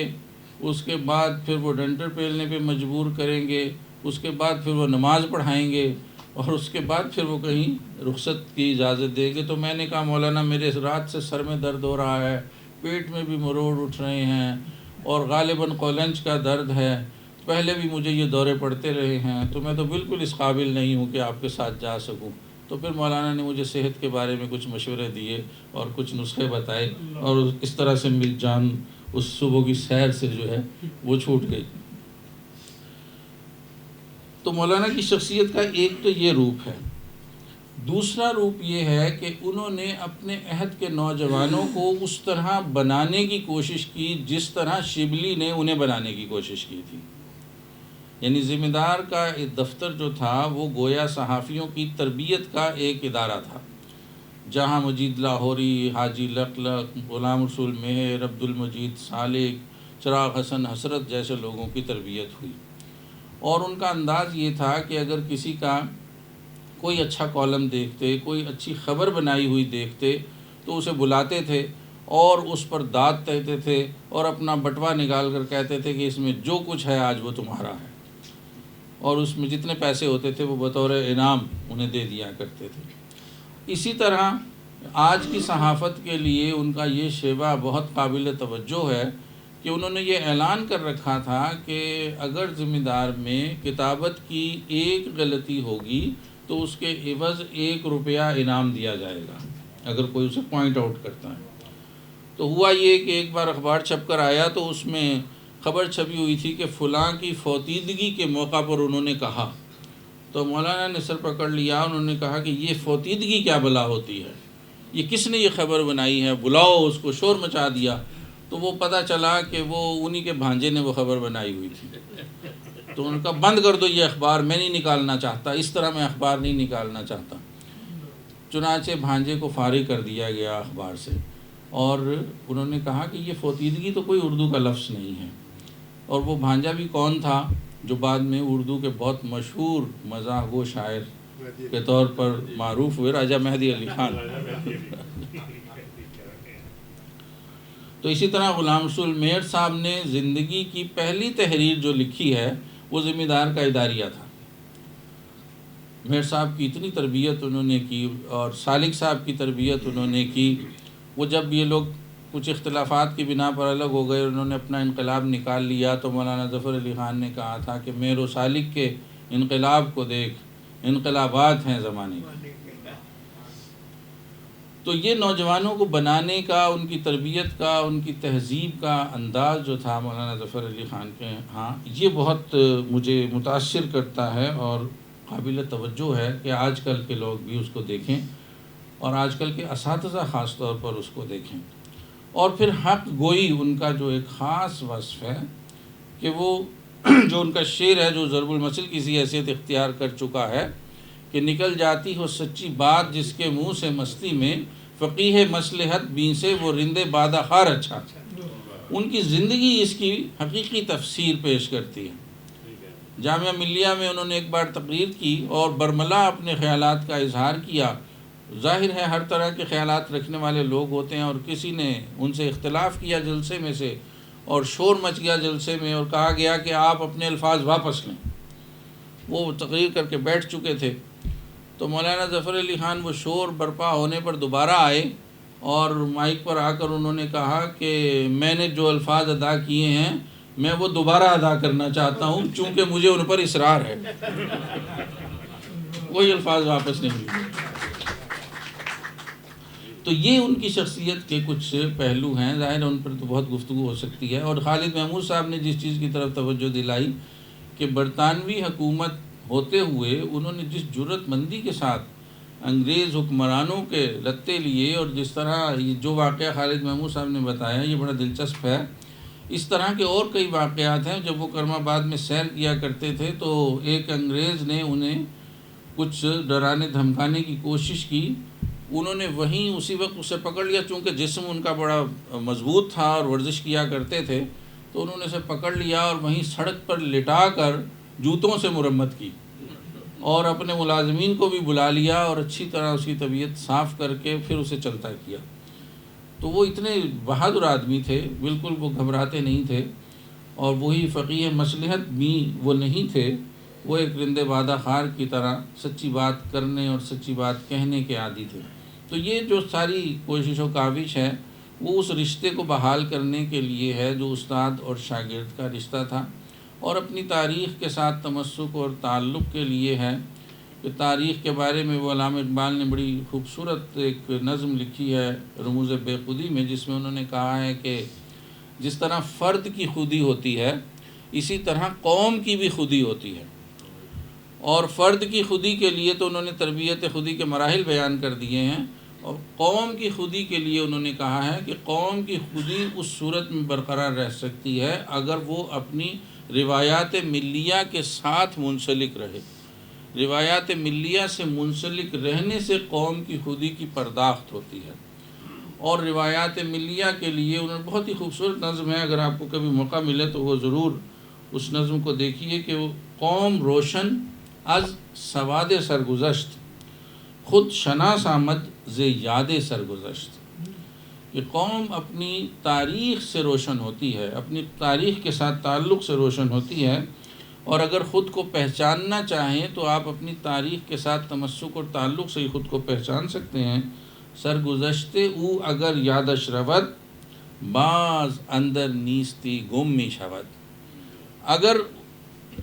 K: اس کے بعد پھر وہ ڈنڈر پیلنے پہ مجبور کریں گے، اس کے بعد پھر وہ نماز پڑھائیں گے، اور اس کے بعد پھر وہ کہیں رخصت کی اجازت دیں گے. تو میں نے کہا مولانا میرے رات سے سر میں درد ہو رہا ہے، پیٹ میں بھی مروڑ اٹھ رہے ہیں، اور غالباً قولنج کا درد ہے، پہلے بھی مجھے یہ دورے پڑتے رہے ہیں، تو میں تو بالکل اس قابل نہیں ہوں کہ آپ کے ساتھ جا سکوں. تو پھر مولانا نے مجھے صحت کے بارے میں کچھ مشورے دیے اور کچھ نسخے بتائے، اور اس طرح سے میری جان اس صبح کی سیر سے جو ہے وہ چھوٹ گئی. تو مولانا کی شخصیت کا ایک تو یہ روپ ہے. دوسرا روپ یہ ہے کہ انہوں نے اپنے عہد کے نوجوانوں کو اس طرح بنانے کی کوشش کی جس طرح شبلی نے انہیں بنانے کی کوشش کی تھی. یعنی ذمہ دار کا دفتر جو تھا وہ گویا صحافیوں کی تربیت کا ایک ادارہ تھا، جہاں مجید لاہوری، حاجی لقلق، غلام رسول مہر، عبد المجید سالک، چراغ حسن حسرت جیسے لوگوں کی تربیت ہوئی. اور ان کا انداز یہ تھا کہ اگر کسی کا کوئی اچھا کالم دیکھتے، کوئی اچھی خبر بنائی ہوئی دیکھتے تو اسے بلاتے تھے اور اس پر داد کہتے تھے اور اپنا بٹوا نکال کر کہتے تھے کہ اس میں جو کچھ ہے آج وہ تمہارا ہے، اور اس میں جتنے پیسے ہوتے تھے وہ بطور انعام انہیں دے دیا کرتے تھے. اسی طرح آج کی صحافت کے لیے ان کا یہ شیوا بہت قابل توجہ ہے کہ انہوں نے یہ اعلان کر رکھا تھا کہ اگر ذمہ دار میں کتابت کی ایک غلطی ہوگی تو اس کے عوض 1 روپیہ انعام دیا جائے گا اگر کوئی اسے پوائنٹ آؤٹ کرتا ہے. تو ہوا یہ کہ ایک بار اخبار چھپ کر آیا تو اس میں خبر چھپی ہوئی تھی کہ فلاں کی فوتیدگی کے موقع پر انہوں نے کہا. تو مولانا نے سر پکڑ لیا، انہوں نے کہا کہ یہ فوتیدگی کیا بلا ہوتی ہے، یہ کس نے یہ خبر بنائی ہے، بلاؤ اس کو. شور مچا دیا. تو وہ پتہ چلا کہ وہ انہی کے بھانجے نے وہ خبر بنائی ہوئی تھی.
M: تو انہوں نے کہا بند کر دو یہ اخبار، میں نہیں نکالنا چاہتا، اس طرح میں اخبار نہیں نکالنا چاہتا۔ چنانچہ بھانجے کو فارغ کر دیا گیا اخبار سے، اور انہوں نے کہا کہ یہ فوتیدگی تو کوئی اردو کا لفظ نہیں ہے۔ اور وہ بھانجا بھی کون تھا؟ جو بعد میں اردو کے بہت مشہور مزاح گو شاعر کے طور پر معروف ہوئے، راجہ مہدی علی خان۔ تو اسی طرح غلام رسول میئر صاحب نے زندگی کی پہلی تحریر جو لکھی ہے وہ ذمہ دار کا اداریہ تھا۔ میئر صاحب کی اتنی تربیت انہوں نے کی، اور سالک صاحب کی تربیت انہوں نے کی۔ وہ جب یہ لوگ کچھ اختلافات کی بنا پر الگ ہو گئے، انہوں نے اپنا انقلاب نکال لیا، تو مولانا ظفر علی خان نے کہا تھا کہ میر و سالک کے انقلاب کو دیکھ، انقلابات ہیں زمانے کے۔ تو یہ نوجوانوں کو بنانے کا، ان کی تربیت کا، ان کی تہذیب کا انداز جو تھا مولانا ظفر علی خان کے ہاں، یہ بہت مجھے متاثر کرتا ہے، اور قابل توجہ ہے کہ آج کل کے لوگ بھی اس کو دیکھیں، اور آج کل کے اساتذہ خاص طور پر اس کو دیکھیں۔ اور پھر حق گوئی ان کا جو ایک خاص وصف ہے کہ وہ جو ان کا شعر ہے، جو ضرب المثل کی سی حیثیت اختیار کر چکا ہے کہ نکل جاتی ہو سچی بات جس کے منہ سے مستی میں، فقیہ مصلحت بین سے وہ رندے بادہ خار اچھا۔ ان کی زندگی اس کی حقیقی تفسیر پیش کرتی ہے۔ جامعہ ملیہ میں انہوں نے ایک بار تقریر کی اور برملا اپنے خیالات کا اظہار کیا۔ ظاہر ہے ہر طرح کے خیالات رکھنے والے لوگ ہوتے ہیں، اور کسی نے ان سے اختلاف کیا جلسے میں سے، اور شور مچ گیا جلسے میں، اور کہا گیا کہ آپ اپنے الفاظ واپس لیں۔ وہ تقریر کر کے بیٹھ چکے تھے، تو مولانا ظفر علی خان وہ شور برپا ہونے پر دوبارہ آئے، اور مائک پر آ کر انہوں نے کہا کہ میں نے جو الفاظ ادا کیے ہیں میں وہ دوبارہ ادا کرنا چاہتا ہوں، چونکہ مجھے ان پر اصرار ہے۔ وہی الفاظ واپس نہیں لیے۔ تو یہ ان کی شخصیت کے کچھ پہلو ہیں، ظاہر ان پر تو بہت گفتگو ہو سکتی ہے۔ اور خالد محمود صاحب نے جس چیز کی طرف توجہ دلائی کہ برطانوی حکومت ہوتے ہوئے انہوں نے جس جرأت مندی کے ساتھ انگریز حکمرانوں کے لتے لیے، اور جس طرح جو واقعہ خالد محمود صاحب نے بتایا یہ بڑا دلچسپ ہے۔ اس طرح کے اور کئی واقعات ہیں۔ جب وہ کرم آباد میں سیر کیا کرتے تھے تو ایک انگریز نے انہیں کچھ ڈرانے دھمکانے کی کوشش کی، انہوں نے وہیں اسی وقت اسے پکڑ لیا، چونکہ جسم ان کا بڑا مضبوط تھا اور ورزش کیا کرتے تھے، تو انہوں نے اسے پکڑ لیا اور وہیں سڑک پر لٹا کر جوتوں سے مرمت کی، اور اپنے ملازمین کو بھی بلا لیا اور اچھی طرح اس کی طبیعت صاف کر کے پھر اسے چلتا کیا۔ تو وہ اتنے بہادر آدمی تھے، بالکل وہ گھبراتے نہیں تھے، اور وہی فقیہ مصلحت بھی وہ نہیں تھے، وہ ایک رندے بادہ خار کی طرح سچی بات کرنے اور سچی بات کہنے کے عادی تھے۔ تو یہ جو ساری کوشش و کاوش ہے وہ اس رشتے کو بحال کرنے کے لیے ہے جو استاد اور شاگرد کا رشتہ تھا، اور اپنی تاریخ کے ساتھ تمسک اور تعلق کے لیے ہے کہ تاریخ کے بارے میں وہ علامہ اقبال نے بڑی خوبصورت ایک نظم لکھی ہے رموز بے خودی میں، جس میں انہوں نے کہا ہے کہ جس طرح فرد کی خودی ہوتی ہے اسی طرح قوم کی بھی خودی ہوتی ہے، اور فرد کی خودی کے لیے تو انہوں نے تربیت خودی کے مراحل بیان کر دیے ہیں، اور قوم کی خودی کے لیے انہوں نے کہا ہے کہ قوم کی خودی اس صورت میں برقرار رہ سکتی ہے اگر وہ اپنی روایات ملیہ کے ساتھ منسلک رہے۔ روایات ملیہ سے منسلک رہنے سے قوم کی خودی کی پرداخت ہوتی ہے، اور روایات ملیہ کے لیے انہوں نے بہت ہی خوبصورت نظم ہے، اگر آپ کو کبھی موقع ملے تو وہ ضرور اس نظم کو دیکھیے کہ وہ قوم روشن از سواد سرگزشت خود شناس آمد ز یاد سرگزشت، کہ قوم اپنی تاریخ سے روشن ہوتی ہے، اپنی تاریخ کے ساتھ تعلق سے روشن ہوتی ہے، اور اگر خود کو پہچاننا چاہیں تو آپ اپنی تاریخ کے ساتھ تمسک اور تعلق سے ہی خود کو پہچان سکتے ہیں۔ سرگزشتے او اگر یادش رود باز اندر نیستی گم می شود، اگر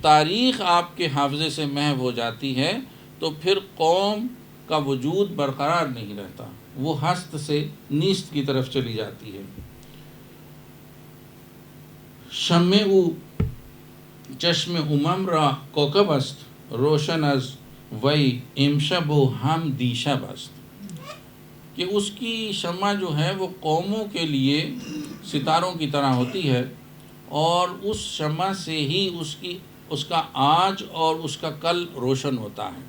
M: تاریخ آپ کے حافظے سے محو ہو جاتی ہے تو پھر قوم کا وجود برقرار نہیں رہتا، وہ ہست سے نیست کی طرف چلی جاتی ہے۔ شمع او چشم امم را کوکب است روشن از وی امشب و ہم دیشب است، کہ اس کی شمع جو ہے وہ قوموں کے لیے ستاروں کی طرح ہوتی ہے، اور اس شمع سے ہی اس کی اس کا آج اور اس کا کل روشن ہوتا ہے۔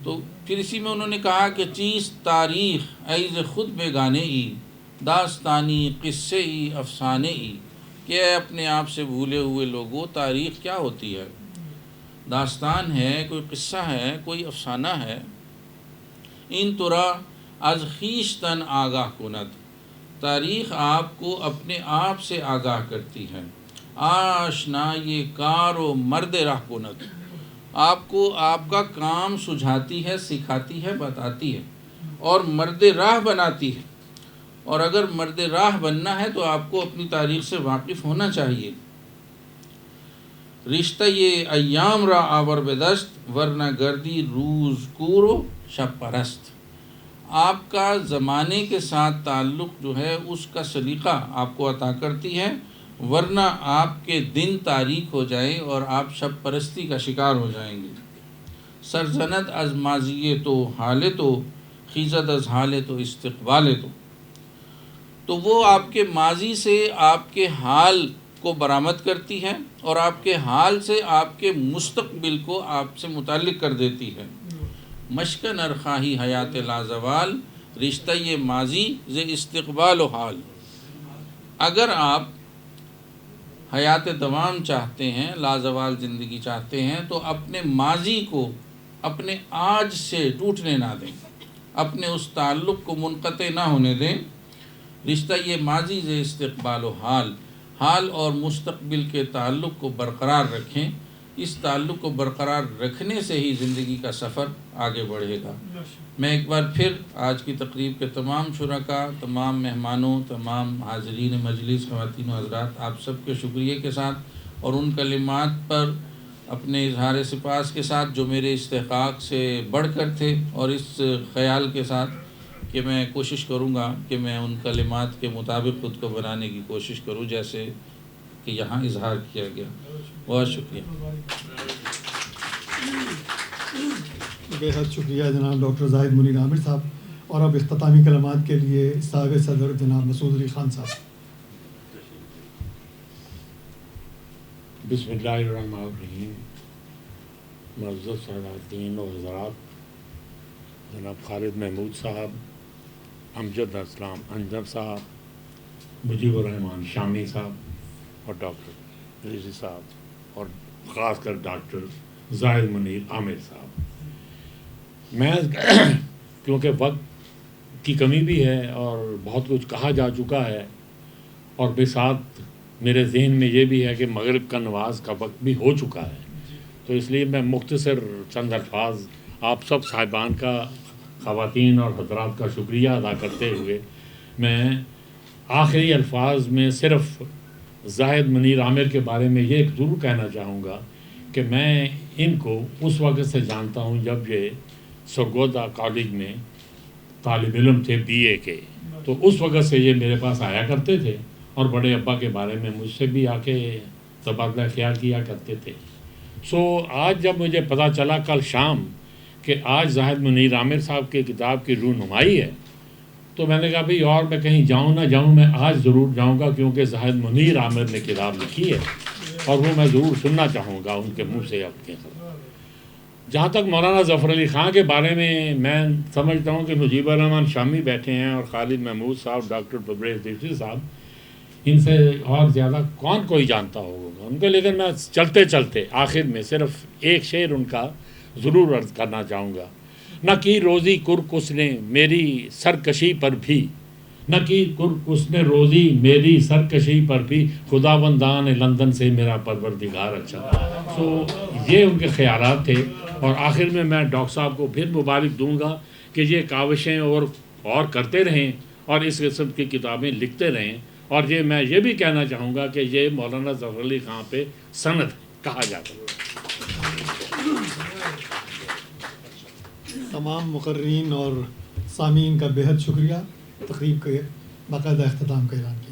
M: تو پھر اسی میں انہوں نے کہا کہ چیز تاریخ ایز خود بیگانے ای، داستانی قصے ای افسانے ای، کہ اے اپنے آپ سے بھولے ہوئے لوگوں، تاریخ کیا ہوتی ہے؟ داستان ہے، کوئی قصہ ہے، کوئی افسانہ ہے۔ ان ترا از خویشتن آگاہ کند، تاریخ آپ کو اپنے آپ سے آگاہ کرتی ہے۔ آشنا یہ کار و مرد راہ کند، آپ کو آپ کا کام سجھاتی ہے، سکھاتی ہے، بتاتی ہے اور مرد راہ بناتی ہے۔ اور اگر مرد راہ بننا ہے تو آپ کو اپنی تاریخ سے واقف ہونا چاہیے۔ رشتہ یہ ایام را آور بدست، ورنہ گردی روز کورو شب پرست۔ آپ کا زمانے کے ساتھ تعلق جو ہے اس کا سلیقہ آپ کو عطا کرتی ہے، ورنہ آپ کے دن تاریک ہو جائیں اور آپ شب پرستی کا شکار ہو جائیں گے۔ سرزند از ماضی تو حال تو، خیزد از حال تو استقبال تو وہ آپ کے ماضی سے آپ کے حال کو برآمد کرتی ہے اور آپ کے حال سے آپ کے مستقبل کو آپ سے متعلق کر دیتی ہے۔ مشکن ارخواہی حیات لازوال، رشتہ یہ ماضی ز استقبال و حال۔ اگر آپ حیات دوام چاہتے ہیں، لازوال زندگی چاہتے ہیں، تو اپنے ماضی کو اپنے آج سے ٹوٹنے نہ دیں، اپنے اس تعلق کو منقطع نہ ہونے دیں۔ رشتہ یہ ماضی ز استقبال و حال، حال اور مستقبل کے تعلق کو برقرار رکھیں۔ اس تعلق کو برقرار رکھنے سے ہی زندگی کا سفر آگے بڑھے گا۔ میں ایک بار پھر آج کی تقریب کے تمام شرکاء، تمام مہمانوں، تمام حاضرین مجلس، خواتین و حضرات، آپ سب کے شکریہ کے ساتھ اور ان کلمات پر اپنے اظہار سپاس کے ساتھ جو میرے استحقاق سے بڑھ کر تھے، اور اس خیال کے ساتھ کہ میں کوشش کروں گا کہ میں ان کلمات کے مطابق خود کو بنانے کی کوشش کروں جیسے کہ یہاں اظہار کیا گیا۔ بہت شکریہ۔
A: بے حد شکریہ جناب ڈاکٹر زاہد منیر عامر صاحب۔ اور اب اختتامی کلمات کے لیے صاحب صدر جناب مسعود علی خان صاحب۔
J: بسم اللہ الرحمن الرحیم۔ معزز صدارتین و حضرات، جناب خالد محمود صاحب، امجد اسلام انجم صاحب، مجیب الرحمان شامی صاحب اور ڈاکٹر ریزی صاحب، اور خاص کر ڈاکٹر زاہد منیر عامر صاحب، میں کیونکہ وقت کی کمی بھی ہے اور بہت کچھ کہا جا چکا ہے، اور بساتھ میرے ذہن میں یہ بھی ہے کہ مغرب کا نماز کا وقت بھی ہو چکا ہے، تو اس لیے میں مختصر چند الفاظ آپ سب صاحبان کا، خواتین اور حضرات کا شکریہ ادا کرتے ہوئے میں آخری الفاظ میں صرف زاہد منیر عامر کے بارے میں یہ ضرور کہنا چاہوں گا کہ میں ان کو اس وقت سے جانتا ہوں جب یہ سرگودا کالج میں طالب علم تھے بی اے کے، تو اس وقت سے یہ میرے پاس آیا کرتے تھے اور بڑے ابا کے بارے میں مجھ سے بھی آ کے تبادلہ خیال کیا کرتے تھے۔ آج جب مجھے پتہ چلا کل شام کہ آج زاہد منیر عامر صاحب کی کتاب کی رونمائی ہے، تو میں نے کہا بھئی اور میں کہیں جاؤں نہ جاؤں، میں آج ضرور جاؤں گا کیونکہ زاہد منیر عامر نے کتاب لکھی ہے اور وہ میں ضرور سننا چاہوں گا ان کے منہ سے آپ کے ساتھ۔ جہاں تک مولانا ظفر علی خان کے بارے میں سمجھتا ہوں کہ مجیب الرحمان شامی بیٹھے ہیں اور خالد محمود صاحب، ڈاکٹر پرویز دیوسی صاحب، ان سے اور زیادہ کون کوئی جانتا ہوگا ان کو، لیکن میں چلتے چلتے آخر میں صرف ایک شعر ان کا ضرور عرض کرنا چاہوں گا۔ نہ کی روزی کرک اس نے میری سرکشی پر بھی، نہ کی کرک اس نے روزی میری سرکشی پر بھی، خدا بندان لندن سے میرا پروردگار اچھا۔ یہ ان کے خیالات تھے، اور آخر میں ڈاکٹر صاحب کو پھر مبارک دوں گا کہ یہ کاوشیں اور کرتے رہیں اور اس قسم کی کتابیں لکھتے رہیں، اور میں یہ بھی کہنا چاہوں گا کہ یہ مولانا ظفر علی خان پہ سند کہا جاتا ہے۔
A: تمام مقررین اور سامعین کا بے حد شکریہ۔ تقریب کے باقاعدہ اختتام کا اعلان کیا۔